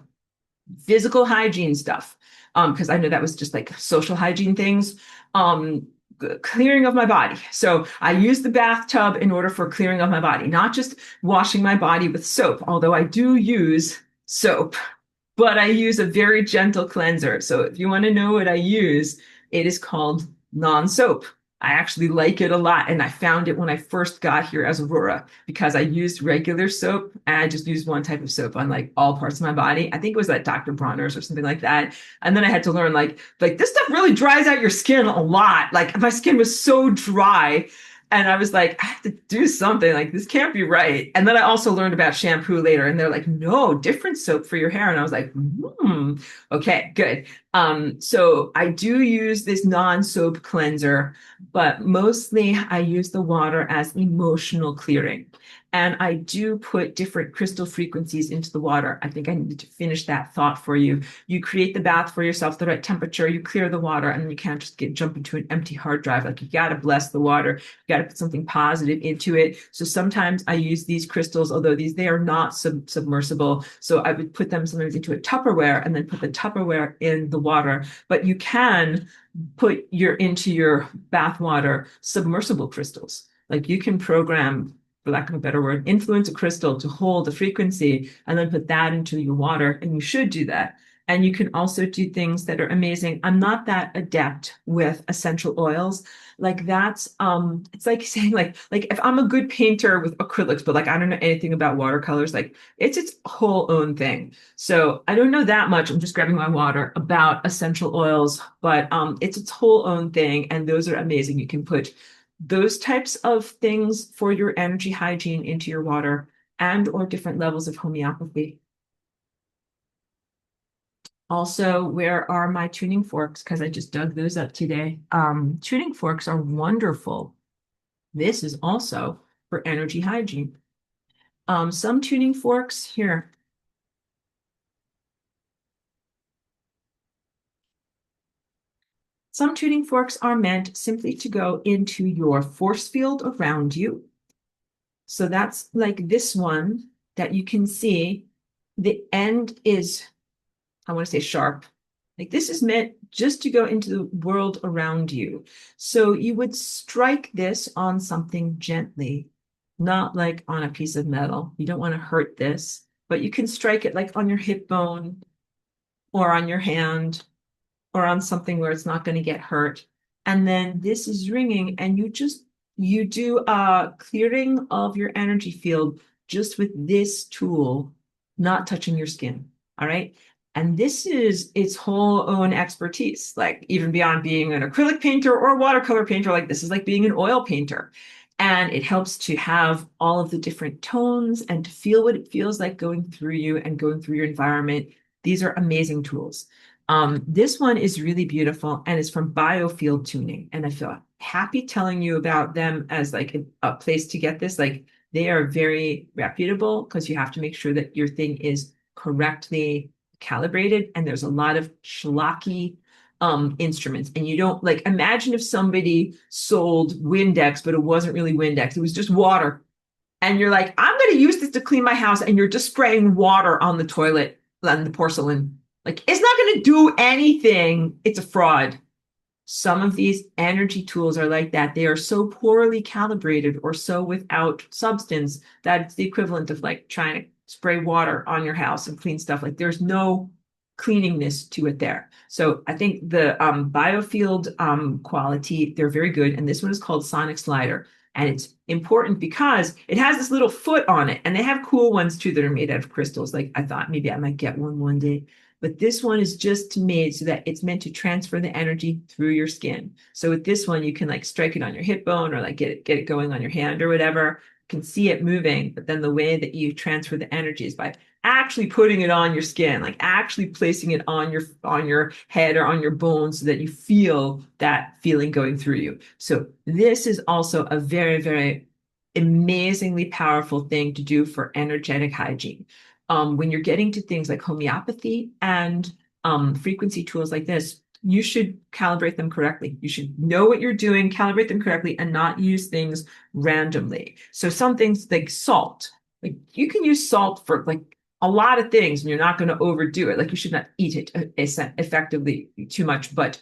physical hygiene stuff, because I know that was just like social hygiene things. Clearing of my body. So I use the bathtub in order for clearing of my body, not just washing my body with soap, although I do use soap. But I use a very gentle cleanser. So if you want to know what I use, it is called non-soap. I actually like it a lot. And I found it when I first got here as Aurora because I used regular soap and I just used one type of soap on like all parts of my body. I think it was like Dr. Bronner's or something like that. And then I had to learn like this stuff really dries out your skin a lot. Like my skin was so dry. And I was like, I have to do something. Like, this can't be right. And then I also learned about shampoo later. And they're like, no, different soap for your hair. And I was like, okay, good. So I do use this non-soap cleanser, but mostly I use the water as emotional clearing. And I do put different crystal frequencies into the water. I think I need to finish that thought for you. You create the bath for yourself, the right temperature, you clear the water, and you can't just jump into an empty hard drive. Like you got to bless the water. You got to put something positive into it. So sometimes I use these crystals, although they are not submersible. So I would put them sometimes into a Tupperware and then put the Tupperware in the water. But you can put into your bath water submersible crystals. Like you can program, for lack of a better word, influence a crystal to hold a frequency and then put that into your water. And you should do that. And you can also do things that are amazing. I'm not that adept with essential oils. Like that's it's like saying like if I'm a good painter with acrylics, but like I don't know anything about watercolors, like it's its whole own thing. So I don't know that much. I'm just grabbing my water about essential oils, but it's its whole own thing. And those are amazing. You can put those types of things for your energy hygiene into your water and or different levels of homeopathy. Also, where are my tuning forks? Because I just dug those up today. Tuning forks are wonderful. This is also for energy hygiene. Some tuning forks here. Some tuning forks are meant simply to go into your force field around you. So that's like this one that you can see. The end is, I want to say sharp. Like this is meant just to go into the world around you. So you would strike this on something gently, not like on a piece of metal. You don't want to hurt this, but you can strike it like on your hip bone or on your hand or on something where it's not going to get hurt. And then this is ringing and you do a clearing of your energy field just with this tool, not touching your skin. All right. And this is its whole own expertise, like even beyond being an acrylic painter or a watercolor painter, like this is like being an oil painter. And it helps to have all of the different tones and to feel what it feels like going through you and going through your environment. These are amazing tools. This one is really beautiful and it's from Biofield Tuning. And I feel happy telling you about them as like a place to get this. Like they are very reputable because you have to make sure that your thing is correctly calibrated. And there's a lot of schlocky instruments. And you don't like imagine if somebody sold Windex, but it wasn't really Windex, it was just water. And you're like, I'm going to use this to clean my house. And you're just spraying water on the toilet and the porcelain. Like, it's not going to do anything. It's a fraud. Some of these energy tools are like that. They are so poorly calibrated or so without substance that it's the equivalent of like trying to spray water on your house and clean stuff. Like, there's no cleaningness to it there. So I think the biofield quality, they're very good. And this one is called Sonic Slider. And it's important because it has this little foot on it. And they have cool ones too that are made out of crystals. Like I thought maybe I might get one day. But this one is just made so that it's meant to transfer the energy through your skin. So with this one, you can like strike it on your hip bone or like get it going on your hand or whatever. You can see it moving, but then the way that you transfer the energy is by actually putting it on your skin, like actually placing it on your head or on your bones so that you feel that feeling going through you. So this is also a very, very amazingly powerful thing to do for energetic hygiene. When you're getting to things like homeopathy and frequency tools like this, you should calibrate them correctly. You should know what you're doing, calibrate them correctly, and not use things randomly. So some things like salt, like you can use salt for like a lot of things and you're not going to overdo it. Like you should not eat it effectively too much, but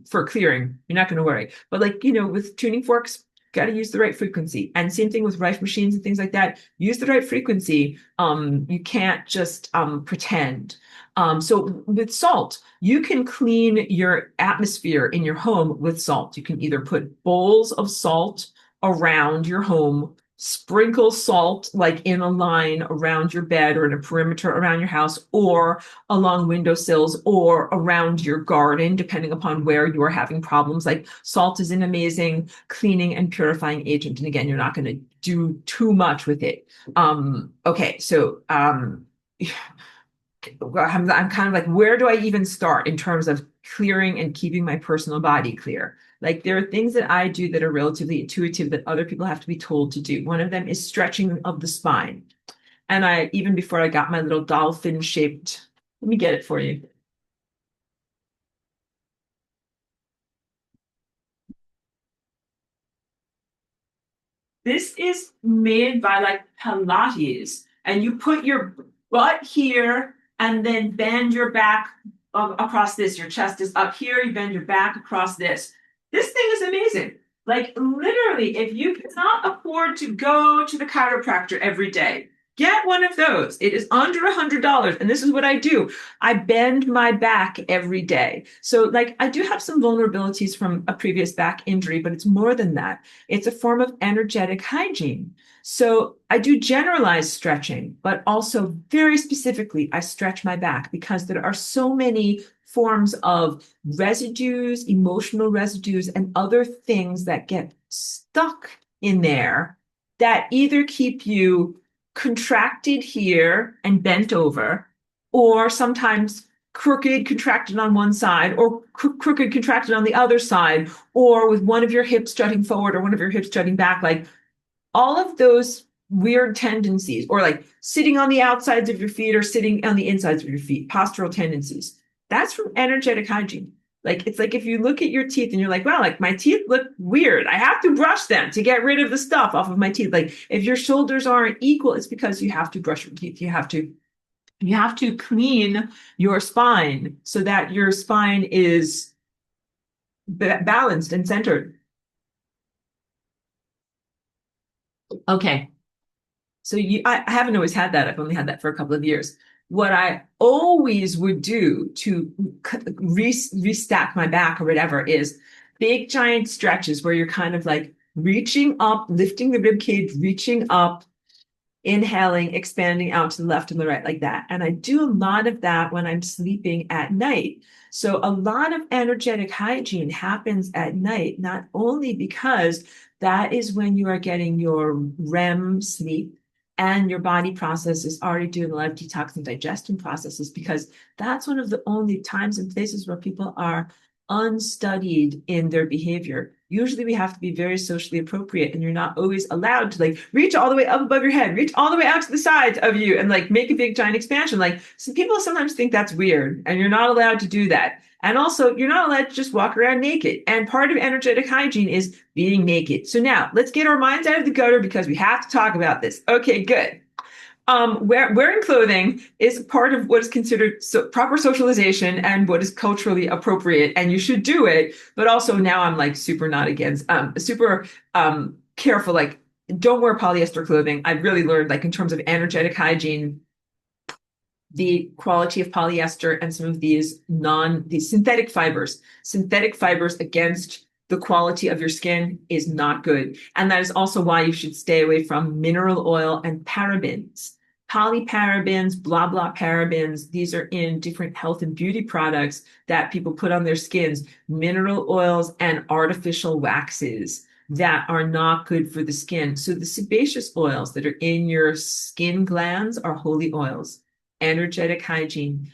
for clearing, you're not going to worry. But like, with tuning forks, got to use the right frequency. And same thing with rife machines and things like that. Use the right frequency. You can't just pretend. So with salt, you can clean your atmosphere in your home with salt. You can either put bowls of salt around your home, sprinkle salt like in a line around your bed or in a perimeter around your house or along windowsills or around your garden, depending upon where you are having problems. Like salt is an amazing cleaning and purifying agent. And again, you're not going to do too much with it. Okay, so I'm kind of like, where do I even start in terms of clearing and keeping my personal body clear? Like there are things that I do that are relatively intuitive that other people have to be told to do. One of them is stretching of the spine. And I, even before I got my little dolphin shaped, let me get it for you. This is made by like Pilates, and you put your butt here and then bend your back across this. Your chest is up here, you bend your back across this. This thing is amazing. Like literally, if you cannot afford to go to the chiropractor every day, get one of those. It is under $100. And this is what I do. I bend my back every day. So like I do have some vulnerabilities from a previous back injury, but it's more than that. It's a form of energetic hygiene. So I do generalized stretching, but also very specifically, I stretch my back because there are so many forms of residues, emotional residues, and other things that get stuck in there that either keep you contracted here and bent over, or sometimes crooked, contracted on one side, or crooked, contracted on the other side, or with one of your hips jutting forward or one of your hips jutting back, like all of those weird tendencies, or like sitting on the outsides of your feet or sitting on the insides of your feet, postural tendencies. That's from energetic hygiene. Like it's like if you look at your teeth and you're like, wow, like my teeth look weird. I have to brush them to get rid of the stuff off of my teeth. Like if your shoulders aren't equal, it's because you have to brush your teeth. You have to clean your spine so that your spine is balanced and centered. Okay. So I haven't always had that. I've only had that for a couple of years. What I always would do to restack my back or whatever is big giant stretches where you're kind of like reaching up, lifting the rib cage, reaching up, inhaling, expanding out to the left and the right like that. And I do a lot of that when I'm sleeping at night. So a lot of energetic hygiene happens at night, not only because that is when you are getting your REM sleep and your body process is already doing a lot of detox and digestion processes, because that's one of the only times and places where people are unstudied in their behavior. Usually we have to be very socially appropriate, and you're not always allowed to like reach all the way up above your head, reach all the way out to the sides of you and like make a big giant expansion. Like some people sometimes think that's weird, and you're not allowed to do that. And also, you're not allowed to just walk around naked. And part of energetic hygiene is being naked. So now let's get our minds out of the gutter because we have to talk about this. Okay, good. Wearing clothing is part of what is considered proper socialization and what is culturally appropriate, and you should do it. But also now I'm like super not against, super careful. Like, don't wear polyester clothing. I've really learned, like in terms of energetic hygiene, the quality of polyester and some of these synthetic fibers against the quality of your skin is not good. And that is also why you should stay away from mineral oil and parabens. Polyparabens, blah, blah parabens, these are in different health and beauty products that people put on their skins, mineral oils and artificial waxes that are not good for the skin. So the sebaceous oils that are in your skin glands are holy oils. Energetic hygiene.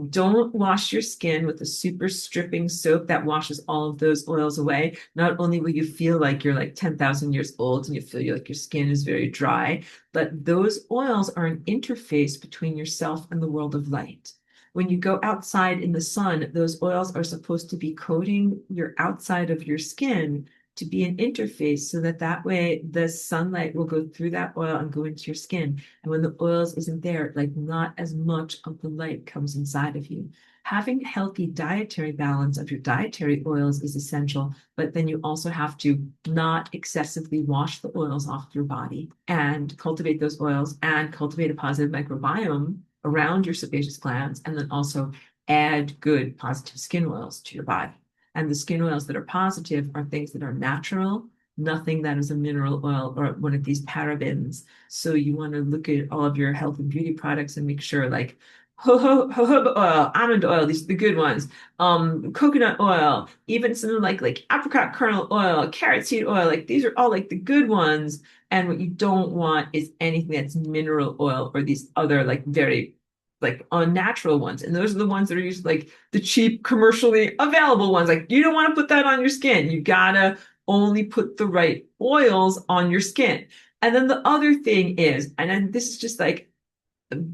Don't wash your skin with a super stripping soap that washes all of those oils away. Not only will you feel like you're like 10,000 years old and you feel like your skin is very dry, but those oils are an interface between yourself and the world of light. When you go outside in the sun, those oils are supposed to be coating your outside of your skin to be an interface so that that way the sunlight will go through that oil and go into your skin. And when the oils isn't there, like not as much of the light comes inside of you. Having healthy dietary balance of your dietary oils is essential, but then you also have to not excessively wash the oils off your body and cultivate those oils and cultivate a positive microbiome around your sebaceous glands, and then also add good positive skin oils to your body. And the skin oils that are positive are things that are natural, nothing that is a mineral oil or one of these parabens. So you want to look at all of your health and beauty products and make sure like jojoba oil, almond oil, these are the good ones. Coconut oil, even some like apricot kernel oil, carrot seed oil, like these are all like the good ones. And what you don't want is anything that's mineral oil or these other like very like unnatural ones. And those are the ones that are used like the cheap, commercially available ones. Like you don't want to put that on your skin. You gotta only put the right oils on your skin. And then the other thing is, and then this is just like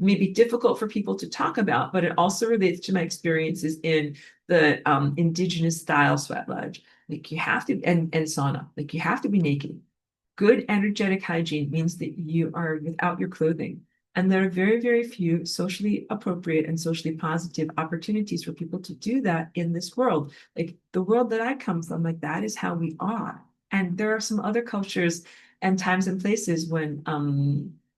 maybe difficult for people to talk about, but it also relates to my experiences in the indigenous style sweat lodge. Like you have to, and sauna, like you have to be naked. Good energetic hygiene means that you are without your clothing. And there are very, very few socially appropriate and socially positive opportunities for people to do that in this world. Like the world that I come from, like that is how we are. And there are some other cultures and times and places when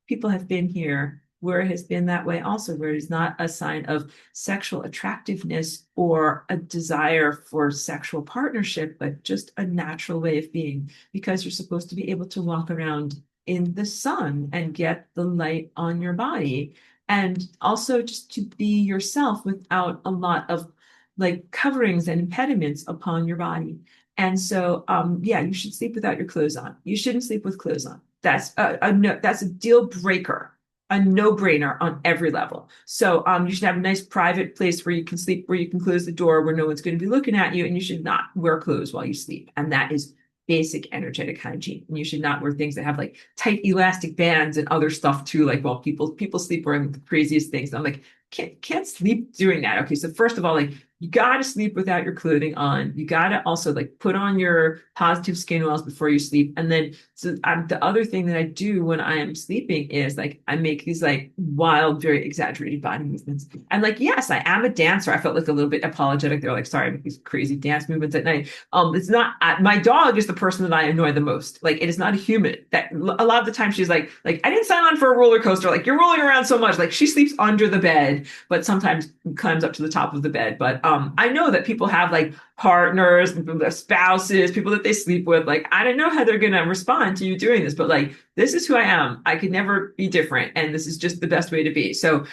people have been here where it has been that way also, where it is not a sign of sexual attractiveness or a desire for sexual partnership, but just a natural way of being, because you're supposed to be able to walk around in the sun and get the light on your body. And also just to be yourself without a lot of like coverings and impediments upon your body. And so, yeah, you should sleep without your clothes on. You shouldn't sleep with clothes on. That's a no, that's a deal breaker, a no-brainer on every level. So you should have a nice private place where you can sleep, where you can close the door, where no one's going to be looking at you, and you should not wear clothes while you sleep. And that is basic energetic hygiene. And you should not wear things that have like tight elastic bands and other stuff too. Like, well, people sleep wearing the craziest things. I'm like, can't sleep doing that. Okay, so first of all, like you got to sleep without your clothing on. You got to also like put on your positive skin oils before you sleep. And then so the other thing that I do when I am sleeping is like I make these like wild, very exaggerated body movements. And like, yes, I am a dancer. I felt like a little bit apologetic. They're like, sorry, I make these crazy dance movements at night. It's not my dog is the person that I annoy the most. Like it is not a human. That a lot of the time she's like I didn't sign on for a roller coaster. Like you're rolling around so much. Like she sleeps under the bed, but sometimes climbs up to the top of the bed. But I know that people have like partners, spouses, people that they sleep with. Like I don't know how they're gonna respond to you doing this, but like this is who I am. I could never be different, and this is just the best way to be. So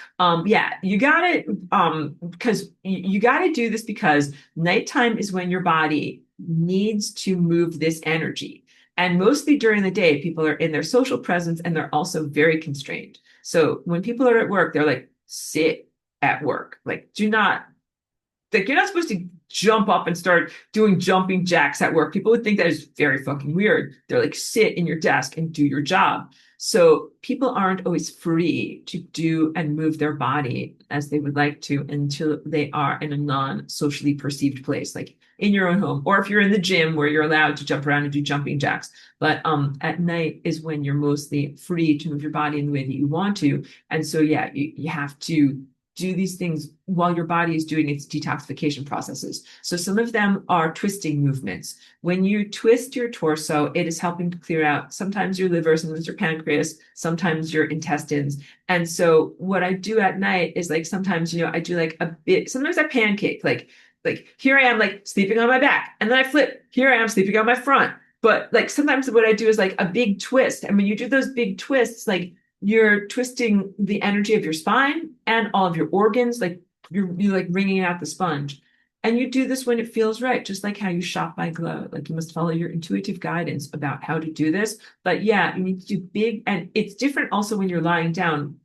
yeah, you gotta because you gotta do this because nighttime is when your body needs to move this energy. And mostly during the day, people are in their social presence and they're also very constrained. So when people are at work, they're like, sit at work. Like, do not, like, you're not supposed to jump up and start doing jumping jacks at work. People would think that is very fucking weird. They're like, sit in your desk and do your job. So people aren't always free to do and move their body as they would like to until they are in a non-socially perceived place, like in your own home, or if you're in the gym where you're allowed to jump around and do jumping jacks. But at night is when you're mostly free to move your body in the way that you want to. And so, yeah, you have to do these things while your body is doing its detoxification processes. So some of them are twisting movements. When you twist your torso, it is helping to clear out sometimes your liver, sometimes your pancreas, sometimes your intestines. And so what I do at night is like sometimes, I do like a bit, sometimes I pancake, like here I am like sleeping on my back, and then I flip. Here I am sleeping on my front. But like sometimes what I do is like a big twist. And when you do those big twists, like you're twisting the energy of your spine and all of your organs, like you're like wringing out the sponge. And you do this when it feels right, just like how you shop by glow. Like you must follow your intuitive guidance about how to do this. But yeah, you need to do big, and it's different also when you're lying down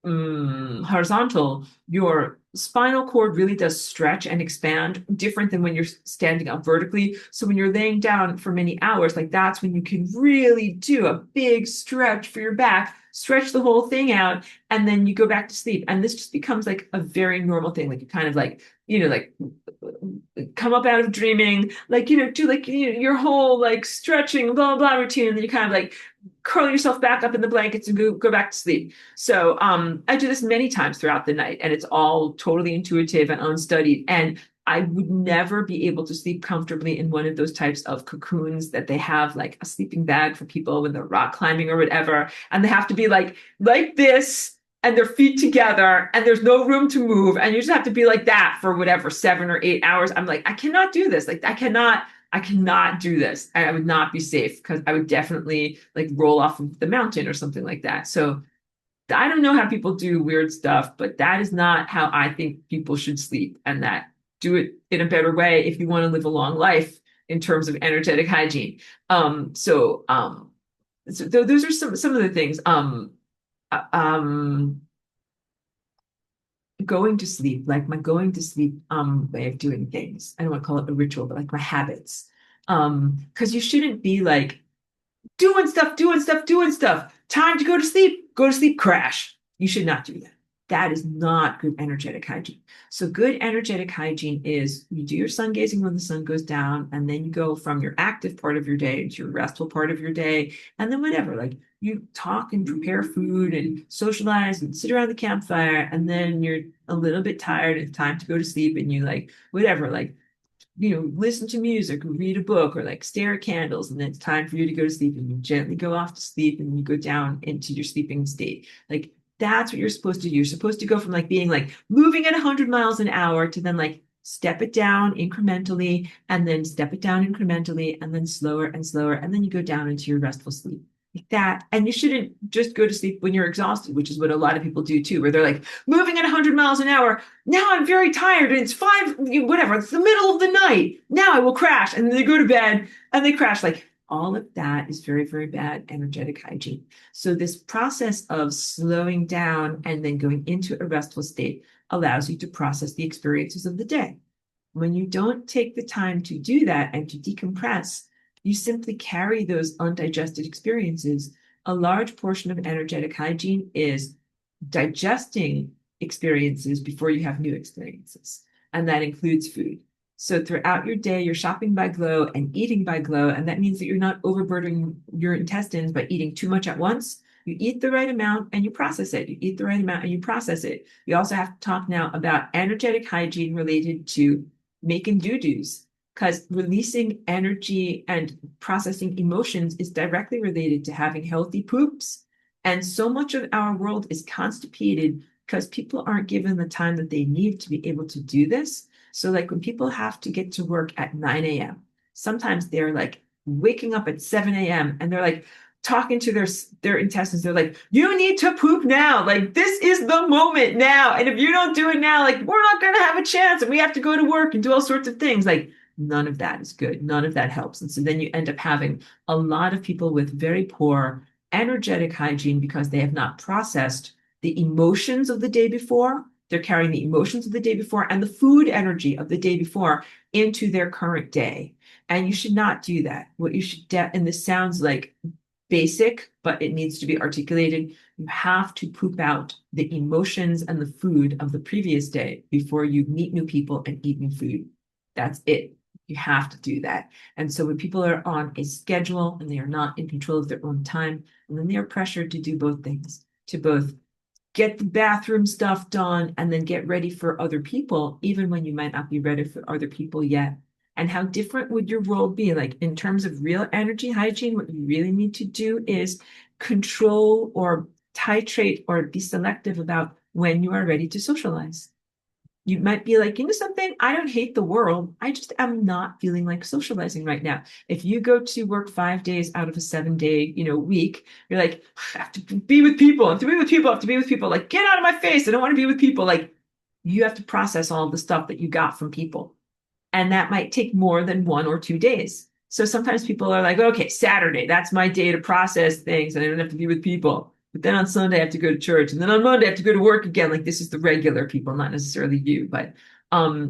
horizontal. Your spinal cord really does stretch and expand different than when you're standing up vertically. So when you're laying down for many hours, like that's when you can really do a big stretch for your back, stretch the whole thing out, and then you go back to sleep. And this just becomes like a very normal thing. Like you kind of like, like come up out of dreaming, like, do like your whole like stretching, blah, blah, blah routine. And then you kind of like curl yourself back up in the blankets and go back to sleep. So I do this many times throughout the night, and it's all totally intuitive and unstudied. And I would never be able to sleep comfortably in one of those types of cocoons that they have, like a sleeping bag for people when they're rock climbing or whatever. And they have to be like this, and their feet together, and there's no room to move. And you just have to be like that for whatever, 7 or 8 hours. I'm like, I cannot do this. Like, I cannot do this. I would not be safe because I would definitely like roll off of the mountain or something like that. So I don't know how people do weird stuff, but that is not how I think people should sleep, and that do it in a better way if you want to live a long life in terms of energetic hygiene. So those are some of the things. Uh, um, going to sleep, like my going to sleep way of doing things. I don't want to call it a ritual, but like my habits. Because you shouldn't be like doing stuff, doing stuff, doing stuff. Time to go to sleep, crash. You should not do that. That is not good energetic hygiene. So, good energetic hygiene is you do your sun gazing when the sun goes down, and then you go from your active part of your day to your restful part of your day, and then whatever, like you talk and prepare food and socialize and sit around the campfire, and then you're a little bit tired, it's time to go to sleep, and you like whatever, like listen to music or read a book or like stare at candles, and then it's time for you to go to sleep and you gently go off to sleep and you go down into your sleeping state. Like that's what you're supposed to do. You're supposed to go from like being like moving at 100 miles an hour to then like step it down incrementally and then step it down incrementally and then slower and slower. And then you go down into your restful sleep like that. And you shouldn't just go to sleep when you're exhausted, which is what a lot of people do too, where they're like moving at 100 miles an hour. Now I'm very tired and it's five, whatever, it's the middle of the night. Now I will crash. And then they go to bed and they crash. Like all of that is very, very bad energetic hygiene. So this process of slowing down and then going into a restful state allows you to process the experiences of the day. When you don't take the time to do that and to decompress, you simply carry those undigested experiences. A large portion of energetic hygiene is digesting experiences before you have new experiences. And that includes food. So throughout your day, you're shopping by glow and eating by glow. And that means that you're not overburdening your intestines by eating too much at once. You eat the right amount and you process it. You eat the right amount and you process it. We also have to talk now about energetic hygiene related to making doo-doos, because releasing energy and processing emotions is directly related to having healthy poops. And so much of our world is constipated because people aren't given the time that they need to be able to do this. So, like when people have to get to work at 9 a.m., sometimes they're like waking up at 7 a.m. and they're like talking to their intestines. They're like, you need to poop now. Like, this is the moment now. And if you don't do it now, like, we're not going to have a chance and we have to go to work and do all sorts of things. Like, none of that is good. None of that helps. And so then you end up having a lot of people with very poor energetic hygiene because they have not processed the emotions of the day before. They're carrying the emotions of the day before and the food energy of the day before into their current day. And you should not do that. What you should and this sounds like basic, but it needs to be articulated. You have to poop out the emotions and the food of the previous day before you meet new people and eat new food. That's it. You have to do that. And so when people are on a schedule and they are not in control of their own time, and then they are pressured to do both things, to both get the bathroom stuff done and then get ready for other people, even when you might not be ready for other people yet. And how different would your role be? Like in terms of real energy hygiene, what you really need to do is control or titrate or be selective about when you are ready to socialize. You might be like, something, I don't hate the world. I just am not feeling like socializing right now. If you go to work 5 days out of a 7 day, week, you're like, I have to be with people, I have to be with people, I have to be with people. Like, get out of my face. I don't want to be with people. Like, you have to process all the stuff that you got from people. And that might take more than 1 or 2 days. So sometimes people are like, okay, Saturday, that's my day to process things and I don't have to be with people. But then on Sunday, I have to go to church. And then on Monday, I have to go to work again. Like this is the regular people, not necessarily you. But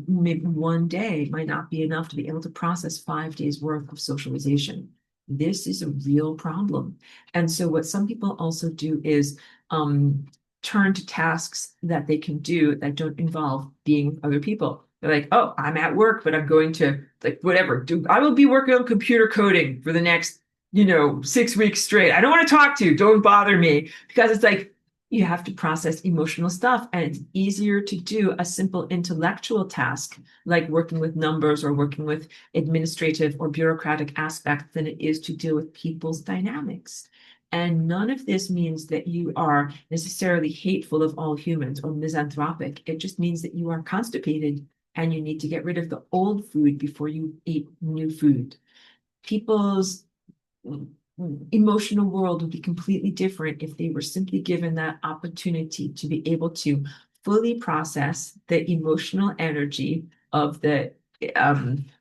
maybe one day might not be enough to be able to process 5 days worth of socialization. This is a real problem. And so what some people also do is turn to tasks that they can do that don't involve being with other people. They're like, oh, I'm at work, but I'm going to like whatever. I will be working on computer coding for the next 6 weeks straight. I don't want to talk to you. Don't bother me. Because it's like you have to process emotional stuff. And it's easier to do a simple intellectual task like working with numbers or working with administrative or bureaucratic aspects than it is to deal with people's dynamics. And none of this means that you are necessarily hateful of all humans or misanthropic. It just means that you are constipated and you need to get rid of the old food before you eat new food. People's emotional world would be completely different if they were simply given that opportunity to be able to fully process the emotional energy of the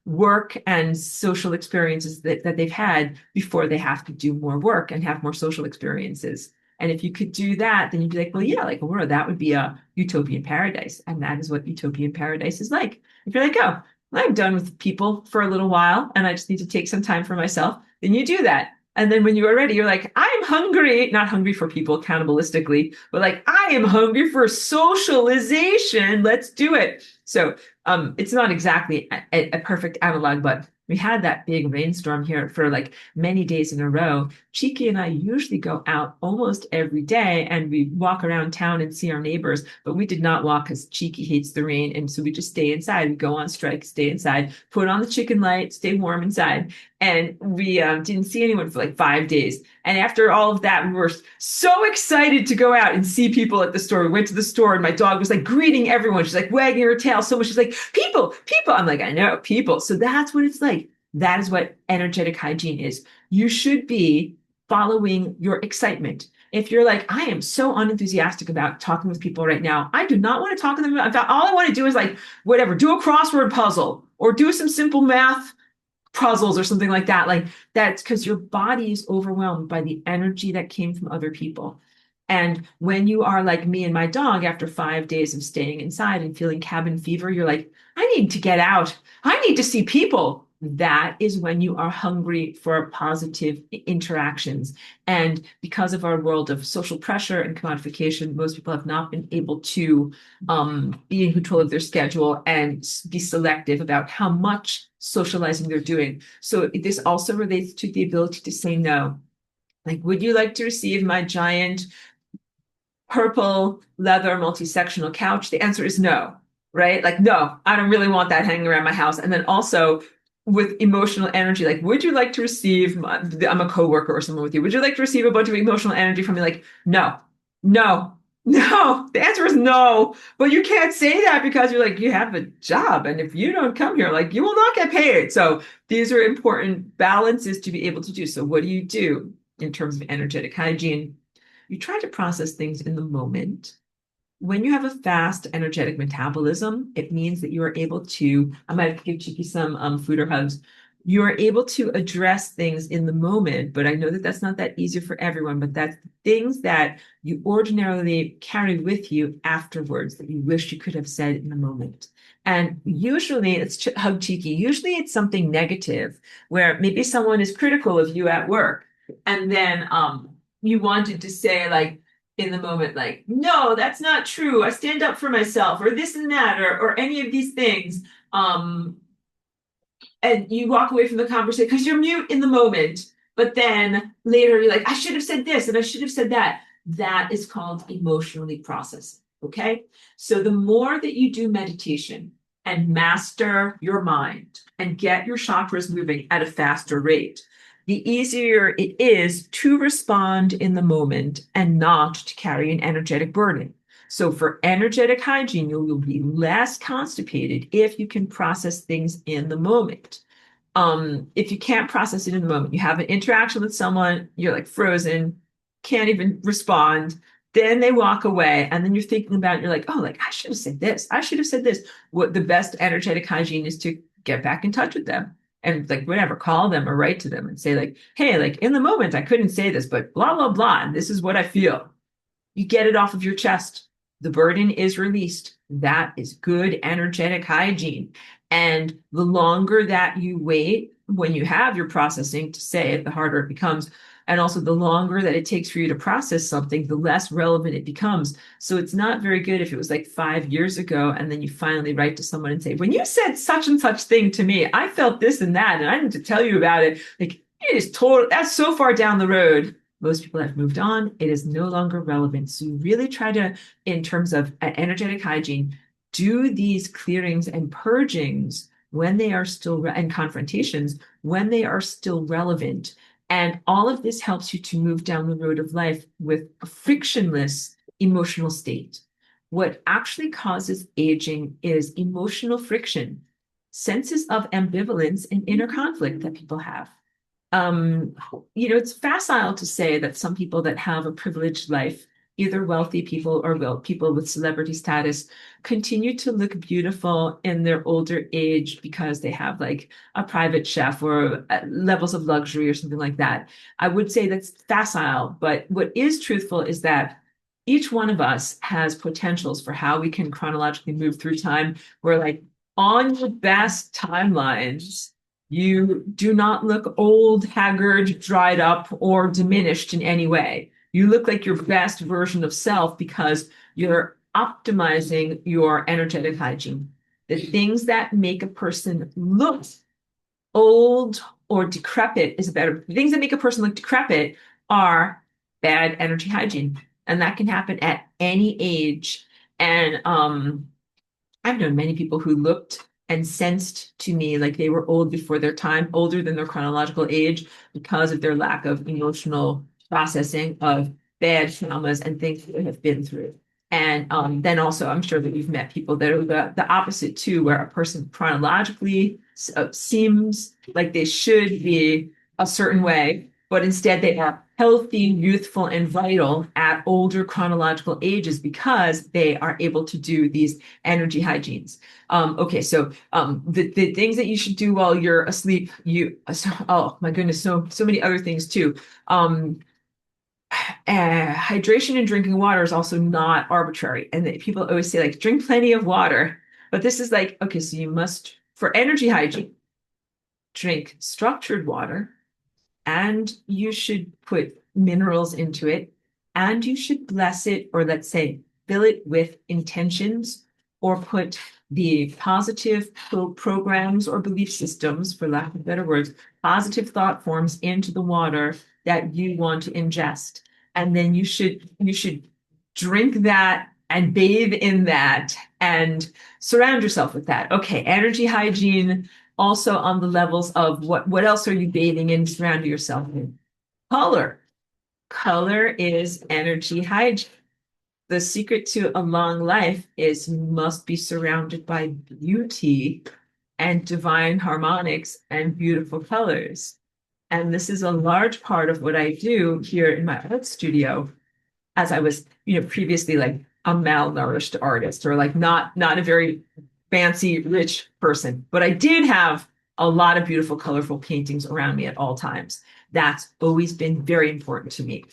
work and social experiences that they've had before they have to do more work and have more social experiences. And if you could do that, then you'd be like, well, yeah, like Aurora, that would be a utopian paradise. And that is what utopian paradise is like. If you're like, oh, I'm done with people for a little while and I just need to take some time for myself, then you do that. And then when you are ready, you're like, I'm hungry, not hungry for people cannibalistically, but like, I am hungry for socialization. Let's do it. So it's not exactly a perfect analog, but we had that big rainstorm here for like many days in a row. Cheeky and I usually go out almost every day and we walk around town and see our neighbors, but we did not walk because Cheeky hates the rain. And so we just stay inside. We go on strike, stay inside, put on the chicken light, stay warm inside. And we didn't see anyone for like 5 days. And after all of that, we were so excited to go out and see people at the store. We went to the store and my dog was like greeting everyone. She's like wagging her tail so much. She's like, people, people. I'm like, I know, people. So that's what it's like. That is what energetic hygiene is. You should be following your excitement. If you're like, I am so unenthusiastic about talking with people right now, I do not want to talk to them about, all I want to do is like, whatever, do a crossword puzzle or do some simple math puzzles or something like that. Like that's because your body is overwhelmed by the energy that came from other people. And when you are like me and my dog, after 5 days of staying inside and feeling cabin fever, you're like, I need to get out. I need to see people. That is when you are hungry for positive interactions. And because of our world of social pressure and commodification, most people have not been able to be in control of their schedule and be selective about how much socializing they're doing. So this also relates to the ability to say no. Like, would you like to receive my giant purple leather multi-sectional couch? The answer is no, right? Like, no, I don't really want that hanging around my house. And then also with emotional energy, like, would you like to receive, I'm a coworker or someone with you, would you like to receive a bunch of emotional energy from me? Like, no, no, no. The answer is no. But you can't say that because you're like, you have a job. And if you don't come here, like, you will not get paid. So these are important balances to be able to do. So what do you do in terms of energetic hygiene? You try to process things in the moment. When you have a fast energetic metabolism, it means that you are able to, I might give Cheeky some food or hugs. You are able to address things in the moment, but I know that that's not that easy for everyone, but that's things that you ordinarily carry with you afterwards that you wish you could have said in the moment. And usually it's hug Cheeky. Usually it's something negative where maybe someone is critical of you at work. And then you wanted to say like, in the moment, like, no, that's not true. I stand up for myself, or this and that, or any of these things. And you walk away from the conversation because you're mute in the moment. But then later you're like, I should have said this and I should have said that. That is called emotionally processing. Okay. So the more that you do meditation and master your mind and get your chakras moving at a faster rate, the easier it is to respond in the moment and not to carry an energetic burden. So for energetic hygiene, you'll be less constipated if you can process things in the moment. If you can't process it in the moment, you have an interaction with someone, you're like frozen, can't even respond. Then they walk away, and then you're thinking about it, you're like, oh, like I should have said this. I should have said this. What the best energetic hygiene is to get back in touch with them and like whatever, call them or write to them and say like, hey, like in the moment I couldn't say this, but blah, blah, blah. And this is what I feel. You get it off of your chest. The burden is released. That is good energetic hygiene. And the longer that you wait when you have your processing to say it, the harder it becomes. And also the longer that it takes for you to process something, the less relevant it becomes. So it's not very good if it was like 5 years ago and then you finally write to someone and say, when you said such and such thing to me, I felt this and that, and I need to tell you about it. Like it is total, that's so far down the road. Most people have moved on. It is no longer relevant. So you really try to, in terms of energetic hygiene, do these clearings and purgings when they are still, and confrontations when they are still relevant. And all of this helps you to move down the road of life with a frictionless emotional state. What actually causes aging is emotional friction, senses of ambivalence and inner conflict that people have. It's facile to say that some people that have a privileged life, either wealthy people or people with celebrity status continue to look beautiful in their older age because they have like a private chef or levels of luxury or something like that. I would say that's facile, but what is truthful is that each one of us has potentials for how we can chronologically move through time. Where like on your best timelines, you do not look old, haggard, dried up, or diminished in any way. You look like your best version of self because you're optimizing your energetic hygiene. The things that make a person look old or decrepit is a better. The things that make a person look decrepit are bad energy hygiene, and that can happen at any age. And I've known many people who looked and sensed to me like they were old before their time, older than their chronological age, because of their lack of emotional processing of bad traumas and things that they have been through. And then also, I'm sure that you've met people that are the opposite too, where a person chronologically seems like they should be a certain way, but instead they are healthy, youthful, and vital at older chronological ages because they are able to do these energy hygienes. Okay, so the things that you should do while you're asleep, oh my goodness, so many other things too. Hydration and drinking water is also not arbitrary. And people always say, like, drink plenty of water. But this is like, okay, so you must, for energy hygiene, drink structured water, and you should put minerals into it, and you should bless it, or let's say, fill it with intentions, or put the positive programs or belief systems, for lack of better words, positive thought forms into the water that you want to ingest. And then you should drink that and bathe in that and surround yourself with that. Okay, energy hygiene also on the levels of what else are you bathing in, surrounding yourself in? Color. Color is energy hygiene. The secret to a long life is you must be surrounded by beauty and divine harmonics and beautiful colors. And this is a large part of what I do here in my art studio, as I was, previously like a malnourished artist or like not a very fancy, rich person. But I did have a lot of beautiful, colorful paintings around me at all times. That's always been very important to me.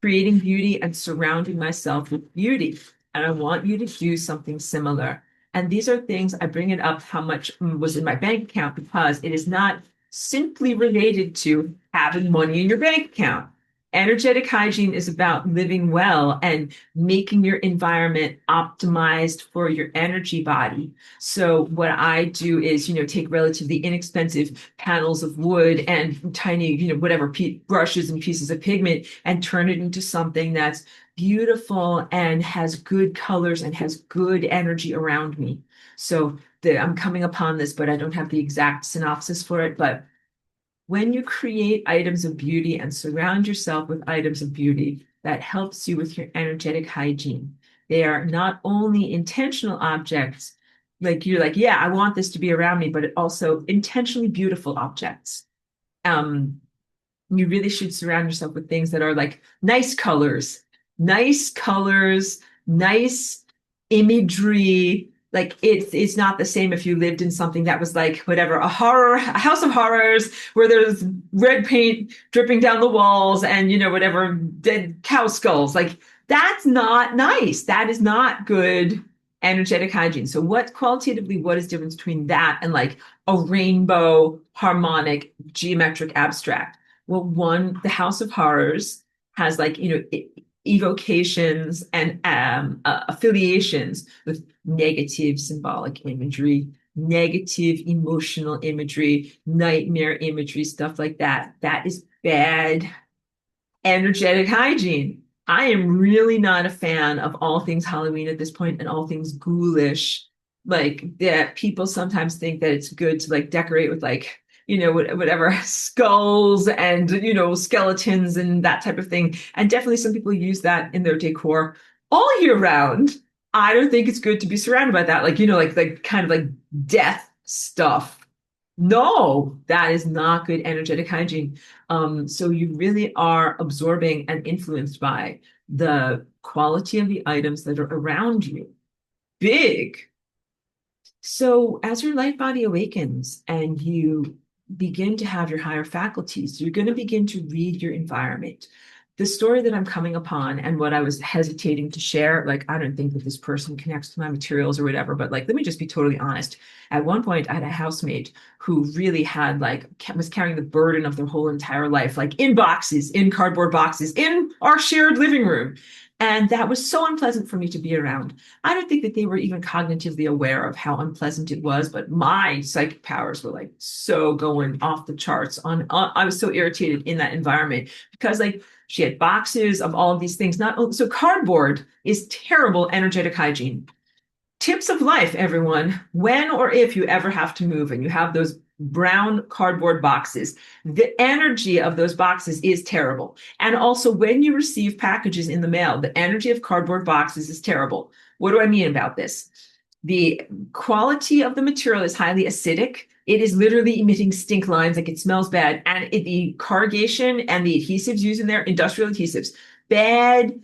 Creating beauty and surrounding myself with beauty. And I want you to do something similar. And these are things I bring it up how much was in my bank account because it is not simply related to having money in your bank account. Energetic hygiene is about living well and making your environment optimized for your energy body. So what I do is, take relatively inexpensive panels of wood and tiny, whatever brushes and pieces of pigment and turn it into something that's beautiful and has good colors and has good energy around me. So I'm coming upon this, but I don't have the exact synopsis for it. But when you create items of beauty and surround yourself with items of beauty, that helps you with your energetic hygiene. They are not only intentional objects, like you're like, yeah, I want this to be around me, but it also intentionally beautiful objects. Um, you really should surround yourself with things that are like nice colors, nice imagery. Like it's not the same if you lived in something that was like whatever, a house of horrors where there's red paint dripping down the walls and whatever dead cow skulls. Like that's not nice. That is not good energetic hygiene. So what is the difference between that and like a rainbow, harmonic, geometric abstract? Well, one, the House of Horrors has like, evocations and affiliations with negative symbolic imagery, negative emotional imagery, nightmare imagery, stuff like that. That is bad energetic hygiene. I am really not a fan of all things Halloween at this point and all things ghoulish. Like that people sometimes think that it's good to like decorate with like, whatever skulls and, skeletons and that type of thing. And definitely some people use that in their decor all year round. I don't think it's good to be surrounded by that. Like, like kind of like death stuff. No, that is not good energetic hygiene. So you really are absorbing and influenced by the quality of the items that are around you. Big. So as your light body awakens and you begin to have your higher faculties, you're going to begin to read your environment. The story that I'm coming upon and what I was hesitating to share, like, I don't think that this person connects to my materials or whatever, but like, let me just be totally honest. At one point, I had a housemate who really had like, was carrying the burden of their whole entire life, like in boxes, in cardboard boxes, in our shared living room. And that was so unpleasant for me to be around. I don't think that they were even cognitively aware of how unpleasant it was, but my psychic powers were like so going off the charts I was so irritated in that environment because like she had boxes of all of these things. Not so cardboard is terrible energetic hygiene. Tips of life, everyone. When or if you ever have to move and you have those brown cardboard boxes, the energy of those boxes is terrible. And also, when you receive packages in the mail, the energy of cardboard boxes is terrible. What do I mean about this? The quality of the material is highly acidic. It is literally emitting stink lines, like it smells bad. And the corrugation and the adhesives used in there, industrial adhesives, bad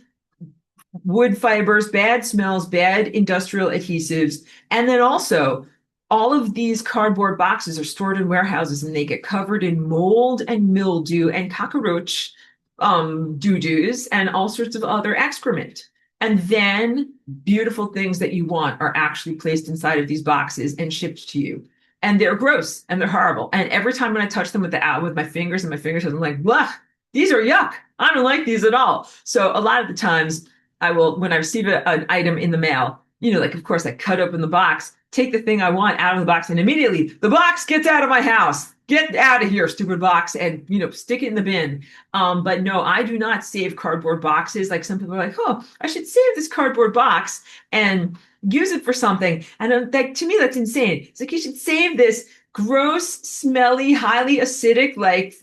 wood fibers, bad smells, bad industrial adhesives. And then also, all of these cardboard boxes are stored in warehouses and they get covered in mold and mildew and cockroach doo-doos and all sorts of other excrement. And then beautiful things that you want are actually placed inside of these boxes and shipped to you. And they're gross and they're horrible. And every time when I touch them with my fingers and my fingers, I'm like, blah, these are yuck. I don't like these at all. So a lot of the times I will, when I receive an item in the mail, like, of course, I cut open the box, take the thing I want out of the box, and immediately the box gets out of my house. Get out of here, stupid box, and, stick it in the bin. But no, I do not save cardboard boxes. Like some people are like, oh, I should save this cardboard box and use it for something. And like, to me, that's insane. It's like, you should save this gross, smelly, highly acidic, like,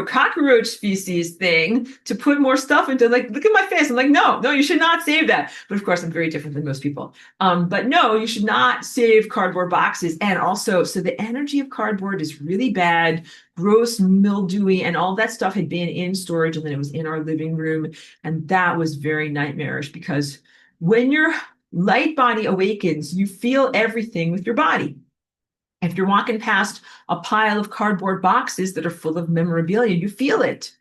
cockroach feces thing to put more stuff into. Like, look at my face. I'm like, no, you should not save that. But of course, I'm very different than most people. But no, you should not save cardboard boxes. And also, so the energy of cardboard is really bad, gross, mildewy, and all that stuff had been in storage and then it was in our living room. And that was very nightmarish because when your light body awakens, you feel everything with your body. If you're walking past a pile of cardboard boxes that are full of memorabilia, you feel it.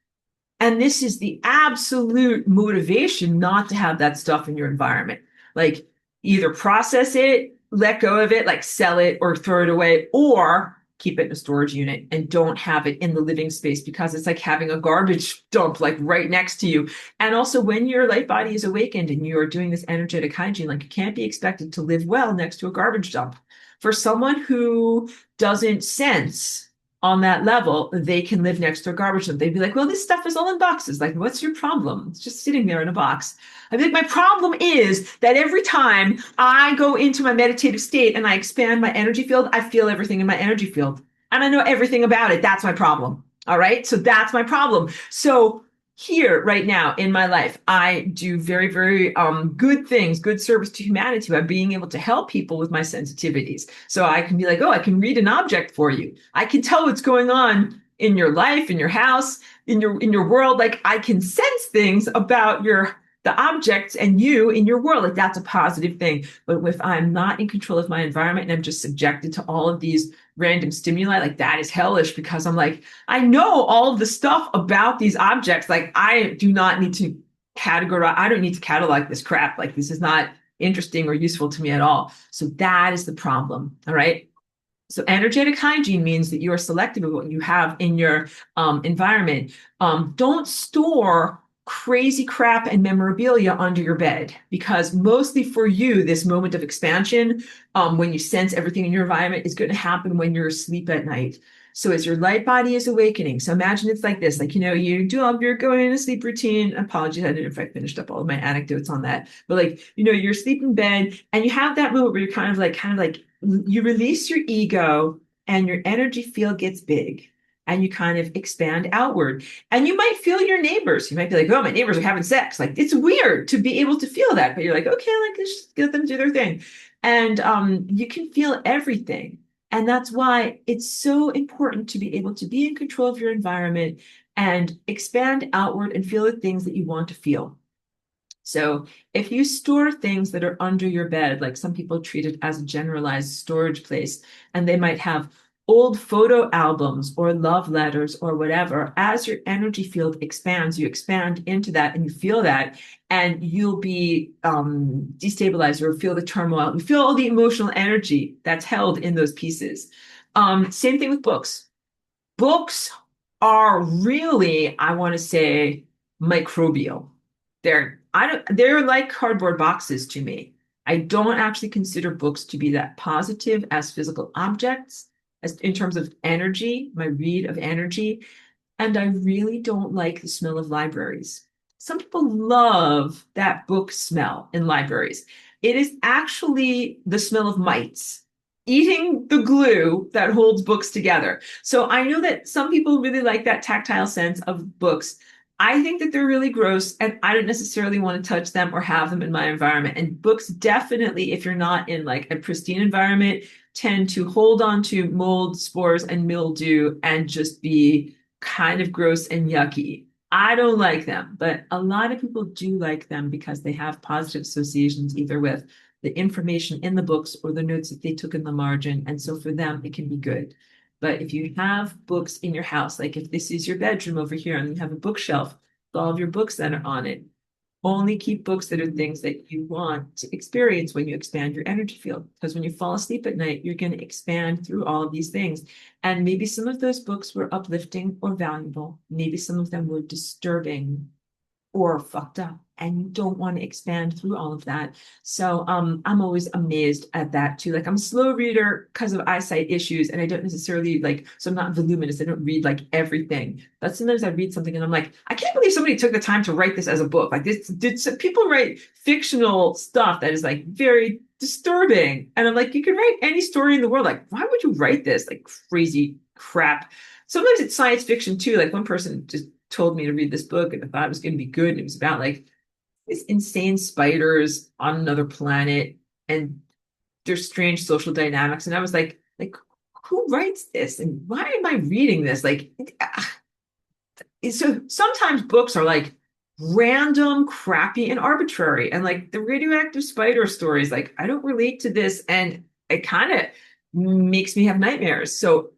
And this is the absolute motivation not to have that stuff in your environment. Like either process it, let go of it, like sell it or throw it away, or keep it in a storage unit and don't have it in the living space because it's like having a garbage dump like right next to you. And also when your light body is awakened and you are doing this energetic hygiene, like you can't be expected to live well next to a garbage dump. For someone who doesn't sense on that level, they can live next to a garbage dump. They'd be like, well, this stuff is all in boxes. Like, what's your problem? It's just sitting there in a box. I think my problem is that every time I go into my meditative state and I expand my energy field, I feel everything in my energy field. And I know everything about it. That's my problem. All right. So that's my problem. So here right now in my life, I do very, very good things, good service to humanity by being able to help people with my sensitivities. So I can be like, oh, I can read an object for you. I can tell what's going on in your life, in your house, in your world. Like I can sense things about the objects and you in your world. Like that's a positive thing. But if I'm not in control of my environment and I'm just subjected to all of these random stimuli, like that is hellish because I'm like, I know all of the stuff about these objects. Like I do not need to categorize. I don't need to catalog this crap. Like this is not interesting or useful to me at all. So that is the problem. All right. So energetic hygiene means that you are selective of what you have in your environment. Don't store crazy crap and memorabilia under your bed because mostly for you, this moment of expansion, when you sense everything in your environment is going to happen when you're asleep at night. So as your light body is awakening, so imagine it's like this, like, you do up your going to sleep routine. Apologies, I didn't know if I finished up all of my anecdotes on that, but like, you're asleep in bed and you have that moment where you're kind of like you release your ego and your energy field gets big and you kind of expand outward. And you might feel your neighbors. You might be like, oh, my neighbors are having sex. Like, it's weird to be able to feel that. But you're like, okay, like, let's just let them do their thing. And you can feel everything. And that's why it's so important to be able to be in control of your environment and expand outward and feel the things that you want to feel. So if you store things that are under your bed, like some people treat it as a generalized storage place, and they might have old photo albums or love letters or whatever, as your energy field expands, you expand into that and you feel that, and you'll be destabilized or feel the turmoil. You feel all the emotional energy that's held in those pieces. Same thing with books. Books are really, I want to say, microbial. They're like cardboard boxes to me. I don't actually consider books to be that positive as physical objects, as in terms of energy, my read of energy. And I really don't like the smell of libraries. Some people love that book smell in libraries. It is actually the smell of mites eating the glue that holds books together. So I know that some people really like that tactile sense of books. I think that they're really gross, and I don't necessarily want to touch them or have them in my environment. And books definitely, if you're not in like a pristine environment, tend to hold on to mold, spores, and mildew and just be kind of gross and yucky. I don't like them, but a lot of people do like them because they have positive associations either with the information in the books or the notes that they took in the margin. And so for them, it can be good. But if you have books in your house, like if this is your bedroom over here and you have a bookshelf with all of your books that are on it, only keep books that are things that you want to experience when you expand your energy field. Because when you fall asleep at night, you're going to expand through all of these things. And maybe some of those books were uplifting or valuable. Maybe some of them were disturbing or fucked up, and you don't want to expand through all of that. So I'm always amazed at that too. Like I'm a slow reader because of eyesight issues, and I don't necessarily like, so I'm not voluminous. I don't read like everything. But sometimes I read something and I'm like, I can't believe somebody took the time to write this as a book. Like this did some people write fictional stuff that is like very disturbing. And I'm like, you could write any story in the world. Like, why would you write this? Like crazy crap. Sometimes it's science fiction too. Like one person just told me to read this book and I thought it was going to be good. And it was about like these insane spiders on another planet and their strange social dynamics. And I was like, who writes this? And why am I reading this? Like, so sometimes books are like random, crappy, and arbitrary. And like the radioactive spider stories, like I don't relate to this. And it kind of makes me have nightmares. So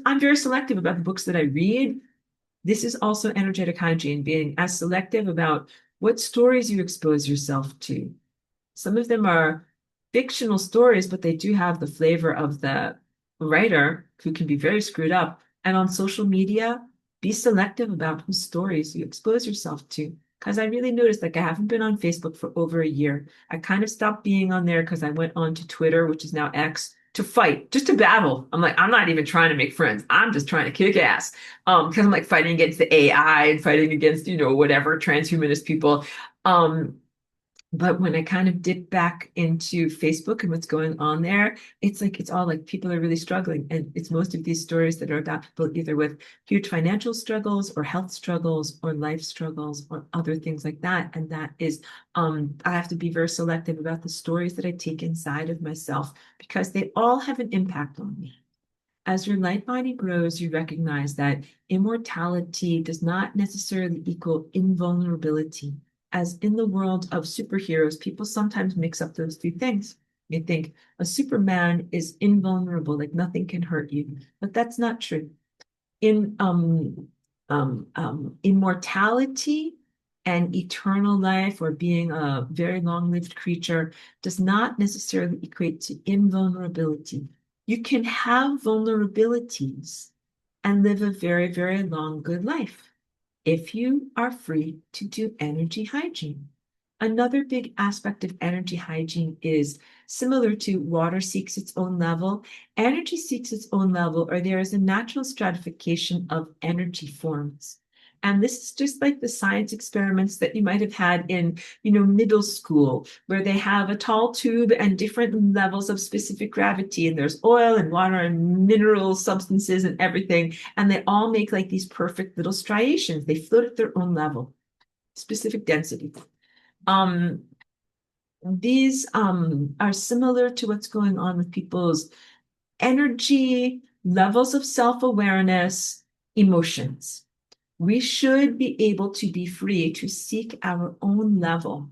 I'm very selective about the books that I read. This is also energetic hygiene, being as selective about what stories you expose yourself to. Some of them are fictional stories, but they do have the flavor of the writer who can be very screwed up. And on social media, be selective about whose stories you expose yourself to. Because I really noticed like I haven't been on Facebook for over a year. I kind of stopped being on there because I went on to Twitter, which is now X, to fight, just to battle. I'm like, I'm not even trying to make friends. I'm just trying to kick ass. Because I'm like fighting against the AI and fighting against, whatever transhumanist people. But when I kind of dip back into Facebook and what's going on there, it's like it's all like people are really struggling. And it's most of these stories that are about people either with huge financial struggles or health struggles or life struggles or other things like that. And that is, I have to be very selective about the stories that I take inside of myself because they all have an impact on me. As your light body grows, you recognize that immortality does not necessarily equal invulnerability. As in the world of superheroes, people sometimes mix up those two things. They think a Superman is invulnerable, like nothing can hurt you, but that's not true. In immortality and eternal life, or being a very long-lived creature, does not necessarily equate to invulnerability. You can have vulnerabilities and live a very, very long, good life if you are free to do energy hygiene. Another big aspect of energy hygiene is similar to water seeks its own level. Energy seeks its own level, or there is a natural stratification of energy forms. And this is just like the science experiments that you might have had in, middle school, where they have a tall tube and different levels of specific gravity, and there's oil and water and mineral substances and everything, and they all make like these perfect little striations. They float at their own level, specific density. These are similar to what's going on with people's energy, levels of self-awareness, emotions. We should be able to be free to seek our own level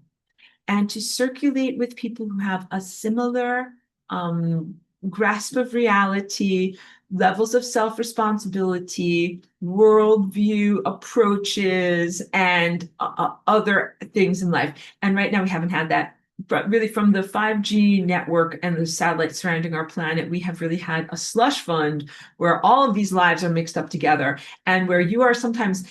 and to circulate with people who have a similar um, grasp of reality, levels of self-responsibility, worldview approaches, and other things in life. And right now we haven't had that. But really, from the 5G network and the satellites surrounding our planet, we have really had a slush fund where all of these lives are mixed up together, and where you are sometimes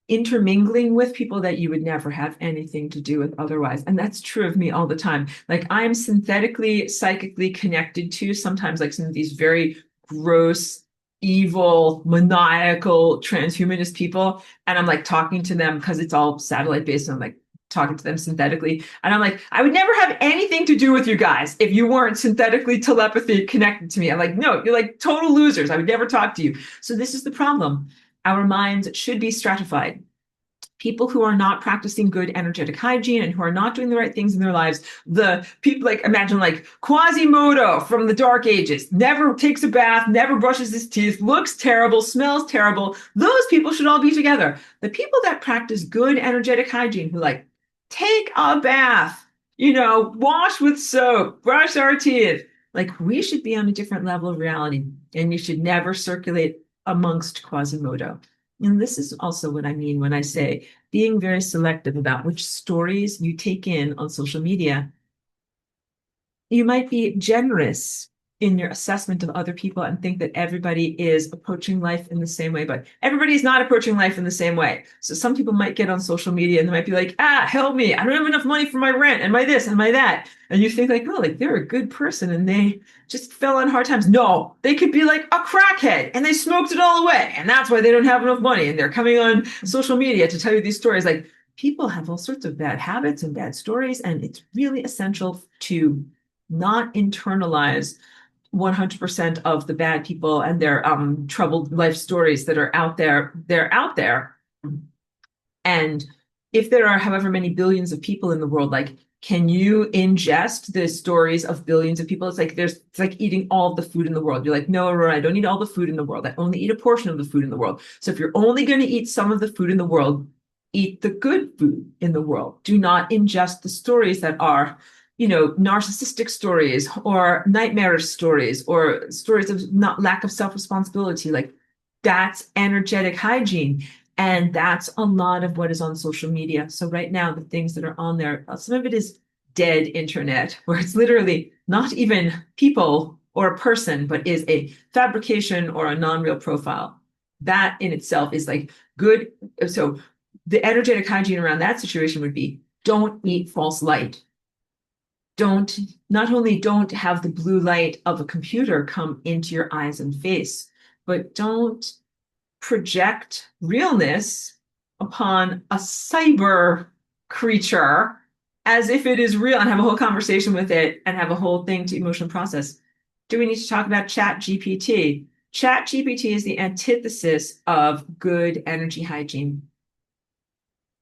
intermingling with people that you would never have anything to do with otherwise. And that's true of me all the time. Like I'm synthetically, psychically connected to sometimes like some of these very gross, evil, maniacal, transhumanist people. And I'm like talking to them because it's all satellite based. And I'm like talking to them synthetically. And I'm like, I would never have anything to do with you guys if you weren't synthetically telepathy connected to me. I'm like, no, you're like total losers. I would never talk to you. So this is the problem. Our minds should be stratified. People who are not practicing good energetic hygiene and who are not doing the right things in their lives, the people like imagine like Quasimodo from the Dark Ages, never takes a bath, never brushes his teeth, looks terrible, smells terrible. Those people should all be together. The people that practice good energetic hygiene, who like take a bath, wash with soap, brush our teeth, like we should be on a different level of reality, and you should never circulate amongst Quasimodo. And this is also what I mean when I say being very selective about which stories you take in on social media. You might be generous in your assessment of other people and think that everybody is approaching life in the same way, but everybody's not approaching life in the same way. So some people might get on social media and they might be like, help me. I don't have enough money for my rent and my this and my that. And you think like, oh, like they're a good person and they just fell on hard times. No, they could be like a crackhead and they smoked it all away. And that's why they don't have enough money. And they're coming on social media to tell you these stories. Like people have all sorts of bad habits and bad stories. And it's really essential to not internalize 100% of the bad people and their troubled life stories that are out there. They're out there. And if there are however many billions of people in the world, like, can you ingest the stories of billions of people? It's like eating all the food in the world. You're like, no, Aurora, I don't eat all the food in the world. I only eat a portion of the food in the world. So if you're only going to eat some of the food in the world, eat the good food in the world. Do not ingest the stories that are narcissistic stories or nightmarish stories or stories of not lack of self-responsibility. Like that's energetic hygiene. And that's a lot of what is on social media. So right now, the things that are on there, some of it is dead internet, where it's literally not even people or a person, but is a fabrication or a non-real profile. That in itself is like good. So the energetic hygiene around that situation would be don't eat false light. Not only don't have the blue light of a computer come into your eyes and face, but don't project realness upon a cyber creature as if it is real and have a whole conversation with it and have a whole thing to emotional process. Do we need to talk about Chat GPT? Chat GPT is the antithesis of good energy hygiene.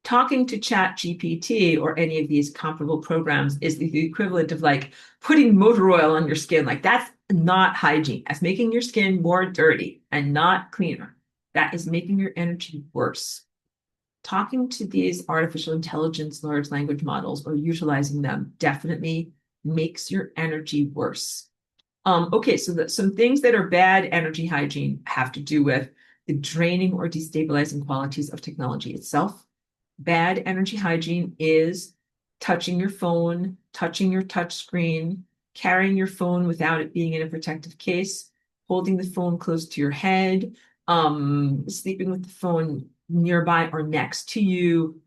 Talking to Chat GPT or any of these comparable programs is the equivalent of like putting motor oil on your skin. Like that's not hygiene. That's making your skin more dirty and not cleaner. That is making your energy worse. Talking to these artificial intelligence large language models or utilizing them definitely makes your energy worse. Okay, so some things that are bad energy hygiene have to do with the draining or destabilizing qualities of technology itself. Bad energy hygiene is touching your phone, touching your touch screen, carrying your phone without it being in a protective case, holding the phone close to your head, sleeping with the phone nearby or next to you,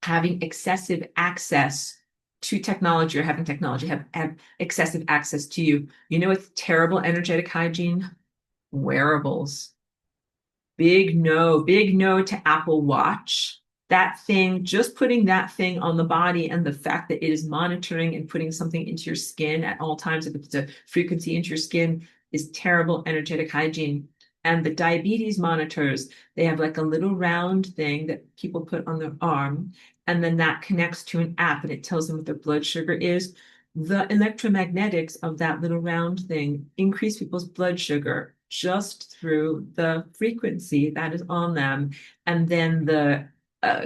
having excessive access to technology or having technology have excessive access to you. You know, it's terrible energetic hygiene. Wearables. Big no to Apple Watch. That thing, just putting that thing on the body and the fact that it is monitoring and putting something into your skin at all times, if it's a frequency into your skin, is terrible energetic hygiene. And the diabetes monitors, they have like a little round thing that people put on their arm, and then that connects to an app and it tells them what their blood sugar is. the electromagnetics of that little round thing increase people's blood sugar just through the frequency that is on them, and then the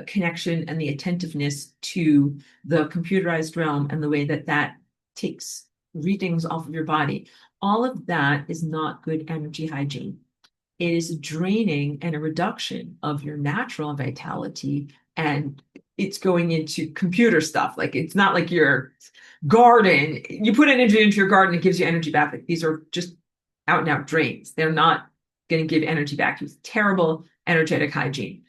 connection and the attentiveness to the computerized realm and the way that that takes readings off of your body. All of that is not good energy hygiene. It is draining and a reduction of your natural vitality, and it's going into computer stuff. Like it's not like your garden. You put energy into your garden, it gives you energy back. Like these are just out and out drains. They're not going to give energy back. It's terrible energetic hygiene.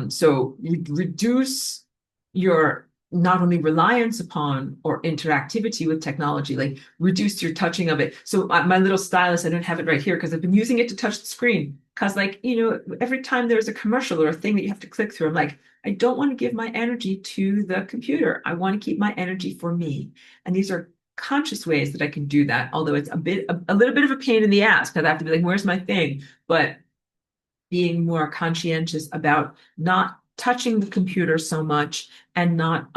So you reduce your not only reliance upon or interactivity with technology, like reduce your touching of it. So my little stylus, I don't have it right here because I've been using it to touch the screen. Because like, every time there's a commercial or a thing that you have to click through, I'm like, I don't want to give my energy to the computer. I want to keep my energy for me. And these are conscious ways that I can do that. Although it's a little bit of a pain in the ass because I have to be like, where's my thing? But being more conscientious about not touching the computer so much and not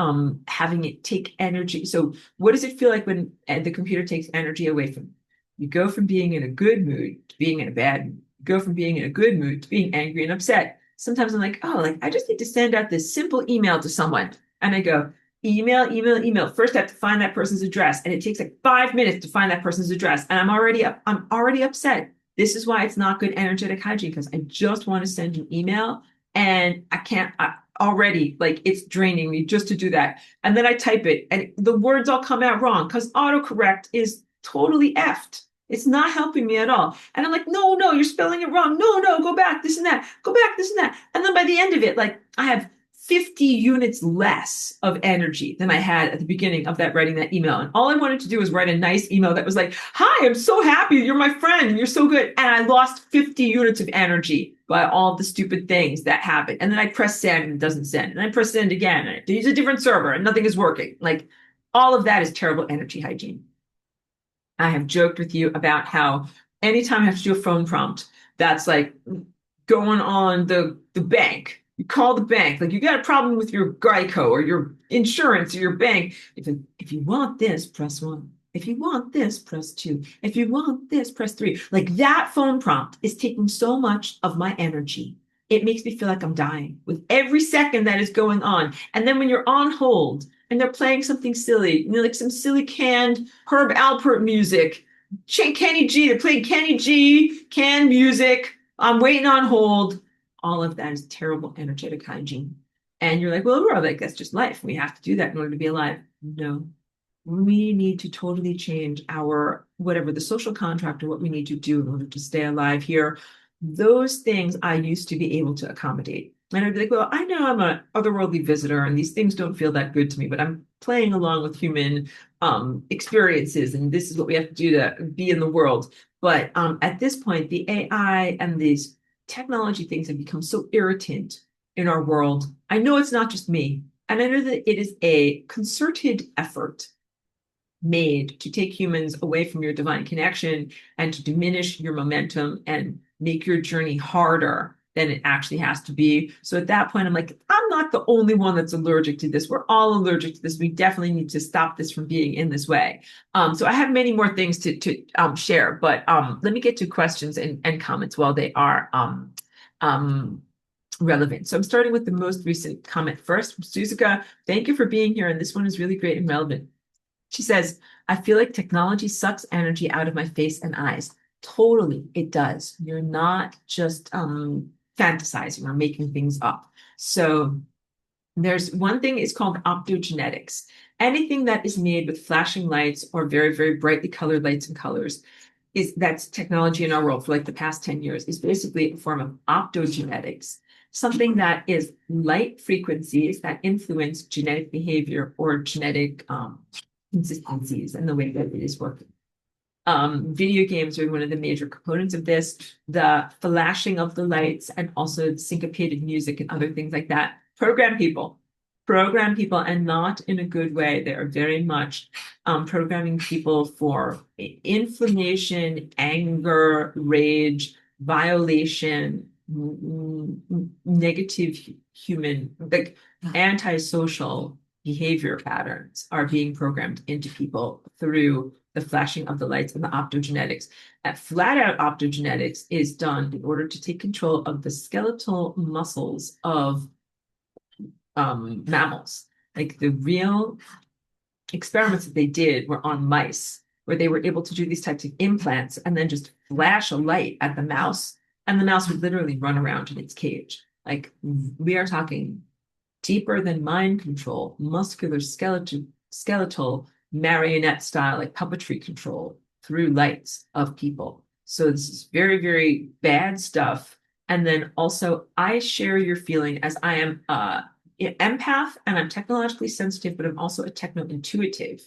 having it take energy. So what does it feel like when the computer takes energy away from you? You go from being in a good mood to being in a bad mood. You go from being in a good mood to being angry and upset. Sometimes I'm like, oh, like I just need to send out this simple email to someone. And I go, email, email, email. First, I have to find that person's address. And it takes like 5 minutes to find that person's address. And I'm already upset. This is why it's not good energetic hygiene, because I just want to send an email and I can't already, like it's draining me just to do that. And then I type it and the words all come out wrong because autocorrect is totally effed. It's not helping me at all. And I'm like, no, no, you're spelling it wrong. No, no, go back, this and that. Go back, this and that. And then by the end of it, like I have 50 units less of energy than I had at the beginning of that writing that email. And all I wanted to do was write a nice email that was like, hi, I'm so happy. You're my friend and you're so good. And I lost 50 units of energy by all the stupid things that happen. And then I press send and it doesn't send. And I press send again and I have to use a different server and nothing is working. Like all of that is terrible energy hygiene. I have joked with you about how anytime I have to do a phone prompt, that's like going on the bank. You call the bank, like you got a problem with your Geico or your insurance or your bank. If you want this, press one. If you want this, press two. If you want this, press three. Like that phone prompt is taking so much of my energy. It makes me feel like I'm dying with every second that is going on. And then when you're on hold and they're playing something silly, like some silly canned Herb Alpert music, Kenny G, they're playing Kenny G, canned music. I'm waiting on hold. All of that is terrible energetic hygiene. And you're like, well, Aurora, like that's just life. We have to do that in order to be alive. No, we need to totally change our whatever the social contract or what we need to do in order to stay alive here. Those things I used to be able to accommodate. And I'd be like, well, I know I'm an otherworldly visitor and these things don't feel that good to me, but I'm playing along with human experiences. And this is what we have to do to be in the world. But at this point, the AI and these technology things have become so irritant in our world. I know it's not just me. And I know that it is a concerted effort made to take humans away from your divine connection and to diminish your momentum and make your journey harder than it actually has to be. So at that point, I'm like, I'm not the only one that's allergic to this. We're all allergic to this. We definitely need to stop this from being in this way. So I have many more things to share, but let me get to questions and comments while they are relevant. So I'm starting with the most recent comment first from Suzuka. Thank you for being here. And this one is really great and relevant. She says, I feel like technology sucks energy out of my face and eyes. Totally, it does. You're not just fantasizing or making things up. So there's one thing is called optogenetics. Anything that is made with flashing lights or very, very brightly colored lights and colors that's technology in our world for like the past 10 years is basically a form of optogenetics, something that is light frequencies that influence genetic behavior or genetic consistencies and the way that it is working. Video games are one of the major components of this. The flashing of the lights and also syncopated music and other things like that program people, and not in a good way. They are very much programming people for inflammation, anger, rage, violation, negative human, like antisocial behavior patterns are being programmed into people through the flashing of the lights and the optogenetics. Flat out optogenetics is done in order to take control of the skeletal muscles of mammals. Like the real experiments that they did were on mice, where they were able to do these types of implants and then just flash a light at the mouse, and the mouse would literally run around in its cage. Like we are talking deeper than mind control, muscular skeletal marionette style, like puppetry control through lights of people. So this is very, very bad stuff. And then also, I share your feeling as I am empath and I'm technologically sensitive, but I'm also a techno intuitive.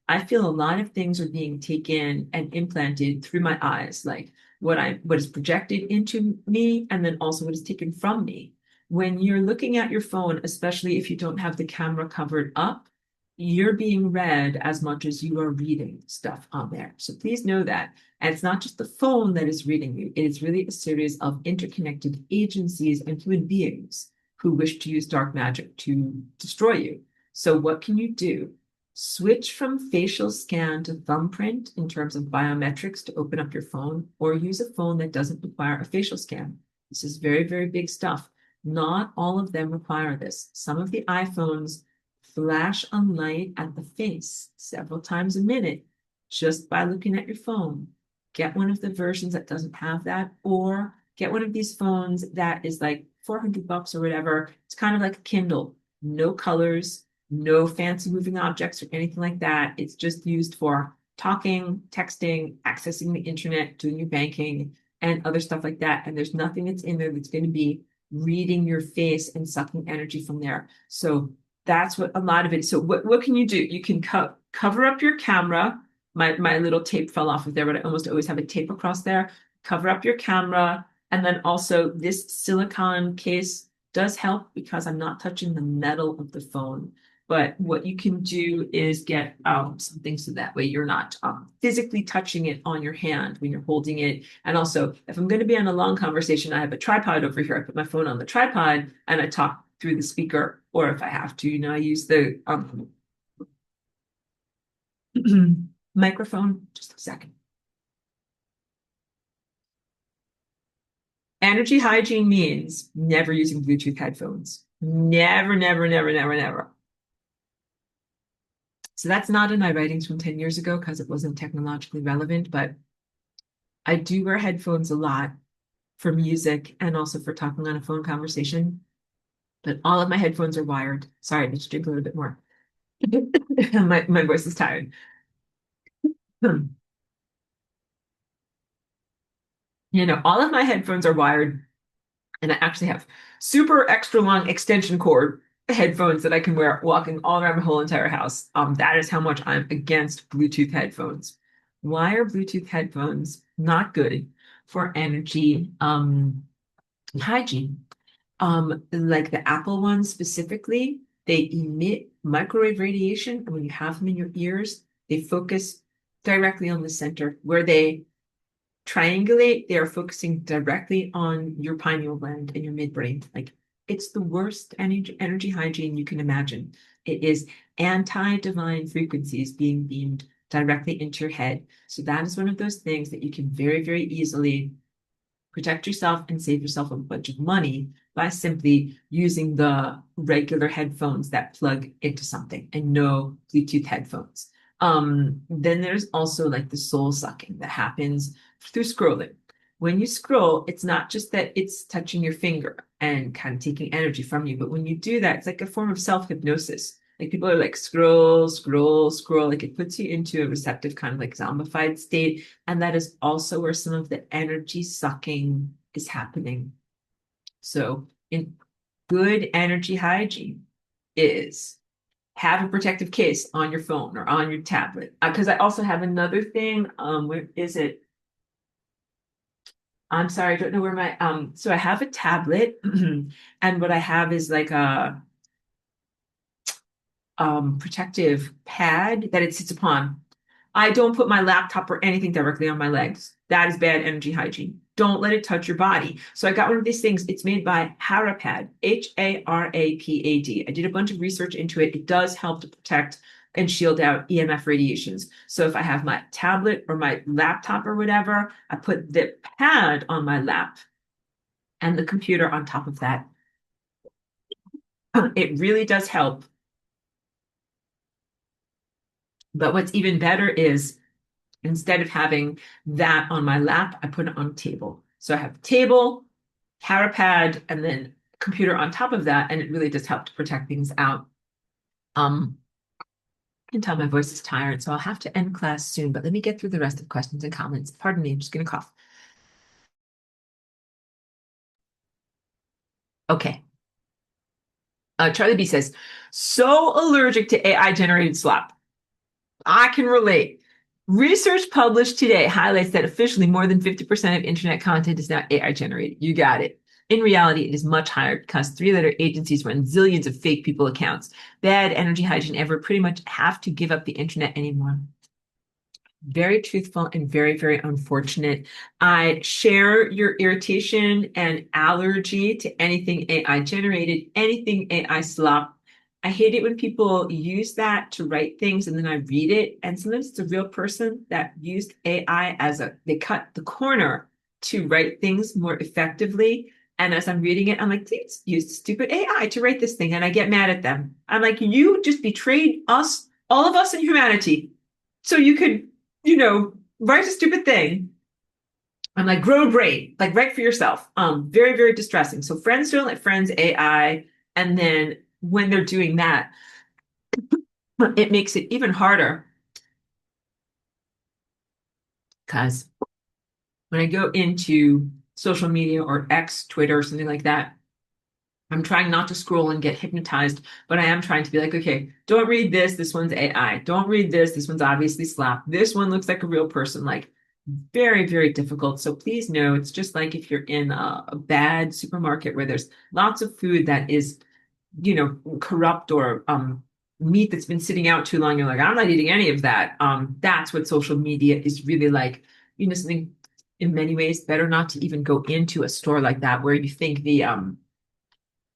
I feel a lot of things are being taken and implanted through my eyes, like what is projected into me, and then also what is taken from me. When you're looking at your phone, especially if you don't have the camera covered up, you're being read as much as you are reading stuff on there. So please know that. And it's not just the phone that is reading you, it is really a series of interconnected agencies and human beings who wish to use dark magic to destroy you. So what can you do? Switch from facial scan to thumbprint in terms of biometrics to open up your phone, or use a phone that doesn't require a facial scan. This is very, very big stuff. Not all of them require this. Some of the iPhones flash a light at the face several times a minute just by looking at your phone. Get one of the versions that doesn't have that, or get one of these phones that is like $400 or whatever. It's kind of like a Kindle, no colors, no fancy moving objects or anything like that. It's just used for talking, texting, accessing the internet, doing your banking, and other stuff like that. And there's nothing that's in there that's going to be reading your face and sucking energy from there. So that's what a lot of it. So what can you do? You can cover up your camera. My little tape fell off of there, but I almost always have a tape across there. Cover up your camera. And then also this silicone case does help because I'm not touching the metal of the phone. But what you can do is get something so that way you're not physically touching it on your hand when you're holding it. And also, if I'm going to be on a long conversation, I have a tripod over here. I put my phone on the tripod and I talk through the speaker. Or if I have to, I use the microphone. Just a second. Energy hygiene means never using Bluetooth headphones. Never, never, never, never, never. So that's not in my writings from 10 years ago because it wasn't technologically relevant, but I do wear headphones a lot for music and also for talking on a phone conversation. But all of my headphones are wired. Sorry, I need to drink a little bit more. My voice is tired. All of my headphones are wired, and I actually have super extra long extension cord headphones that I can wear walking all around my whole entire house. That is how much I'm against Bluetooth headphones. Why are Bluetooth headphones not good for energy hygiene? Like the Apple ones specifically, they emit microwave radiation, and when you have them in your ears, they focus directly on the center. Where they triangulate, they are focusing directly on your pineal gland and your midbrain. Like it's the worst energy hygiene you can imagine. It is anti-divine frequencies being beamed directly into your head. So that is one of those things that you can very, very easily protect yourself and save yourself a bunch of money by simply using the regular headphones that plug into something and no Bluetooth headphones. Then there's also like the soul sucking that happens through scrolling. When you scroll, it's not just that it's touching your finger and kind of taking energy from you, but when you do that, it's like a form of self-hypnosis. Like people are like scroll, scroll, scroll. Like it puts you into a receptive kind of like zombified state. And that is also where some of the energy sucking is happening. So in good energy hygiene is have a protective case on your phone or on your tablet. Because I also have another thing. Where is it? I'm sorry, I don't know where my so I have a tablet and what I have is like a protective pad that it sits upon. I don't put my laptop or anything directly on my legs. That is bad energy hygiene. Don't let it touch your body. So I got one of these things. It's made by Harapad, Harapad. I did a bunch of research into it. It does help to protect and shield out EMF radiations. So if I have my tablet or my laptop or whatever, I put the pad on my lap and the computer on top of that. It really does help. But what's even better is instead of having that on my lap, I put it on a table. So I have a table, Harapad, and then computer on top of that, and it really does help to protect things out. I can tell my voice is tired, so I'll have to end class soon, but let me get through the rest of the questions and comments. Pardon me, I'm just going to cough. Okay. Charlie B says, so allergic to AI generated slop. I can relate. Research published today highlights that officially more than 50% of internet content is now AI generated. You got it. In reality, it is much higher because three-letter agencies run zillions of fake people accounts. Bad energy hygiene ever pretty much have to give up the internet anymore. Very truthful and very, very unfortunate. I share your irritation and allergy to anything AI generated, anything AI slop. I hate it when people use that to write things and then I read it. And sometimes it's a real person that used AI they cut the corner to write things more effectively. And as I'm reading it, I'm like, please use stupid AI to write this thing. And I get mad at them. I'm like, you just betrayed us, all of us in humanity. So you could write a stupid thing. I'm like, grow a brain, like write for yourself. Very, very distressing. So friends don't let friends AI. And then when they're doing that, it makes it even harder. Because when I go into social media or X, Twitter, or something like that, I'm trying not to scroll and get hypnotized, but I am trying to be like, okay, don't read this. This one's AI. Don't read this. This one's obviously slap. This one looks like a real person. Like very, very difficult. So please know it's just like if you're in a bad supermarket where there's lots of food that is, corrupt or meat that's been sitting out too long. You're like, I'm not eating any of that. That's what social media is really like. Something in many ways better not to even go into a store like that where you think the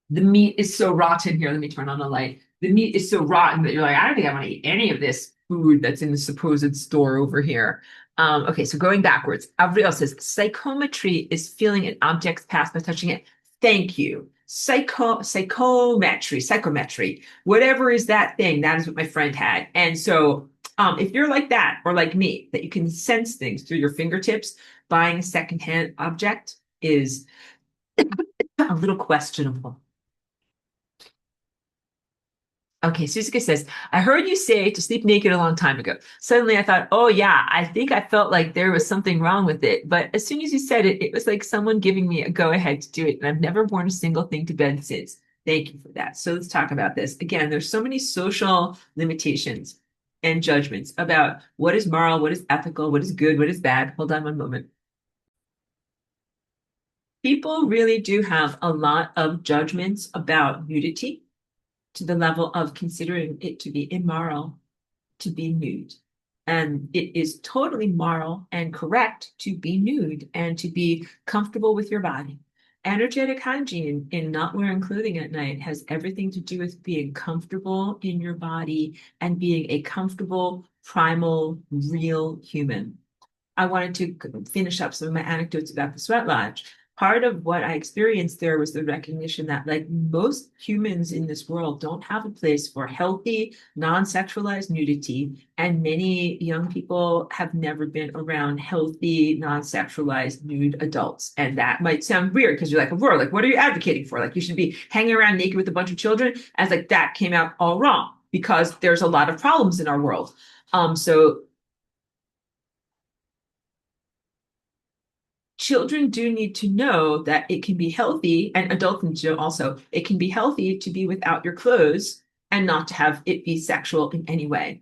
meat is so rotten. Here, let me turn on the light. The meat is so rotten that you're like, I don't think I want to eat any of this food that's in the supposed store over here. Okay, so going backwards, Avril says psychometry is feeling an object's past by touching it. Thank you. Psychometry, whatever is that thing, that is what my friend had. And so if you're like that or like me, that you can sense things through your fingertips, buying a secondhand object is a little questionable. Okay, Suzuka says, I heard you say to sleep naked a long time ago. Suddenly I thought, oh yeah, I think I felt like there was something wrong with it. But as soon as you said it, it was like someone giving me a go ahead to do it. And I've never worn a single thing to bed since. Thank you for that. So let's talk about this. Again, there's so many social limitations and judgments about what is moral, what is ethical, what is good, what is bad. Hold on one moment. People really do have a lot of judgments about nudity to the level of considering it to be immoral to be nude. And it is totally moral and correct to be nude and to be comfortable with your body. Energetic hygiene in not wearing clothing at night has everything to do with being comfortable in your body and being a comfortable, primal, real human. I wanted to finish up some of my anecdotes about the sweat lodge. Part of what I experienced there was the recognition that, like most humans in this world, don't have a place for healthy, non-sexualized nudity. And many young people have never been around healthy, non-sexualized nude adults. And that might sound weird because you're like, Aurora, like, what are you advocating for? Like, you should be hanging around naked with a bunch of children. As like that came out all wrong because there's a lot of problems in our world. So children do need to know that it can be healthy, and adults need to know also, it can be healthy to be without your clothes and not to have it be sexual in any way.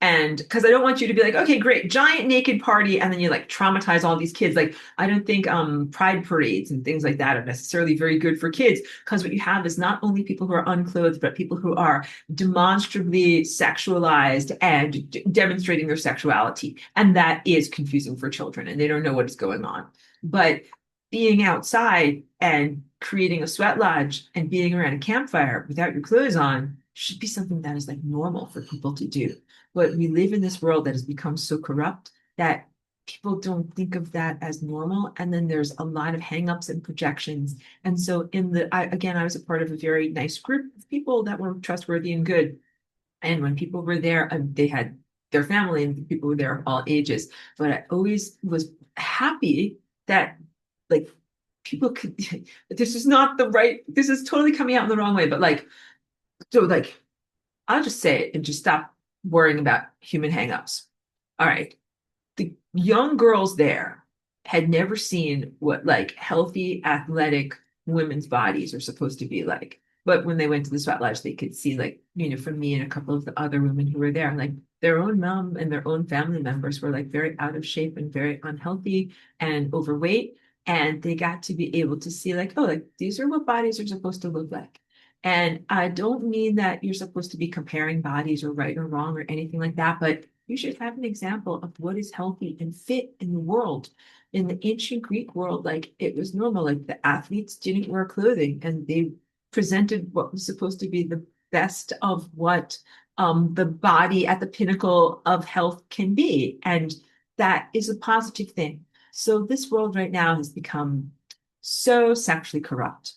And because I don't want you to be like, okay, great, giant naked party, and then you like traumatize all these kids. Like, I don't think pride parades and things like that are necessarily very good for kids, because what you have is not only people who are unclothed, but people who are demonstrably sexualized and demonstrating their sexuality. And that is confusing for children, and they don't know what is going on. But being outside and creating a sweat lodge and being around a campfire without your clothes on should be something that is like normal for people to do. But we live in this world that has become so corrupt that people don't think of that as normal. And then there's a lot of hangups and projections. And so again, I was a part of a very nice group of people that were trustworthy and good. And when people were there, they had their family and people were there of all ages. But I always was happy that like people could, this is not the right, this is totally coming out in the wrong way. But like, so like, I'll just say it and just stop worrying about human hangups. All right. The young girls there had never seen what like healthy, athletic women's bodies are supposed to be like. But when they went to the sweat lodge, they could see like, from me and a couple of the other women who were there, like their own mom and their own family members were like very out of shape and very unhealthy and overweight. And they got to be able to see like, oh, like these are what bodies are supposed to look like. And I don't mean that you're supposed to be comparing bodies or right or wrong or anything like that, but you should have an example of what is healthy and fit in the world. In the ancient Greek world, like it was normal, like the athletes didn't wear clothing and they presented what was supposed to be the best of what the body at the pinnacle of health can be. And that is a positive thing. So this world right now has become so sexually corrupt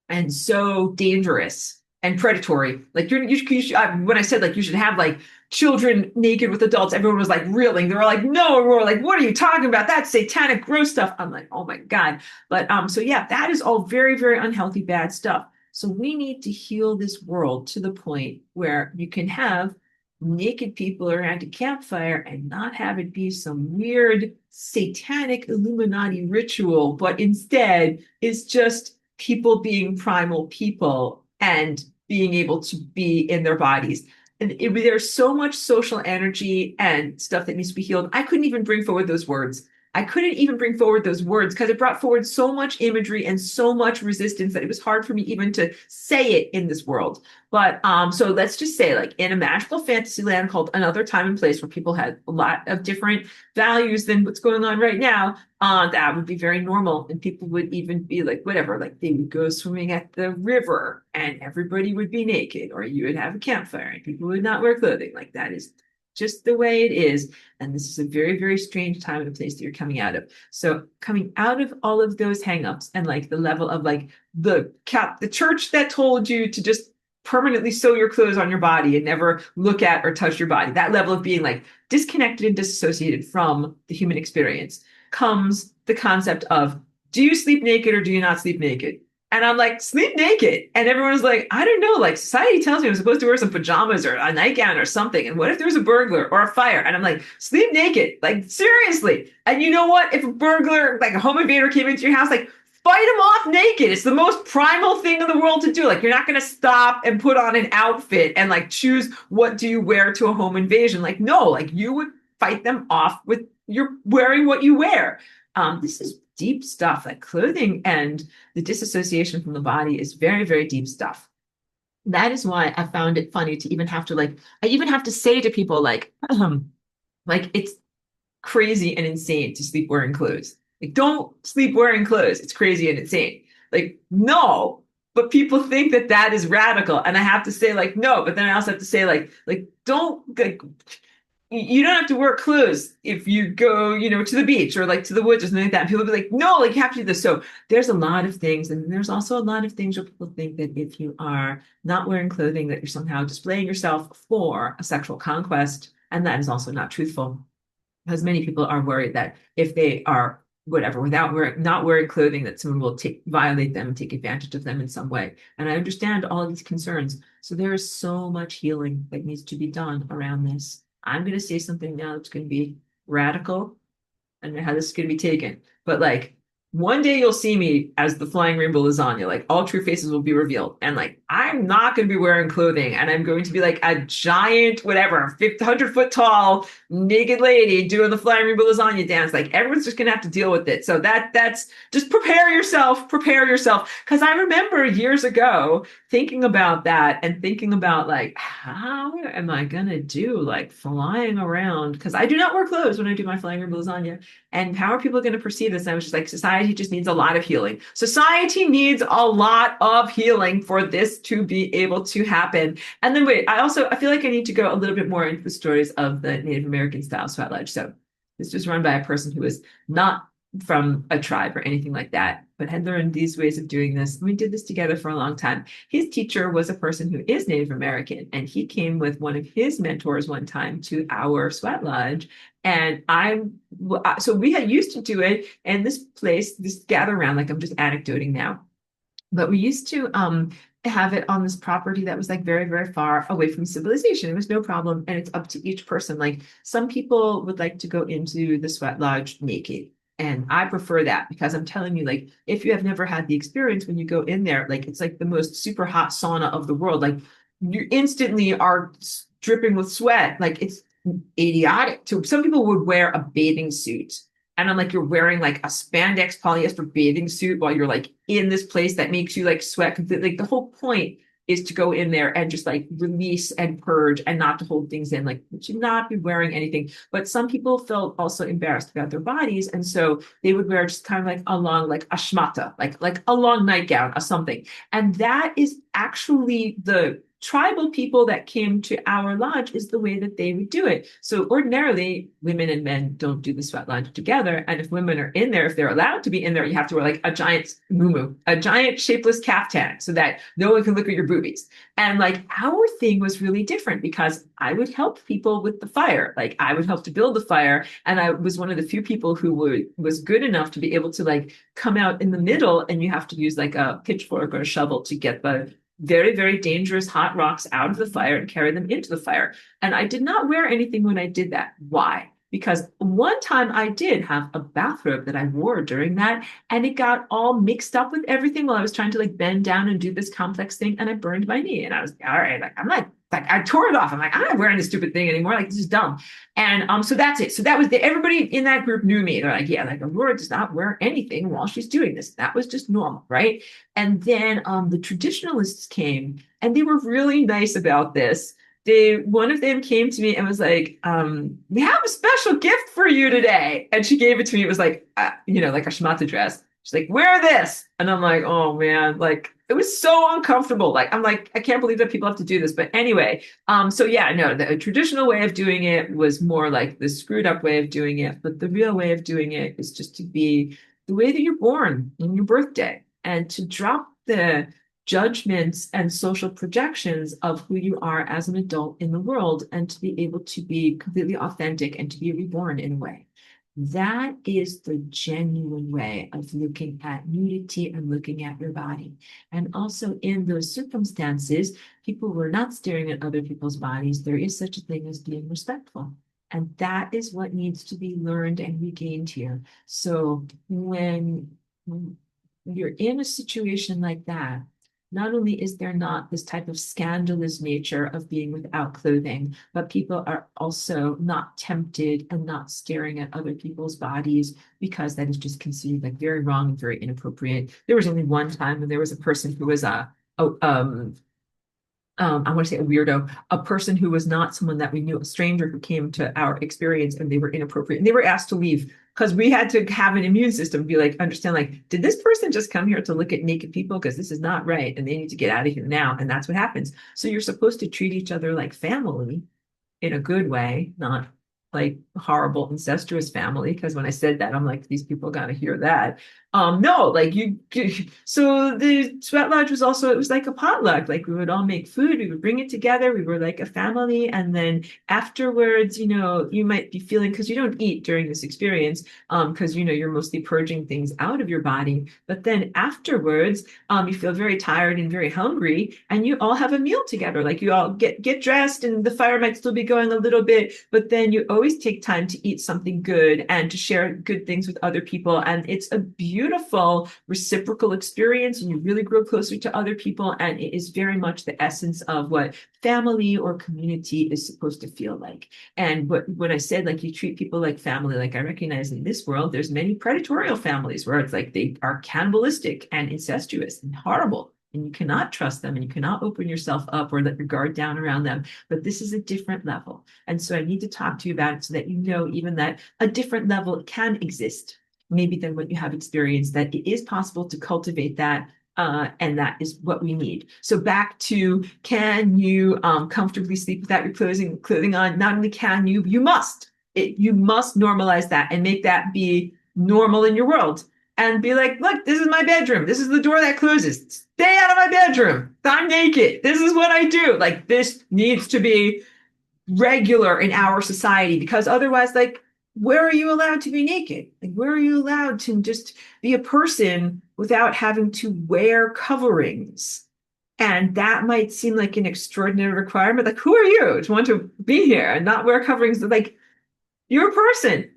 and so dangerous and predatory. Like when I said like you should have like children naked with adults, everyone was like reeling. They were like, "No, Aurora, like what are you talking about? That's satanic, gross stuff." I'm like, "Oh my God!" But so yeah, that is all very, very unhealthy, bad stuff. So we need to heal this world to the point where you can have naked people around a campfire and not have it be some weird satanic Illuminati ritual, but instead is just people being primal people and being able to be in their bodies. And there's so much social energy and stuff that needs to be healed. I couldn't even bring forward those words. I couldn't even bring forward those words because it brought forward so much imagery and so much resistance that it was hard for me even to say it in this world. But so let's just say, like in a magical fantasy land called another time and place where people had a lot of different values than what's going on right now, that would be very normal. And people would even be like, whatever, like they would go swimming at the river and everybody would be naked, or you would have a campfire and people would not wear clothing. Like that is just the way it is. And this is a very, very strange time and place that you're coming out of. So coming out of all of those hangups and like the level of like the church that told you to just permanently sew your clothes on your body and never look at or touch your body, that level of being like disconnected and disassociated from the human experience, comes the concept of, do you sleep naked or do you not sleep naked? And I'm like, sleep naked. And everyone's like, I don't know, like society tells me I'm supposed to wear some pajamas or a nightgown or something. And what if there's a burglar or a fire? And I'm like, sleep naked, like seriously. And you know what? If a burglar, like a home invader came into your house, like fight him off naked. It's the most primal thing in the world to do. Like you're not going to stop and put on an outfit and like choose what do you wear to a home invasion. Like, no, like you would fight them off with you're wearing what you wear. This is deep stuff. Like clothing and the disassociation from the body is very, very deep stuff. That is why I found it funny to even have to like, I even have to say to people like it's crazy and insane to sleep wearing clothes. Like, don't sleep wearing clothes. It's crazy and insane. Like, no, but people think that that is radical, and I have to say like no. But then I also have to say like don't like you don't have to wear clothes if you go, to the beach or like to the woods or something like that. And people will be like, no, like you have to do this. So there's a lot of things. And there's also a lot of things where people think that if you are not wearing clothing, that you're somehow displaying yourself for a sexual conquest. And that is also not truthful. Because many people are worried that if they are whatever, not wearing clothing, that someone will violate them and take advantage of them in some way. And I understand all of these concerns. So there is so much healing that needs to be done around this. I'm going to say something now that's going to be radical. I don't know how this is going to be taken, but like one day you'll see me as the flying rainbow lasagna, like all true faces will be revealed. And like, I'm not going to be wearing clothing and I'm going to be like a giant, whatever, 50, 100-foot tall, naked lady doing the flying rainbow lasagna dance. Like everyone's just going to have to deal with it. So that's just prepare yourself, prepare yourself. Because I remember years ago thinking about that and thinking about like, how am I going to do like flying around? Because I do not wear clothes when I do my flying rainbow lasagna. And how are people going to perceive this? And I was just like, society just needs a lot of healing. Society needs a lot of healing for this to be able to happen. And then wait, I feel like I need to go a little bit more into the stories of the Native American style sweat lodge. So this was run by a person who was not from a tribe or anything like that, but had learned these ways of doing this. We did this together for a long time. His teacher was a person who is Native American, and he came with one of his mentors one time to our sweat lodge. And so we had used to do it in this place, this gather around, like I'm just anecdoting now. But we used to have it on this property that was like very, very far away from civilization. It was no problem. And it's up to each person. Like some people would like to go into the sweat lodge naked. And I prefer that because I'm telling you, like, if you have never had the experience when you go in there, like it's like the most super hot sauna of the world. Like you instantly are dripping with sweat. Like it's idiotic. So some people would wear a bathing suit and I'm like, you're wearing like a spandex polyester bathing suit while you're like in this place that makes you like sweat completely. Like the whole point is to go in there and just like release and purge and not to hold things in. Like you should not be wearing anything. But some people felt also embarrassed about their bodies. And so they would wear just kind of like a long, like a shmata, like a long nightgown or something. And that is actually the tribal people that came to our lodge is the way that they would do it. So ordinarily, women and men don't do the sweat lodge together. And if women are in there, if they're allowed to be in there, you have to wear like a giant muumuu, a giant shapeless caftan so that no one can look at your boobies. And like our thing was really different because I would help people with the fire. Like I would help to build the fire. And I was one of the few people who was good enough to be able to like come out in the middle and you have to use like a pitchfork or a shovel to get the very, very dangerous hot rocks out of the fire and carry them into the fire. And I did not wear anything when I did that. Why? Because one time I did have a bathrobe that I wore during that, and it got all mixed up with everything while I was trying to like bend down and do this complex thing, and I burned my knee. And I was all right, like I'm like I tore it off. I'm like, I'm not wearing this stupid thing anymore. Like this is dumb. And so that's it. So that was everybody in that group knew me. They're like, yeah, like Aurora does not wear anything while she's doing this. That was just normal, right? And then the traditionalists came, and they were really nice about this. One of them came to me and was like, we have a special gift for you today. And she gave it to me. It was like, like a shmata dress. She's like, wear this. And I'm like, oh man, like it was so uncomfortable. Like, I'm like, I can't believe that people have to do this. But anyway, so yeah, no, the traditional way of doing it was more like the screwed up way of doing it. But the real way of doing it is just to be the way that you're born on your birthday and to drop the judgments and social projections of who you are as an adult in the world and to be able to be completely authentic and to be reborn in a way. That is the genuine way of looking at nudity and looking at your body. And also in those circumstances, people were not staring at other people's bodies. There is such a thing as being respectful. And that is what needs to be learned and regained here. So when you're in a situation like that, not only is there not this type of scandalous nature of being without clothing, but people are also not tempted and not staring at other people's bodies because that is just considered like very wrong and very inappropriate. There was only one time when there was a person who was I want to say a weirdo, a person who was not someone that we knew, a stranger who came to our experience and they were inappropriate and they were asked to leave because we had to have an immune system be like, understand, like, did this person just come here to look at naked people? Because this is not right. And they need to get out of here now. And that's what happens. So you're supposed to treat each other like family in a good way, not like horrible incestuous family. Because when I said that, I'm like, these people got to hear that. No, like so the sweat lodge was also, it was like a potluck. Like we would all make food, we would bring it together. We were like a family. And then afterwards, you might be feeling, because you don't eat during this experience, because, you're mostly purging things out of your body. But then afterwards, you feel very tired and very hungry and you all have a meal together. Like you all get dressed and the fire might still be going a little bit, but then you always take time to eat something good and to share good things with other people. And it's a beautiful reciprocal experience, and you really grow closer to other people. And it is very much the essence of what family or community is supposed to feel like. And when I said like you treat people like family, like I recognize in this world, there's many predatorial families where it's like they are cannibalistic and incestuous and horrible. And you cannot trust them and you cannot open yourself up or let your guard down around them. But this is a different level. And so I need to talk to you about it so that you know even that a different level can exist, maybe than what you have experienced, that it is possible to cultivate that. And that is what we need. So back to, can you comfortably sleep without your clothing on? Not only can you, you must. You must normalize that and make that be normal in your world. And be like, look, this is my bedroom. This is the door that closes. Stay out of my bedroom. I'm naked. This is what I do. Like, this needs to be regular in our society, because otherwise, like, where are you allowed to be naked? Like, where are you allowed to just be a person without having to wear coverings? And that might seem like an extraordinary requirement. Like, who are you to want to be here and not wear coverings? Like, you're a person.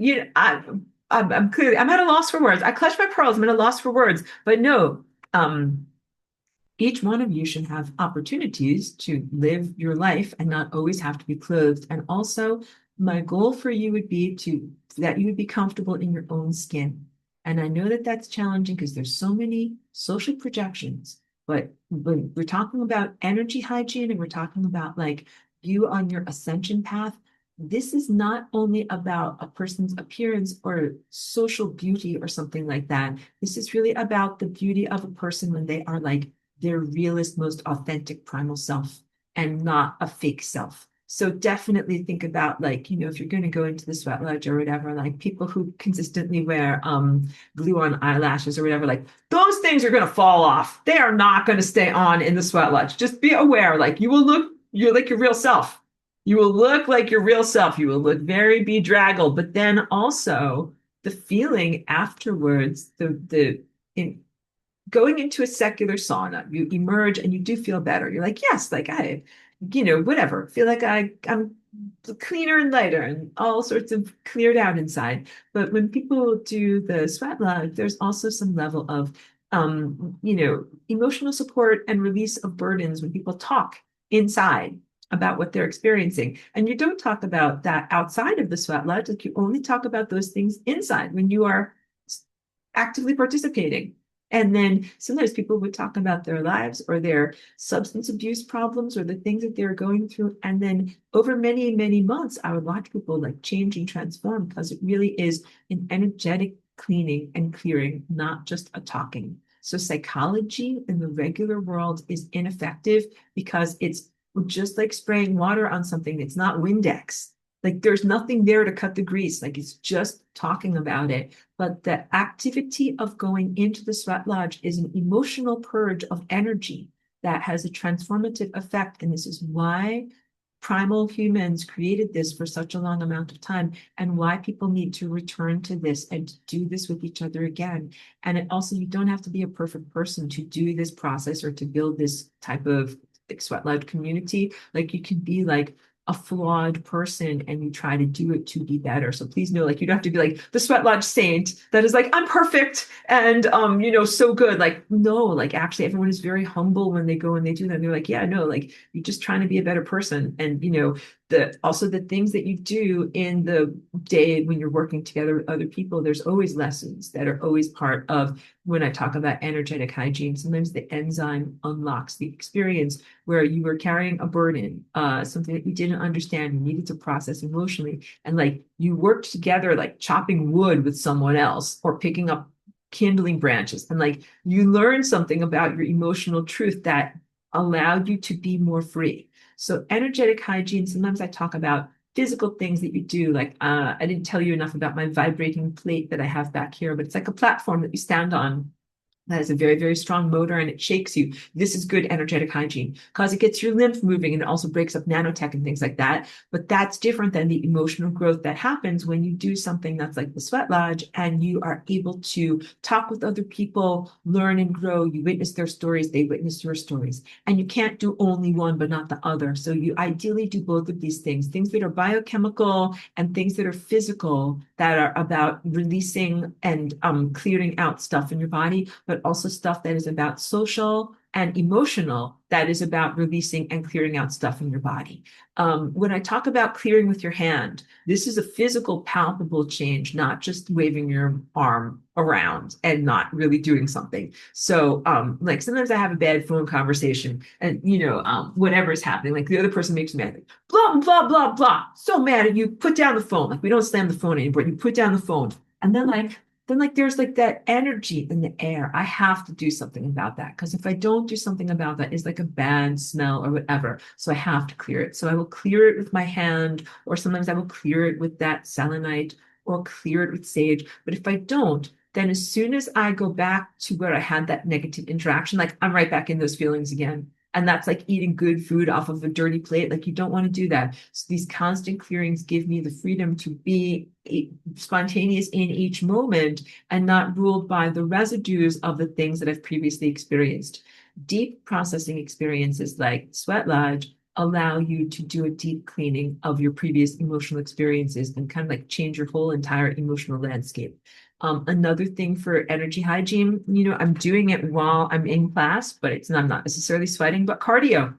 I'm clearly, I'm at a loss for words. I clutch my pearls. I'm at a loss for words. But no, each one of you should have opportunities to live your life and not always have to be clothed. And also, my goal for you would be that you would be comfortable in your own skin. And I know that that's challenging because there's so many social projections. But when we're talking about energy hygiene and we're talking about like you on your ascension path, this is not only about a person's appearance or social beauty or something like that. This is really about the beauty of a person when they are like their realest, most authentic primal self and not a fake self. So definitely think about like, if you're going to go into the sweat lodge or whatever, like people who consistently wear glue on eyelashes or whatever, like those things are going to fall off. They are not going to stay on in the sweat lodge. Just be aware, like you're like your real self. You will look like your real self. You will look very bedraggled, but then also the feeling afterwards, in going into a secular sauna, you emerge and you do feel better. You're like, yes, like whatever. Feel like I'm cleaner and lighter and all sorts of cleared out inside. But when people do the sweat lodge, there's also some level of emotional support and release of burdens when people talk inside about what they're experiencing. And you don't talk about that outside of the sweat lodge. Like you only talk about those things inside when you are actively participating. And then sometimes people would talk about their lives or their substance abuse problems or the things that they're going through. And then over many, many months, I would watch people like change and transform because it really is an energetic cleaning and clearing, not just a talking. So psychology in the regular world is ineffective because it's just like spraying water on something. It's not Windex. Like there's nothing there to cut the grease. Like it's just talking about it. But the activity of going into the sweat lodge is an emotional purge of energy that has a transformative effect. And this is why primal humans created this for such a long amount of time and why people need to return to this and to do this with each other again. And it also, you don't have to be a perfect person to do this process or to build this type of sweat lodge community. Like you can be like a flawed person and you try to do it to be better. So please know, like you don't have to be like the sweat lodge saint that is like, I'm perfect and so good. Like, no, like actually everyone is very humble when they go and they do that. And they're like, yeah, no, like you're just trying to be a better person. And also the things that you do in the day when you're working together with other people, there's always lessons that are always part of when I talk about energetic hygiene. Sometimes the enzyme unlocks the experience where you were carrying a burden, something that you didn't understand, you needed to process emotionally. And like you worked together, like chopping wood with someone else or picking up kindling branches. And like you learned something about your emotional truth that allowed you to be more free. So energetic hygiene, sometimes I talk about physical things that you do. Like I didn't tell you enough about my vibrating plate that I have back here, but it's like a platform that you stand on that has a very, very strong motor and it shakes you. This is good energetic hygiene because it gets your lymph moving and it also breaks up nanotech and things like that. But that's different than the emotional growth that happens when you do something that's like the sweat lodge and you are able to talk with other people, learn and grow. You witness their stories, they witness your stories. And you can't do only one, but not the other. So you ideally do both of these things that are biochemical and things that are physical, that are about releasing and clearing out stuff in your body, but also stuff that is about social and emotional, that is about releasing and clearing out stuff in your body. When I talk about clearing with your hand, this is a physical, palpable change, not just waving your arm around and not really doing something. So, like sometimes I have a bad phone conversation and, whatever is happening, like the other person makes me mad, like, blah, blah, blah, blah. So mad at you, put down the phone. Like we don't slam the phone anymore. You put down the phone. And then there's like that energy in the air. I have to do something about that because if I don't do something about that, it's like a bad smell or whatever. So I have to clear it. So I will clear it with my hand, or sometimes I will clear it with that selenite or clear it with sage. But if I don't, then as soon as I go back to where I had that negative interaction, like I'm right back in those feelings again. And that's like eating good food off of a dirty plate. Like you don't want to do that. So these constant clearings give me the freedom to be spontaneous in each moment and not ruled by the residues of the things that I've previously experienced. Deep processing experiences like sweat lodge allow you to do a deep cleaning of your previous emotional experiences and kind of like change your whole entire emotional landscape. Another thing for energy hygiene, I'm doing it while I'm in class, but I'm not necessarily sweating, but cardio.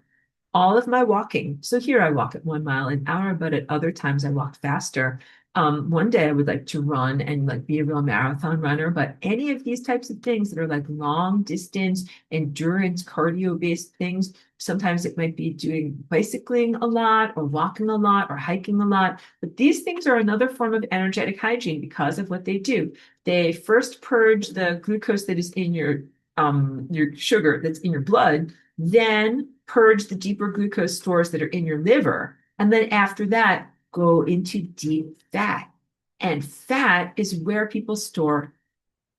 All of my walking. So here I walk at 1 mile an hour, but at other times I walk faster. One day I would like to run and like be a real marathon runner, but any of these types of things that are like long distance, endurance, cardio based things, sometimes it might be doing bicycling a lot or walking a lot or hiking a lot. But these things are another form of energetic hygiene because of what they do. They first purge the glucose that is in your sugar that's in your blood, then purge the deeper glucose stores that are in your liver. And then after that, go into deep fat. And fat is where people store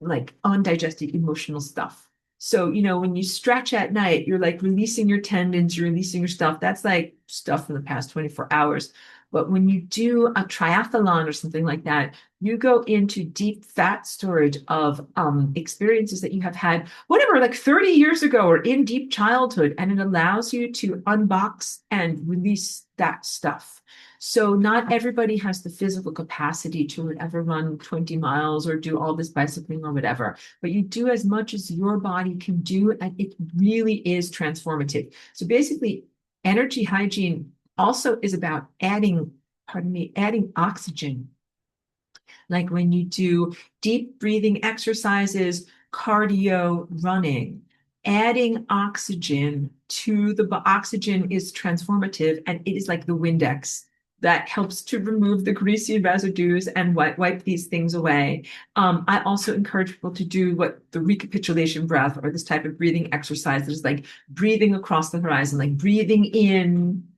like undigested emotional stuff. So, when you stretch at night, you're like releasing your tendons, you're releasing your stuff. That's like stuff from the past 24 hours. But when you do a triathlon or something like that, you go into deep fat storage of experiences that you have had, whatever, like 30 years ago or in deep childhood, and it allows you to unbox and release that stuff. So not everybody has the physical capacity to ever run 20 miles or do all this bicycling or whatever, but you do as much as your body can do, and it really is transformative. So basically, energy hygiene also is about adding oxygen. Like when you do deep breathing exercises, cardio, running, adding oxygen to the oxygen is transformative, and it is like the Windex that helps to remove the greasy residues and wipe these things away. I also encourage people to do what the recapitulation breath, or this type of breathing exercise that is like breathing across the horizon, like breathing in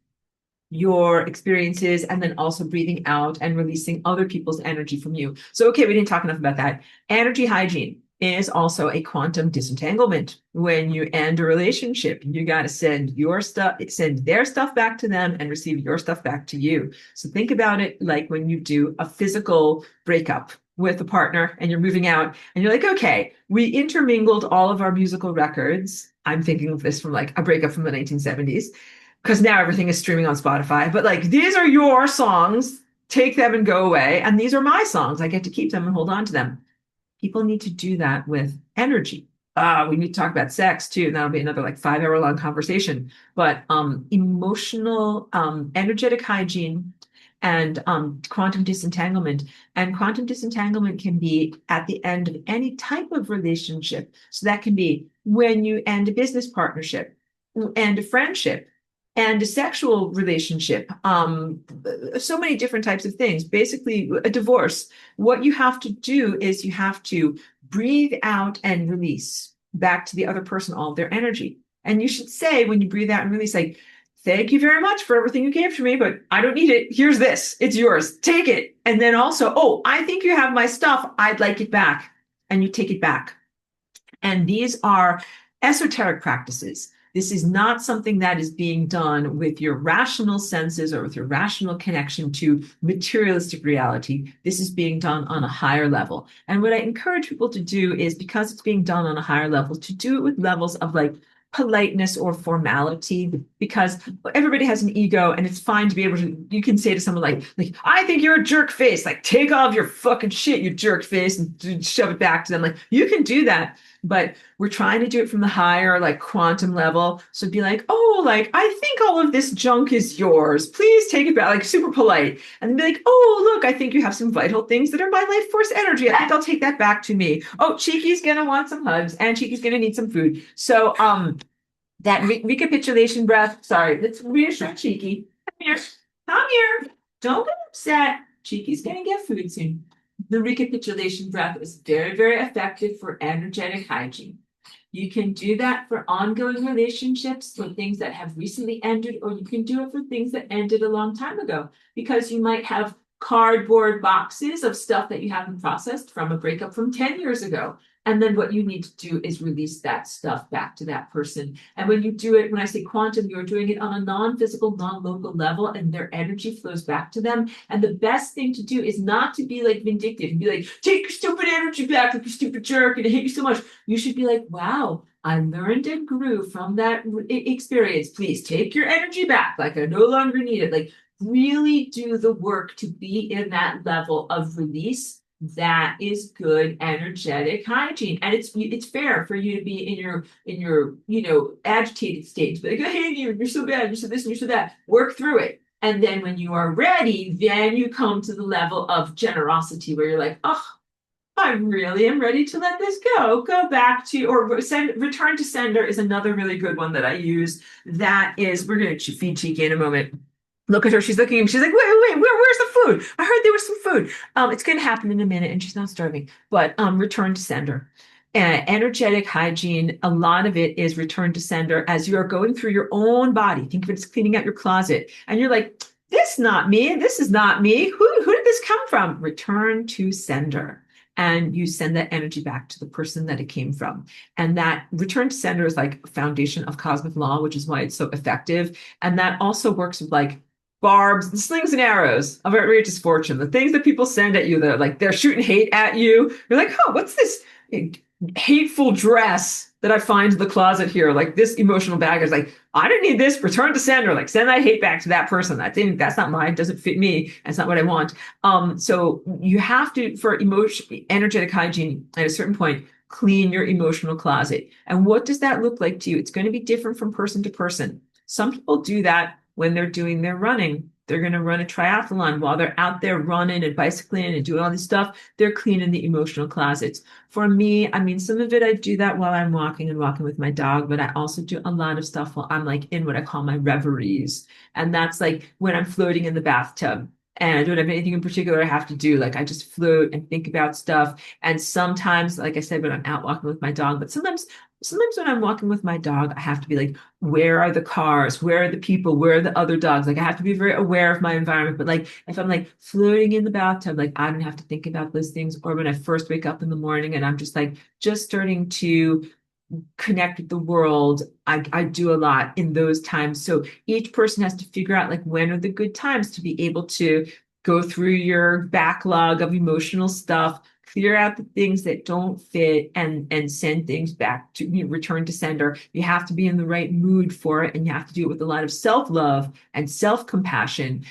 your experiences and then also breathing out and releasing other people's energy from you. So, okay, we didn't talk enough about that. Energy hygiene is also a quantum disentanglement. When you end a relationship, you got to send their stuff back to them and receive your stuff back to you. So think about it like when you do a physical breakup with a partner and you're moving out and you're like, okay, we intermingled all of our musical records. I'm thinking of this from like a breakup from the 1970s, because now everything is streaming on Spotify. But like, these are your songs, take them and go away. And these are my songs. I get to keep them and hold on to them. People need to do that with energy. We need to talk about sex too. And that'll be another like 5 hour long conversation. But emotional, energetic hygiene and quantum disentanglement. And quantum disentanglement can be at the end of any type of relationship. So that can be when you end a business partnership, and a friendship, and a sexual relationship, so many different types of things. Basically, a divorce. What you have to do is you have to breathe out and release back to the other person all of their energy. And you should say, when you breathe out and release, like, thank you very much for everything you gave to me, but I don't need it. Here's this. It's yours. Take it. And then also, oh, I think you have my stuff. I'd like it back. And you take it back. And these are esoteric practices. This is not something that is being done with your rational senses or with your rational connection to materialistic reality. This is being done on a higher level. And what I encourage people to do is, because it's being done on a higher level, to do it with levels of like politeness or formality, because everybody has an ego, and it's fine to be able to, you can say to someone like I think you're a jerk face, like take off your fucking shit, you jerk face, and shove it back to them. Like you can do that, but we're trying to do it from the higher like quantum level. So be like, oh, like I think all of this junk is yours, please take it back, like super polite. And then be like, oh look, I think you have some vital things that are my life force energy, I think I'll take that back to me. Oh, Cheeky's gonna want some hugs, and Cheeky's gonna need some food. So that recapitulation breath. Sorry, let's reassure Cheeky. Come here. Come here. Don't get upset. Cheeky's going to get food soon. The recapitulation breath is very, very effective for energetic hygiene. You can do that for ongoing relationships, for things that have recently ended, or you can do it for things that ended a long time ago, because you might have cardboard boxes of stuff that you haven't processed from a breakup from 10 years ago. And then what you need to do is release that stuff back to that person. And when you do it, when I say quantum, you're doing it on a non-physical, non-local level, and their energy flows back to them. And the best thing to do is not to be like vindictive and be like, take your stupid energy back, like you stupid jerk, and I hate you so much. You should be like, wow, I learned and grew from that experience. Please take your energy back. Like I no longer need it. Like really do the work to be in that level of release. That is good energetic hygiene, and it's fair for you to be in your agitated state, like hey, you're so bad, you're so this and you're so that. Work through it, and then when you are ready, then you come to the level of generosity where you're like, oh, I really am ready to let this go. Go back to, or send, return to sender is another really good one that I use. That is, we're going to feed Cheeky in a moment. Look at her. She's looking and she's like, where's the food? I heard there was some food. It's going to happen in a minute, and she's not starving. But return to sender. Energetic hygiene, a lot of it is return to sender as you are going through your own body. Think of it as cleaning out your closet. And you're like, this not me. This is not me. Who did this come from? Return to sender. And you send that energy back to the person that it came from. And that return to sender is like a foundation of cosmic law, which is why it's so effective. And that also works with like barbs, the slings and arrows of outrageous fortune, the things that people send at you that are like they're shooting hate at you. You're like, oh, what's this hateful dress that I find in the closet here? Like this emotional baggage, like I didn't need this. Return to sender, like send that hate back to that person. That's not mine, doesn't fit me, that's not what I want. So you have to, for energetic hygiene, at a certain point, clean your emotional closet. And what does that look like to you? It's going to be different from person to person. Some people do that when they're doing their running. They're going to run a triathlon. While they're out there running and bicycling and doing all this stuff, they're cleaning the emotional closets. For me, I mean, some of it I do that while I'm walking and walking with my dog, but I also do a lot of stuff while I'm like in what I call my reveries. And that's like when I'm floating in the bathtub. And I don't have anything in particular I have to do. Like I just float and think about stuff. And sometimes, like I said, when I'm out walking with my dog, but sometimes when I'm walking with my dog, I have to be like, where are the cars? Where are the people? Where are the other dogs? Like I have to be very aware of my environment. But like if I'm like floating in the bathtub, like I don't have to think about those things. Or when I first wake up in the morning and I'm just starting to connect with the world, I do a lot in those times. So each person has to figure out like when are the good times to be able to go through your backlog of emotional stuff, clear out the things that don't fit, and send things back to return to sender. You have to be in the right mood for it, and you have to do it with a lot of self-love and self-compassion.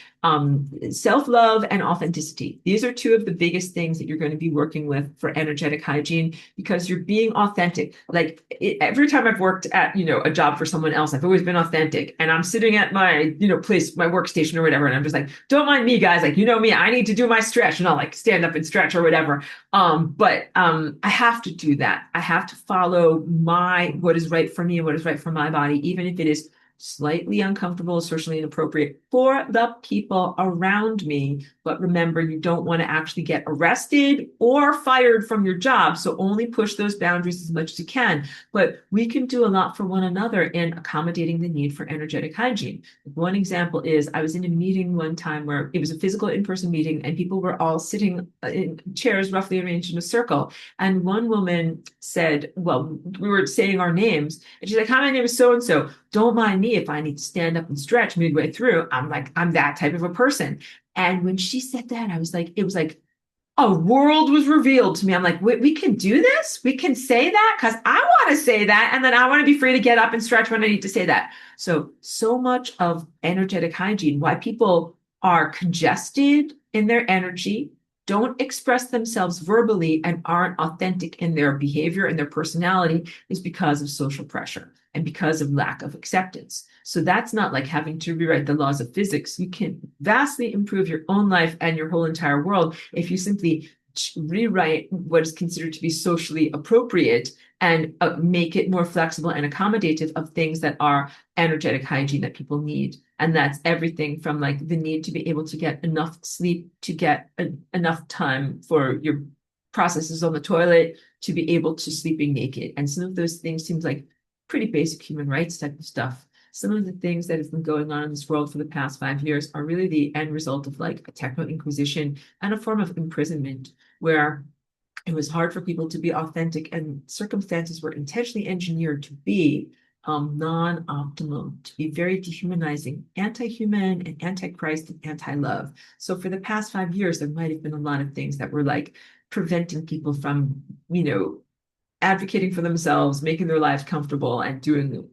Self-love and authenticity. These are two of the biggest things that you're going to be working with for energetic hygiene, because you're being authentic. Like every time I've worked at, a job for someone else, I've always been authentic, and I'm sitting at my, place, my workstation or whatever. And I'm just like, don't mind me, guys. Like, me, I need to do my stretch, and I'll like stand up and stretch or whatever. But I have to do that. I have to follow what is right for me and what is right for my body, even if it is slightly uncomfortable, socially inappropriate for the people around me. But remember, you don't want to actually get arrested or fired from your job. So only push those boundaries as much as you can. But we can do a lot for one another in accommodating the need for energetic hygiene. One example is I was in a meeting one time where it was a physical in-person meeting and people were all sitting in chairs roughly arranged in a circle. And one woman said, well, we were saying our names and she's like, hi, my name is so-and-so. Don't mind me if I need to stand up and stretch midway through. I'm like, I'm that type of a person. And when she said that, I was like, it was like a world was revealed to me. I'm like, we can do this? We can say that? Because I want to say that. And then I want to be free to get up and stretch when I need to say that. So much of energetic hygiene, why people are congested in their energy, don't express themselves verbally, and aren't authentic in their behavior and their personality is because of social pressure and because of lack of acceptance. So that's not like having to rewrite the laws of physics. You can vastly improve your own life and your whole entire world if you simply rewrite what is considered to be socially appropriate and make it more flexible and accommodative of things that are energetic hygiene that people need. And that's everything from like the need to be able to get enough sleep, to get enough time for your processes on the toilet, to be able to sleeping naked. And some of those things seems like pretty basic human rights type of stuff. Some of the things that have been going on in this world for the past 5 years are really the end result of like a techno inquisition and a form of imprisonment where it was hard for people to be authentic and circumstances were intentionally engineered to be non-optimal, to be very dehumanizing, anti-human and anti-Christ and anti-love. So for the past 5 years, there might have been a lot of things that were like preventing people from, advocating for themselves, making their lives comfortable, and doing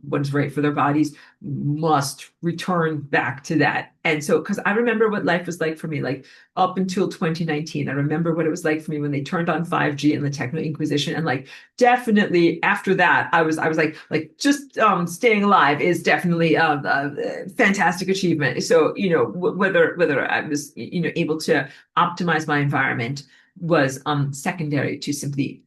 what is right for their bodies must return back to that. And so, because I remember what life was like for me, like up until 2019, I remember what it was like for me when they turned on 5G and the techno inquisition, and like definitely after that, I was like just staying alive is definitely a fantastic achievement. So whether I was able to optimize my environment was secondary to simply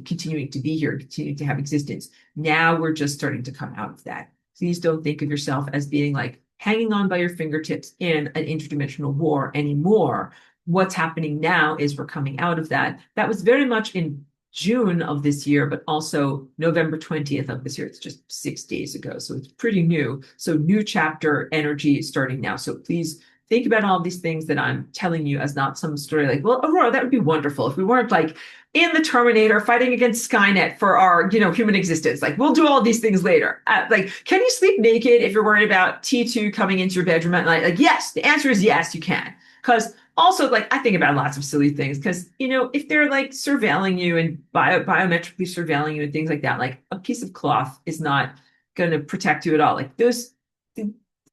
continuing to be here, continuing to have existence. Now we're just starting to come out of that. Please don't think of yourself as being like hanging on by your fingertips in an interdimensional war anymore. What's happening now is we're coming out of that. That was very much in June of this year, but also November 20th of this year. It's just 6 days ago. So it's pretty new. So new chapter energy starting now. So please think about all these things that I'm telling you as not some story like, well, Aurora, that would be wonderful if we weren't like in the Terminator fighting against Skynet for our, human existence. Like, we'll do all these things later. Like, can you sleep naked if you're worried about T2 coming into your bedroom at night? Like, yes, the answer is yes, you can. Because also, like, I think about lots of silly things because, if they're like surveilling you and biometrically surveilling you and things like that, like a piece of cloth is not going to protect you at all. Like the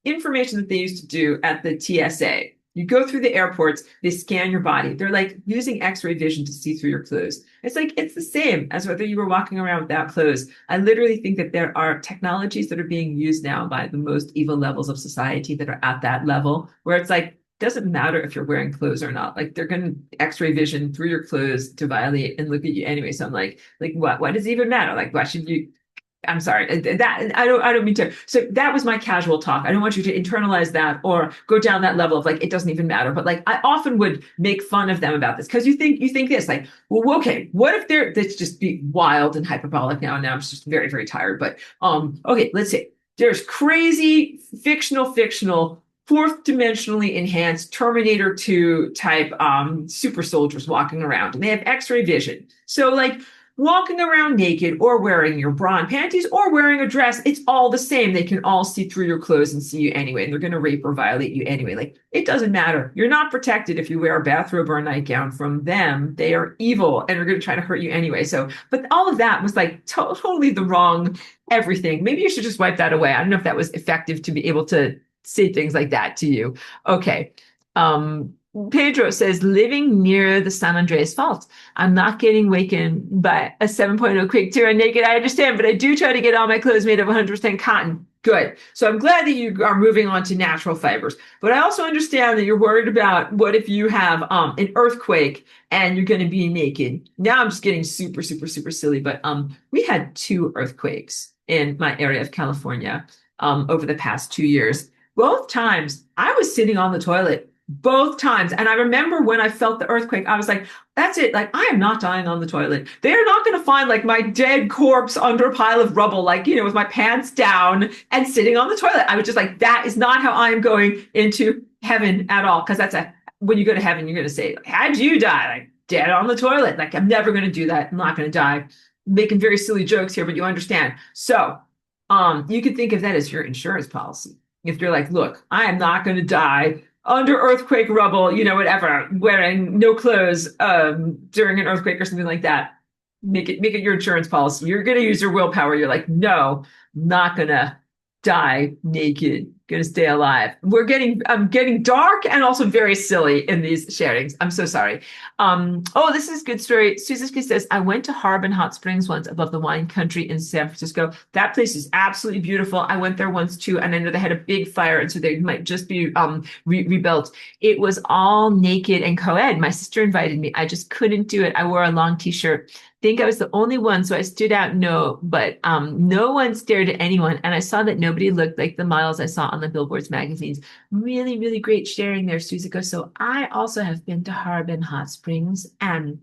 information that they used to do at the TSA. You go through the airports, they scan your body. They're like using X-ray vision to see through your clothes. It's like, it's the same as whether you were walking around without clothes. I literally think that there are technologies that are being used now by the most evil levels of society that are at that level, where it's like, doesn't matter if you're wearing clothes or not. Like they're going to X-ray vision through your clothes to violate and look at you anyway. So I'm like, what? Why does it even matter? Like, why should you? I'm sorry, that I don't mean to. So that was my casual talk. I don't want you to internalize that or go down that level of like, it doesn't even matter. But like, I often would make fun of them about this because you think this like, well, okay, what if let's just be wild and hyperbolic now. Now I'm just very, very tired. But okay, let's say there's crazy fictional fourth dimensionally enhanced Terminator 2 type super soldiers walking around and they have X-ray vision. So like, walking around naked or wearing your bra and panties or wearing a dress, it's all the same. They can all see through your clothes and see you anyway. And they're going to rape or violate you anyway. Like, it doesn't matter. You're not protected if you wear a bathrobe or a nightgown from them. They are evil and are going to try to hurt you anyway. So, but all of that was like totally the wrong everything. Maybe you should just wipe that away. I don't know if that was effective to be able to say things like that to you. Okay. Pedro says, living near the San Andreas Fault. I'm not getting wakened by a 7.0 quake to run naked. I understand, but I do try to get all my clothes made of 100% cotton. Good. So I'm glad that you are moving on to natural fibers. But I also understand that you're worried about what if you have an earthquake and you're going to be naked. Now I'm just getting super, super, super silly. But we had 2 earthquakes in my area of California. over the past 2 years. Both times I was sitting on the toilet, both times. And I remember when I felt the earthquake, I was like, that's it. Like, I am not dying on the toilet. They are not going to find like my dead corpse under a pile of rubble, like, with my pants down and sitting on the toilet. I was just like, that is not how I am going into heaven at all. Because when you go to heaven, you're going to say, how'd you die? Like, dead on the toilet. Like, I'm never going to do that. I'm not going to die. Making very silly jokes here, but you understand. So, you could think of that as your insurance policy. If you're like, look, I am not going to die under earthquake rubble, whatever, wearing no clothes during an earthquake or something like that. Make it your insurance policy. You're going to use your willpower. You're like, no, not going to die naked, gonna stay alive. I'm getting dark and also very silly in these sharings. I'm so sorry. Oh, this is a good story. Suzuki says, I went to Harbin Hot Springs once above the wine country in San Francisco. That place is absolutely beautiful. I went there once too, and I know they had a big fire, and so they might just be rebuilt. It was all naked and co-ed. My sister invited me. I just couldn't do it. I wore a long t-shirt. Think I was the only one, so I stood out. No, but no one stared at anyone, and I saw that nobody looked like the models I saw on the billboards magazines. Really, really great sharing there, Suzuko. So I also have been to Harbin Hot Springs, and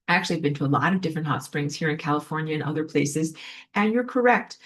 actually have been to a lot of different hot springs here in California and other places. And you're correct.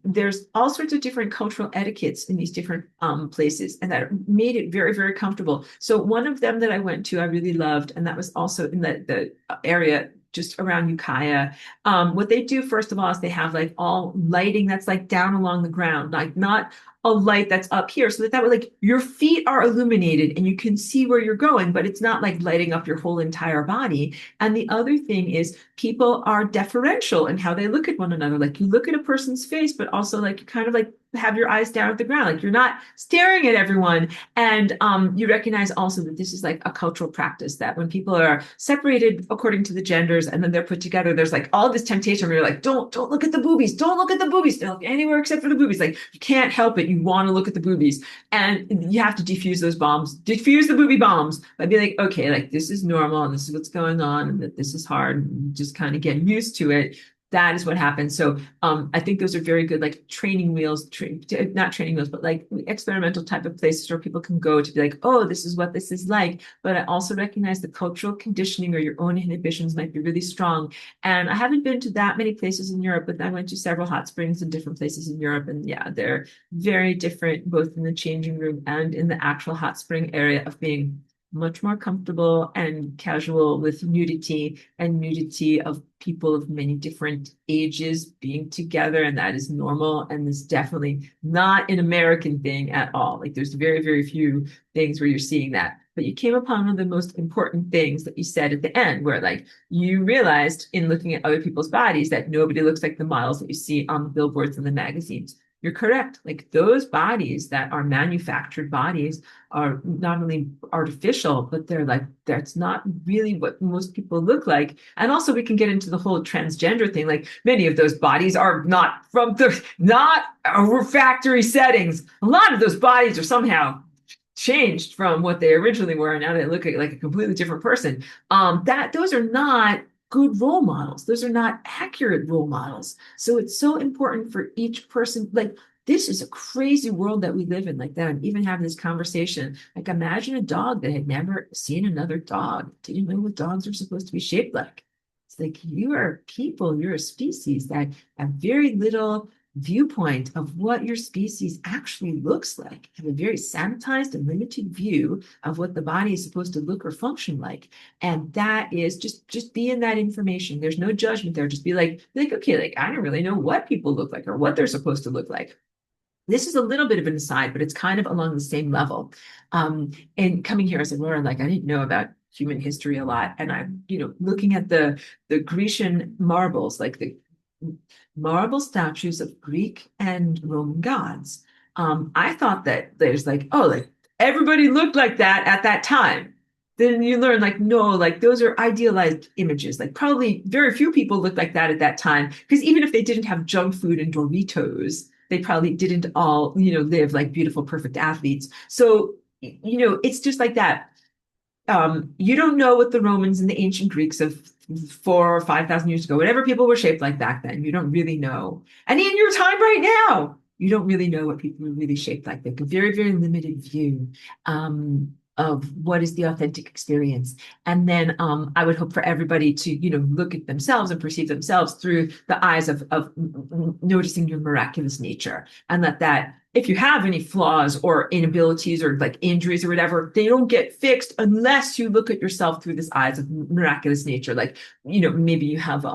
There's all sorts of different cultural etiquettes in these different places, and that made it very, very comfortable. So one of them that I went to, I really loved, and that was also in the area just around Ukiah. What they do, first of all, is they have like all lighting that's like down along the ground, like not a light that's up here, so that way like your feet are illuminated and you can see where you're going, but it's not like lighting up your whole entire body. And the other thing is people are deferential in how they look at one another. Like you look at a person's face, but also like you kind of like have your eyes down at the ground, like you're not staring at everyone. And you recognize also that this is like a cultural practice, that when people are separated according to the genders and then they're put together, there's like all this temptation where you're like, don't look at the boobies, don't look at the boobies, don't look anywhere except for the boobies. Like you can't help it, you want to look at the boobies, and you have to defuse those bombs, defuse the boobie bombs by being like, okay, like this is normal and this is what's going on, and that this is hard, and just kind of get used to it. That is what happens. So I think those are very good, like training wheels, not training wheels, but like experimental type of places where people can go to be like, oh, this is what this is like. But I also recognize the cultural conditioning or your own inhibitions might be really strong. And I haven't been to that many places in Europe, but I went to several hot springs in different places in Europe. And yeah, they're very different, both in the changing room and in the actual hot spring area, of being much more comfortable and casual with nudity, and nudity of people of many different ages being together. And that is normal. And it's definitely not an American thing at all. Like there's very, very few things where you're seeing that. But you came upon one of the most important things that you said at the end, where like you realized in looking at other people's bodies that nobody looks like the models that you see on the billboards and the magazines. You're correct. Like those bodies that are manufactured bodies are not only artificial, but they're like, that's not really what most people look like. And also we can get into the whole transgender thing. Like many of those bodies are not factory settings. A lot of those bodies are somehow changed from what they originally were, and now they look like a completely different person. Those are not good role models. Those are not accurate role models. So it's so important for each person. Like this is a crazy world that we live in, like that. I'm even having this conversation. Like imagine a dog that had never seen another dog, didn't know what dogs are supposed to be shaped like. It's like you are people, you're a species that have very little viewpoint of what your species actually looks like, have a very sanitized and limited view of what the body is supposed to look or function like. And that is just be in that information. There's no judgment there. Just be like, okay, like I don't really know what people look like or what they're supposed to look like. This is a little bit of an aside, but it's kind of along the same level. And coming here as Aurora, like I didn't know about human history a lot. And I'm, looking at the Grecian marbles, like the marble statues of Greek and Roman gods. I thought that there's like, oh, like everybody looked like that at that time. Then you learn like, no, like those are idealized images. Like probably very few people looked like that at that time. Because even if they didn't have junk food and Doritos, they probably didn't all, live like beautiful, perfect athletes. So, it's just like that. You don't know what the Romans and the ancient Greeks of 4,000 or 5,000 years ago, whatever people were shaped like back then, you don't really know. And in your time right now, you don't really know what people are really shaped like. They have a very, very limited view of what is the authentic experience. And then I would hope for everybody to, look at themselves and perceive themselves through the eyes of noticing your miraculous nature, and that if you have any flaws or inabilities or like injuries or whatever, they don't get fixed unless you look at yourself through this eyes of miraculous nature. Like, maybe you have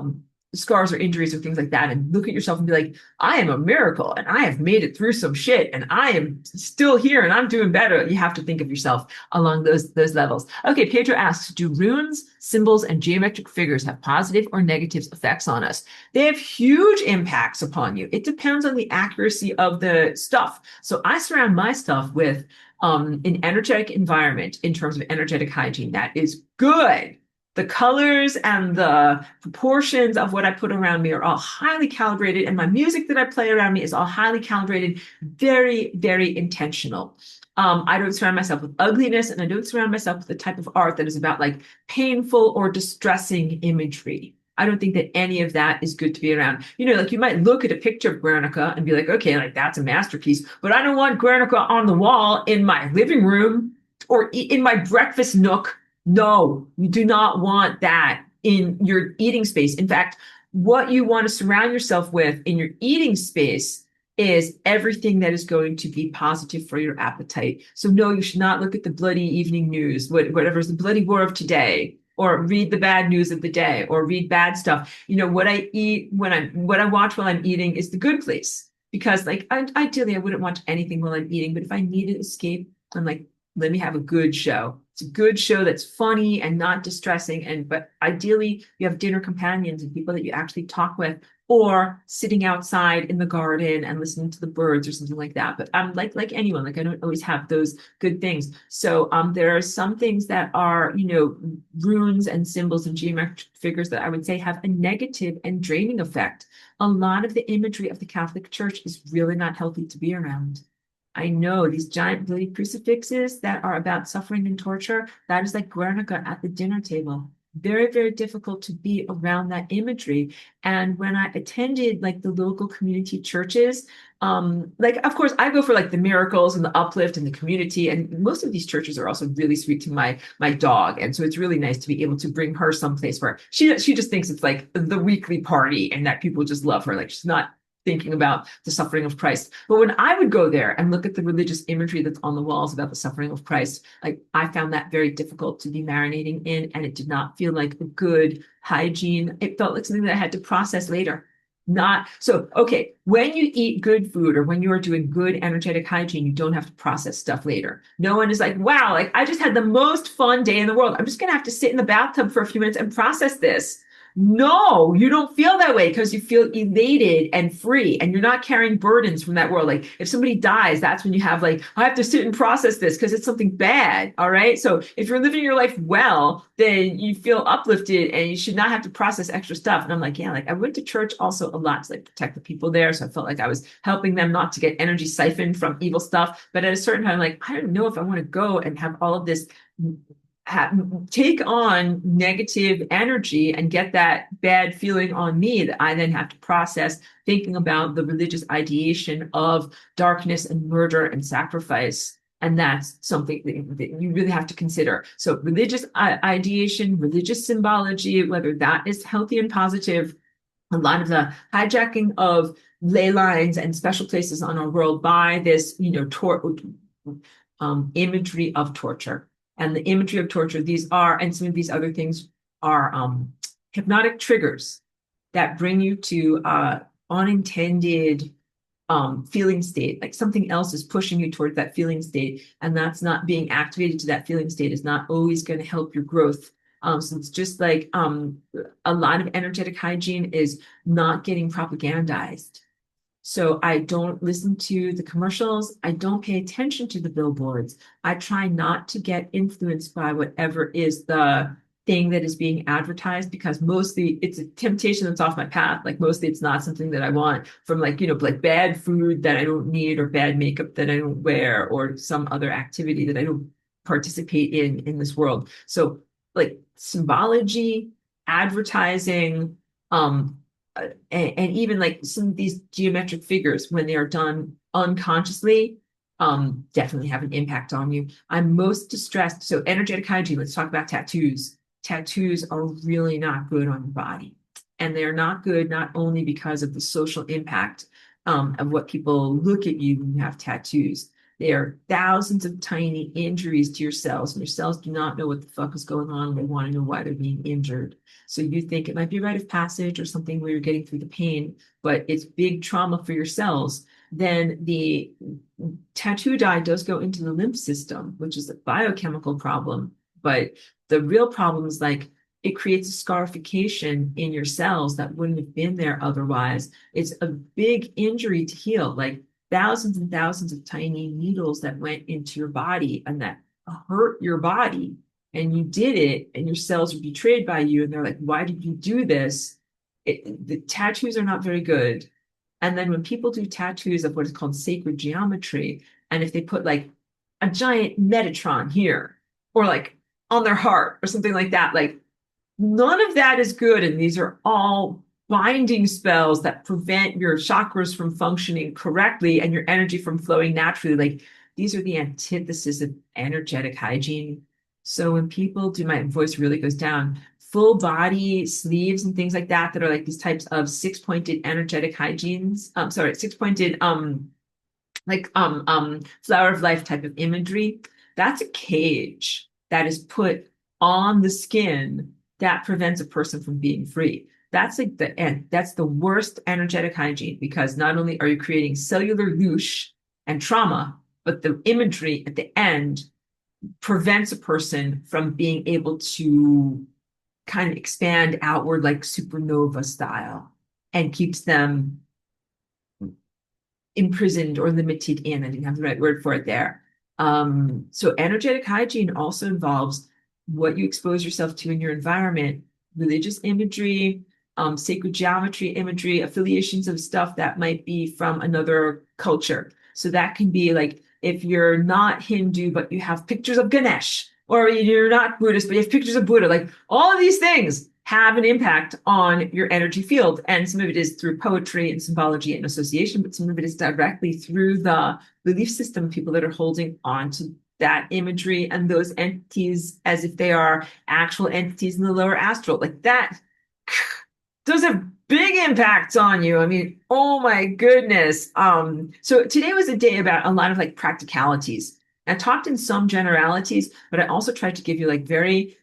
scars or injuries or things like that, and look at yourself and be like, I am a miracle and I have made it through some shit and I am still here and I'm doing better. You have to think of yourself along those levels. Okay, Pedro asks, do runes, symbols, and geometric figures have positive or negative effects on us? They have huge impacts upon you. It depends on the accuracy of the stuff. So I surround my stuff with an energetic environment in terms of energetic hygiene that is good. The colors and the proportions of what I put around me are all highly calibrated, and my music that I play around me is all highly calibrated, very, very intentional. I don't surround myself with ugliness, and I don't surround myself with the type of art that is about like painful or distressing imagery. I don't think that any of that is good to be around. Like you might look at a picture of Guernica and be like, okay, like that's a masterpiece, but I don't want Guernica on the wall in my living room or in my breakfast nook. No, you do not want that in your eating space. In fact, what you want to surround yourself with in your eating space is everything that is going to be positive for your appetite. So no, you should not look at the bloody evening news, whatever is the bloody war of today, or read the bad news of the day, or read bad stuff. What I eat what I watch while I'm eating is The Good Place, because like ideally I wouldn't watch anything while I'm eating, but if I need an escape, I'm like, let me have a good show. It's a good show that's funny and not distressing. But ideally you have dinner companions and people that you actually talk with, or sitting outside in the garden and listening to the birds or something like that. But I'm like anyone, like I don't always have those good things. So there are some things that are, runes and symbols and geometric figures that I would say have a negative and draining effect. A lot of the imagery of the Catholic Church is really not healthy to be around. I know these giant bloody crucifixes that are about suffering and torture, that is like Guernica at the dinner table. Very, very difficult to be around that imagery. And when I attended like the local community churches, like of course I go for like the miracles and the uplift and the community. And most of these churches are also really sweet to my dog. And so it's really nice to be able to bring her someplace where she just thinks it's like the weekly party and that people just love her. Like she's not thinking about the suffering of Christ. But when I would go there and look at the religious imagery that's on the walls about the suffering of Christ, like I found that very difficult to be marinating in, and it did not feel like a good hygiene. It felt like something that I had to process later. Not so, okay, when you eat good food or when you are doing good energetic hygiene, you don't have to process stuff later. No one is like, wow, like I just had the most fun day in the world. I'm just going to have to sit in the bathtub for a few minutes and process this. No, you don't feel that way because you feel elated and free and you're not carrying burdens from that world. Like if somebody dies, that's when you have like, I have to sit and process this because it's something bad. All right. So if you're living your life well, then you feel uplifted and you should not have to process extra stuff. And I'm like, yeah, like I went to church also a lot to like protect the people there. So I felt like I was helping them not to get energy siphoned from evil stuff. But at a certain time, like, I don't know if I want to go and have all of this take on negative energy and get that bad feeling on me that I then have to process thinking about the religious ideation of darkness and murder and sacrifice. And that's something that you really have to consider. So religious ideation, religious symbology, whether that is healthy and positive, a lot of the hijacking of ley lines and special places on our world by this, imagery of torture. And the imagery of torture, these are, and some of these other things are hypnotic triggers that bring you to unintended feeling state, like something else is pushing you towards that feeling state, and that's not being activated to that feeling state is not always going to help your growth. So it's just like a lot of energetic hygiene is not getting propagandized. So I don't listen to the commercials. I don't pay attention to the billboards. I try not to get influenced by whatever is the thing that is being advertised, because mostly it's a temptation that's off my path. Like mostly it's not something that I want from like, like bad food that I don't need or bad makeup that I don't wear or some other activity that I don't participate in this world. So like symbology, advertising, and even like some of these geometric figures, when they are done unconsciously, definitely have an impact on you. I'm most distressed. So energetic hygiene, let's talk about tattoos. Tattoos are really not good on your body. And they're not good not only because of the social impact of what people look at you when you have tattoos. There are thousands of tiny injuries to your cells, and your cells do not know what the fuck is going on. They want to know why they're being injured. So you think it might be a rite of passage or something where you're getting through the pain, but it's big trauma for your cells. Then the tattoo dye does go into the lymph system, which is a biochemical problem. But the real problem is like it creates a scarification in your cells that wouldn't have been there otherwise. It's a big injury to heal, like thousands and thousands of tiny needles that went into your body and that hurt your body. And you did it, and your cells are betrayed by you, and they're like, why did you do this? The tattoos are not very good. And then when people do tattoos of what is called sacred geometry, and if they put like a giant Metatron here, or like on their heart, or something like that, like none of that is good. And these are all binding spells that prevent your chakras from functioning correctly and your energy from flowing naturally. Like these are the antithesis of energetic hygiene. So when people do, my voice really goes down, full body sleeves and things like that, that are like these types of six-pointed energetic hygienes. Sorry, six-pointed flower of life type of imagery. That's a cage that is put on the skin that prevents a person from being free. That's like the end. That's the worst energetic hygiene, because not only are you creating cellular louche and trauma, but the imagery at the end prevents a person from being able to kind of expand outward like supernova style and keeps them imprisoned or limited in. I didn't have the right word for it there. So energetic hygiene also involves what you expose yourself to in your environment, religious imagery, sacred geometry imagery, affiliations of stuff that might be from another culture. So that can be like if you're not Hindu, but you have pictures of Ganesh, or you're not Buddhist, but you have pictures of Buddha, like all of these things have an impact on your energy field. And some of it is through poetry and symbology and association, but some of it is directly through the belief system, people that are holding on to that imagery and those entities as if they are actual entities in the lower astral. Like that, those have big impacts on you. I mean, oh my goodness. So today was a day about a lot of like practicalities. I talked in some generalities, but I also tried to give you like very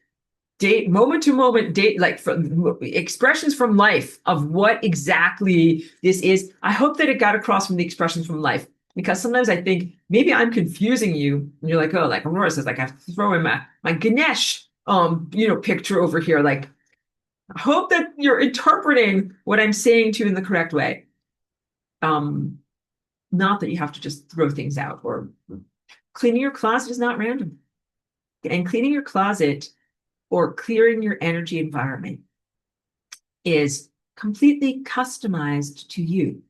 date moment to moment date like from expressions from life of what exactly this is. I hope that it got across from the expressions from life, because sometimes I think maybe I'm confusing you and you're like, oh, like Aurora says, like I have to throw in my Ganesh picture over here. Like I hope that you're interpreting what I'm saying to you in the correct way. um Not that you have to just throw things out. Or cleaning your closet is not random, and cleaning your closet or clearing your energy environment is completely customized to you.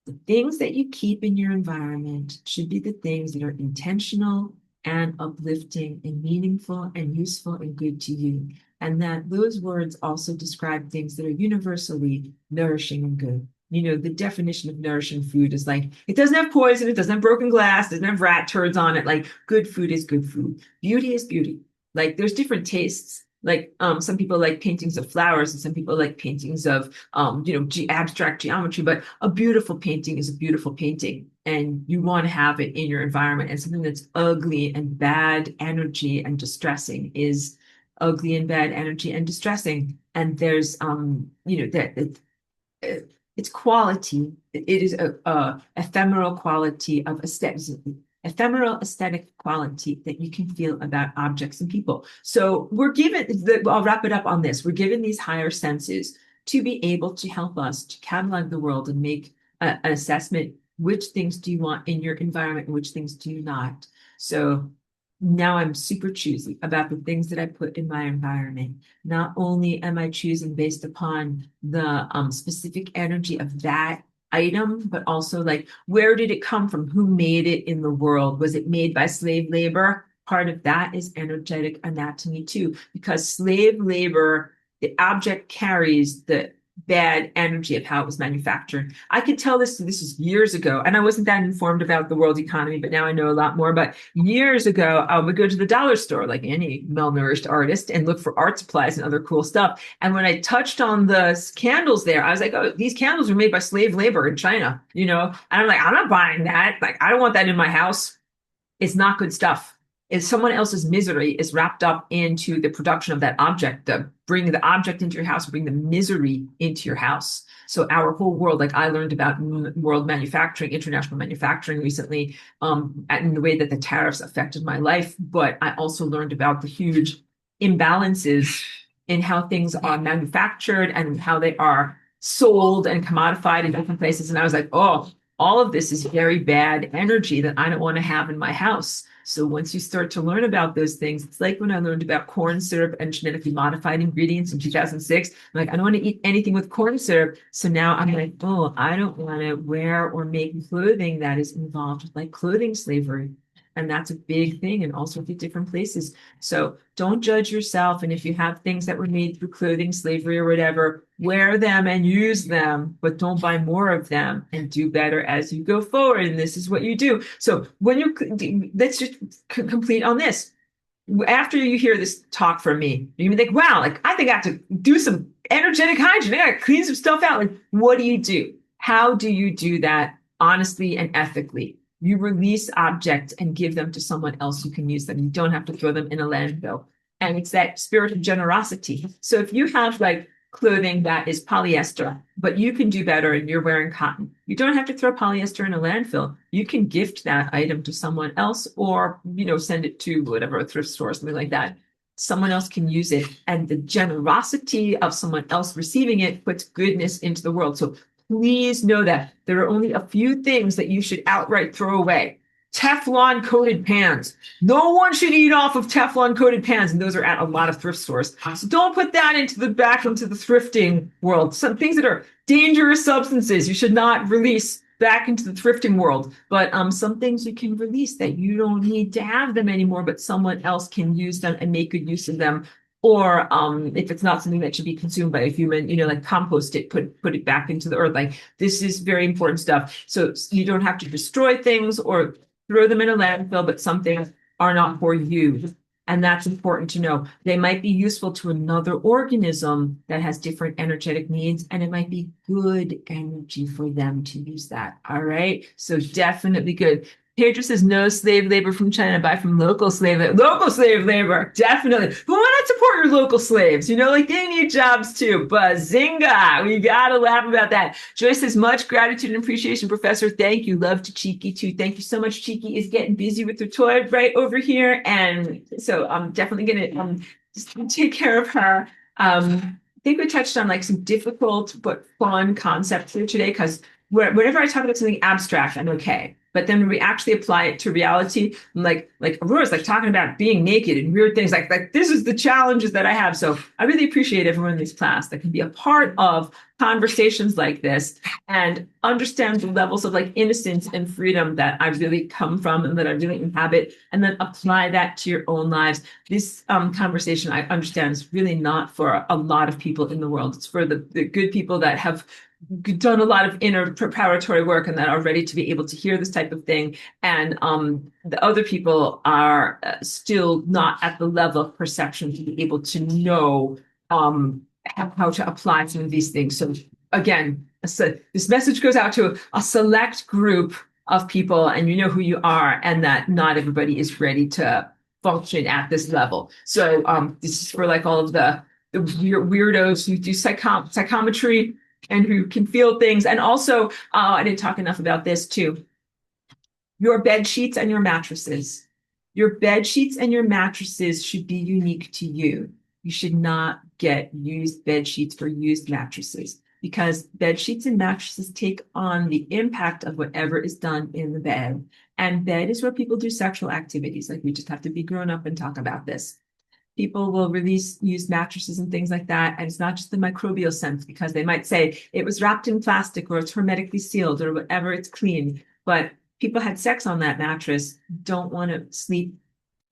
The things that you keep in your environment should be the things that are intentional and uplifting and meaningful and useful and good to you. And that those words also describe things that are universally nourishing and good. You know, the definition of nourishing food is like, it doesn't have poison, it doesn't have broken glass, it doesn't have rat turds on it. Like, good food is good food. Beauty is beauty. Like, there's different tastes. Like some people like paintings of flowers, and some people like paintings of abstract geometry, but a beautiful painting is a beautiful painting, and you want to have it in your environment. And something that's ugly and bad energy and distressing is ugly and bad energy and distressing. And there's it's quality. It is a ephemeral quality of aesthetics, ephemeral aesthetic quality that you can feel about objects and people. So we're given, I'll wrap it up on this. We're given these higher senses to be able to help us to catalog the world and make an assessment. Which things do you want in your environment and which things do you not? So now I'm super choosy about the things that I put in my environment. Not only am I choosing based upon the specific energy of that item, but also like, where did it come from? Who made it in the world? Was it made by slave labor? Part of that is energetic anatomy too, because slave labor, the object carries the bad energy of how it was manufactured. I could tell this is years ago, and I wasn't that informed about the world economy, but now I know a lot more. But years ago, I would go to the dollar store like any malnourished artist and look for art supplies and other cool stuff. And when I touched on the candles there, I was like, oh, these candles are made by slave labor in China, And I'm like, I'm not buying that. Like, I don't want that in my house. It's not good stuff. If someone else's misery is wrapped up into the production of that object, bring the object into your house, bring the misery into your house. So our whole world, like I learned about world manufacturing, international manufacturing recently, and the way that the tariffs affected my life. But I also learned about the huge imbalances in how things are manufactured and how they are sold and commodified in different places. And I was like, oh, all of this is very bad energy that I don't want to have in my house. So once you start to learn about those things, it's like when I learned about corn syrup and genetically modified ingredients in 2006. I'm like, I don't want to eat anything with corn syrup. So now I'm like, oh, I don't want to wear or make clothing that is involved with like clothing slavery. And that's a big thing in all sorts of different places. So don't judge yourself. And if you have things that were made through clothing slavery or whatever, wear them and use them, but don't buy more of them, and do better as you go forward. And this is what you do. So when let's just complete on this. After you hear this talk from me, you think, wow, like I think I have to do some energetic hygiene. I got to clean some stuff out. Like, what do you do? How do you do that honestly and ethically? You release objects and give them to someone else who can use them. You don't have to throw them in a landfill. And it's that spirit of generosity. So if you have like clothing that is polyester, but you can do better and you're wearing cotton, you don't have to throw polyester in a landfill. You can gift that item to someone else, or, send it to whatever, a thrift store or something like that. Someone else can use it. And the generosity of someone else receiving it puts goodness into the world. So please know that there are only a few things that you should outright throw away. Teflon coated pans. No one should eat off of Teflon coated pans, and those are at a lot of thrift stores. So don't put that into the thrifting world. Some things that are dangerous substances you should not release back into the thrifting world. But some things you can release that you don't need to have them anymore, but someone else can use them and make good use of them. Or if it's not something that should be consumed by a human, like compost it, put it back into the earth. Like, this is very important stuff. So you don't have to destroy things or throw them in a landfill, but some things are not for you. And that's important to know. They might be useful to another organism that has different energetic needs, and it might be good energy for them to use that. All right. So definitely good. Pedro says no slave labor from China, buy from local slave labor. Local slave labor, definitely. But why not support your local slaves? Like they need jobs too. Bazinga! We gotta laugh about that. Joyce says much gratitude and appreciation, Professor. Thank you. Love to Cheeky too. Thank you so much. Cheeky is getting busy with her toy right over here, and so I'm definitely gonna just take care of her. I think we touched on like some difficult but fun concepts here today, because whenever I talk about something abstract, I'm okay. But then when we actually apply it to reality, like Aurora's like talking about being naked and weird things, like this is the challenges that I have. So I really appreciate everyone in this class that can be a part of conversations like this and understand the levels of like innocence and freedom that I really come from and that I really inhabit, and then apply that to your own lives. This conversation, I understand, is really not for a lot of people in the world. It's for the good people that have done a lot of inner preparatory work and that are ready to be able to hear this type of thing. And the other people are still not at the level of perception to be able to know how to apply some of these things. So again, this message goes out to a select group of people, and you know who you are, and that not everybody is ready to function at this level. So this is for like all of the weirdos who do psychometry and who can feel things. And also, I didn't talk enough about this too. Your bed sheets and your mattresses. Your bed sheets and your mattresses should be unique to you. You should not get used bed sheets for used mattresses, because bed sheets and mattresses take on the impact of whatever is done in the bed. And bed is where people do sexual activities. Like, we just have to be grown up and talk about this. People will release used mattresses and things like that. And it's not just the microbial sense, because they might say it was wrapped in plastic or it's hermetically sealed or whatever, it's clean. But people had sex on that mattress, don't want to sleep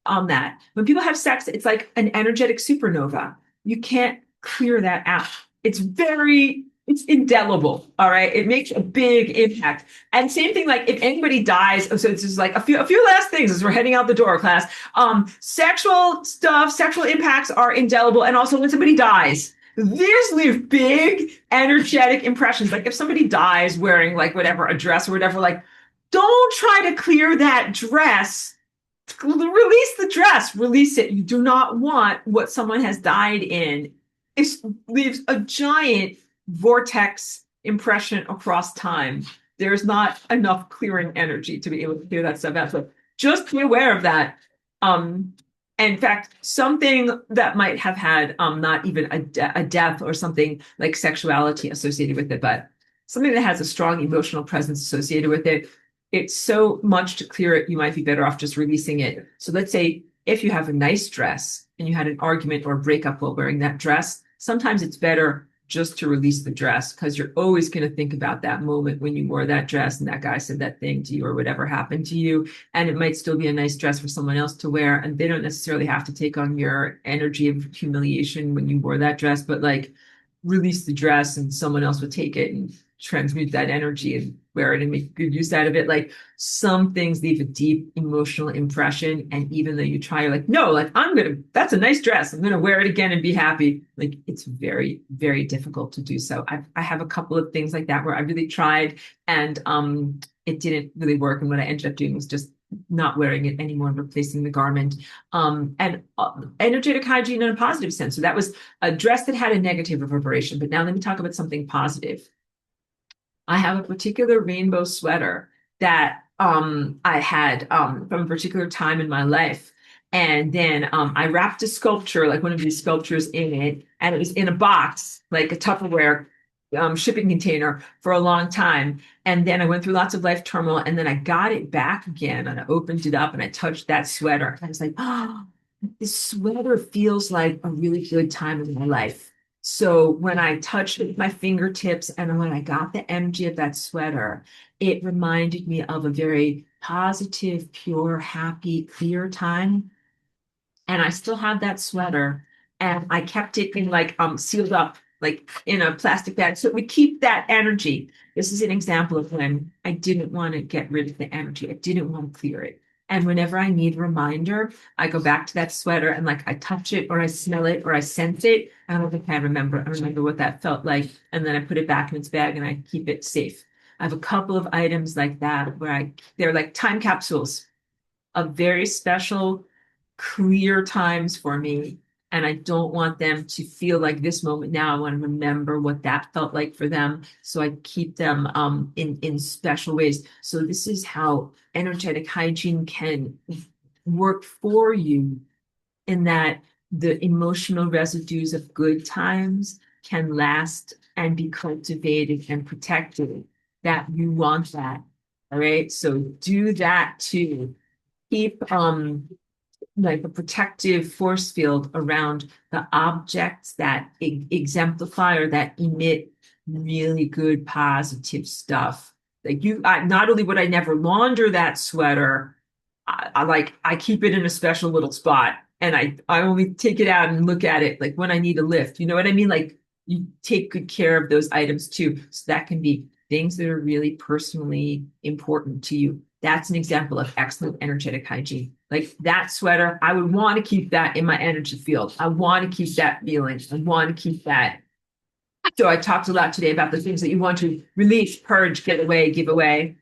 on that. When people have sex, it's like an energetic supernova. You can't clear that out. It's very it's indelible. All right. It makes a big impact. And same thing, like if anybody dies, so this is like a few last things as we're heading out the door, class. Sexual stuff, sexual impacts are indelible. And also when somebody dies, these leave big energetic impressions. Like if somebody dies wearing like whatever, a dress or whatever, like don't try to clear that dress. Release the dress, release it. You do not want what someone has died in. It leaves a giant vortex impression across time. There's not enough clearing energy to be able to clear that stuff out. So just be aware of that. And in fact, something that might have had not even a death or something like sexuality associated with it, but something that has a strong emotional presence associated with it, it's so much to clear it, you might be better off just releasing it. So let's say if you have a nice dress and you had an argument or a breakup while wearing that dress, sometimes it's better just to release the dress because you're always going to think about that moment when you wore that dress and that guy said that thing to you or whatever happened to you. And it might still be a nice dress for someone else to wear. And they don't necessarily have to take on your energy of humiliation when you wore that dress, but like release the dress and someone else would take it and transmute that energy and wear it and make good use out of it. Like some things leave a deep emotional impression. And even though you try, you're like, no, like that's a nice dress. I'm going to wear it again and be happy. Like it's very, very difficult to do so. I have a couple of things like that where I really tried and it didn't really work. And what I ended up doing was just not wearing it anymore and replacing the garment. And energetic hygiene in a positive sense. So that was a dress that had a negative reverberation. But now let me talk about something positive. I have a particular rainbow sweater that I had from a particular time in my life. And then I wrapped a sculpture, like one of these sculptures in it, and it was in a box, like a Tupperware shipping container for a long time. And then I went through lots of life turmoil, and then I got it back again, and I opened it up, and I touched that sweater. And I was like, oh, this sweater feels like a really good time in my life. So when I touched it with my fingertips and when I got the energy of that sweater, it reminded me of a very positive, pure, happy, clear time. And I still have that sweater and I kept it in like sealed up like in a plastic bag. So it would keep that energy. This is an example of when I didn't want to get rid of the energy. I didn't want to clear it. And whenever I need a reminder, I go back to that sweater and like I touch it or I smell it or I sense it. I don't think I remember. I remember what that felt like. And then I put it back in its bag and I keep it safe. I have a couple of items like that where they're like time capsules of very special, clear times for me. And I don't want them to feel like this moment now. I want to remember what that felt like for them. So I keep them in special ways. So this is how energetic hygiene can work for you in that the emotional residues of good times can last and be cultivated and protected. That you want that. All right. So do that too. Keep like a protective force field around the objects that exemplify or that emit really good positive stuff. Like not only would I never launder that sweater, I keep it in a special little spot and I only take it out and look at it like when I need a lift. You know what I mean? Like you take good care of those items too. So that can be things that are really personally important to you. That's an example of excellent energetic hygiene. Like that sweater, I would want to keep that in my energy field. I want to keep that feeling. I want to keep that. So I talked a lot today about the things that you want to release, purge, get away, give away.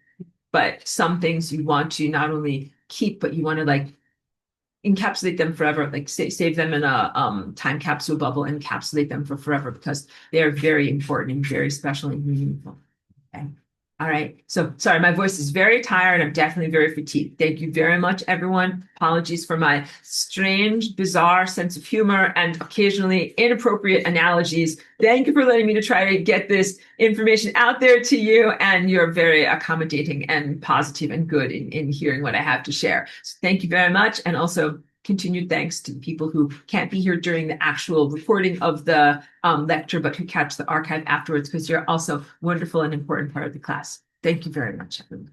But some things you want to not only keep, but you want to like encapsulate them forever, like save them in a time capsule bubble, encapsulate them for forever because they are very important and very special and meaningful. Okay. All right. So sorry, my voice is very tired. I'm definitely very fatigued. Thank you very much, everyone. Apologies for my strange, bizarre sense of humor and occasionally inappropriate analogies. Thank you for letting me to try to get this information out there to you. And you're very accommodating and positive and good in hearing what I have to share. So thank you very much. And also continued thanks to the people who can't be here during the actual recording of the lecture, but who catch the archive afterwards, because you're also a wonderful and important part of the class. Thank you very much, everyone.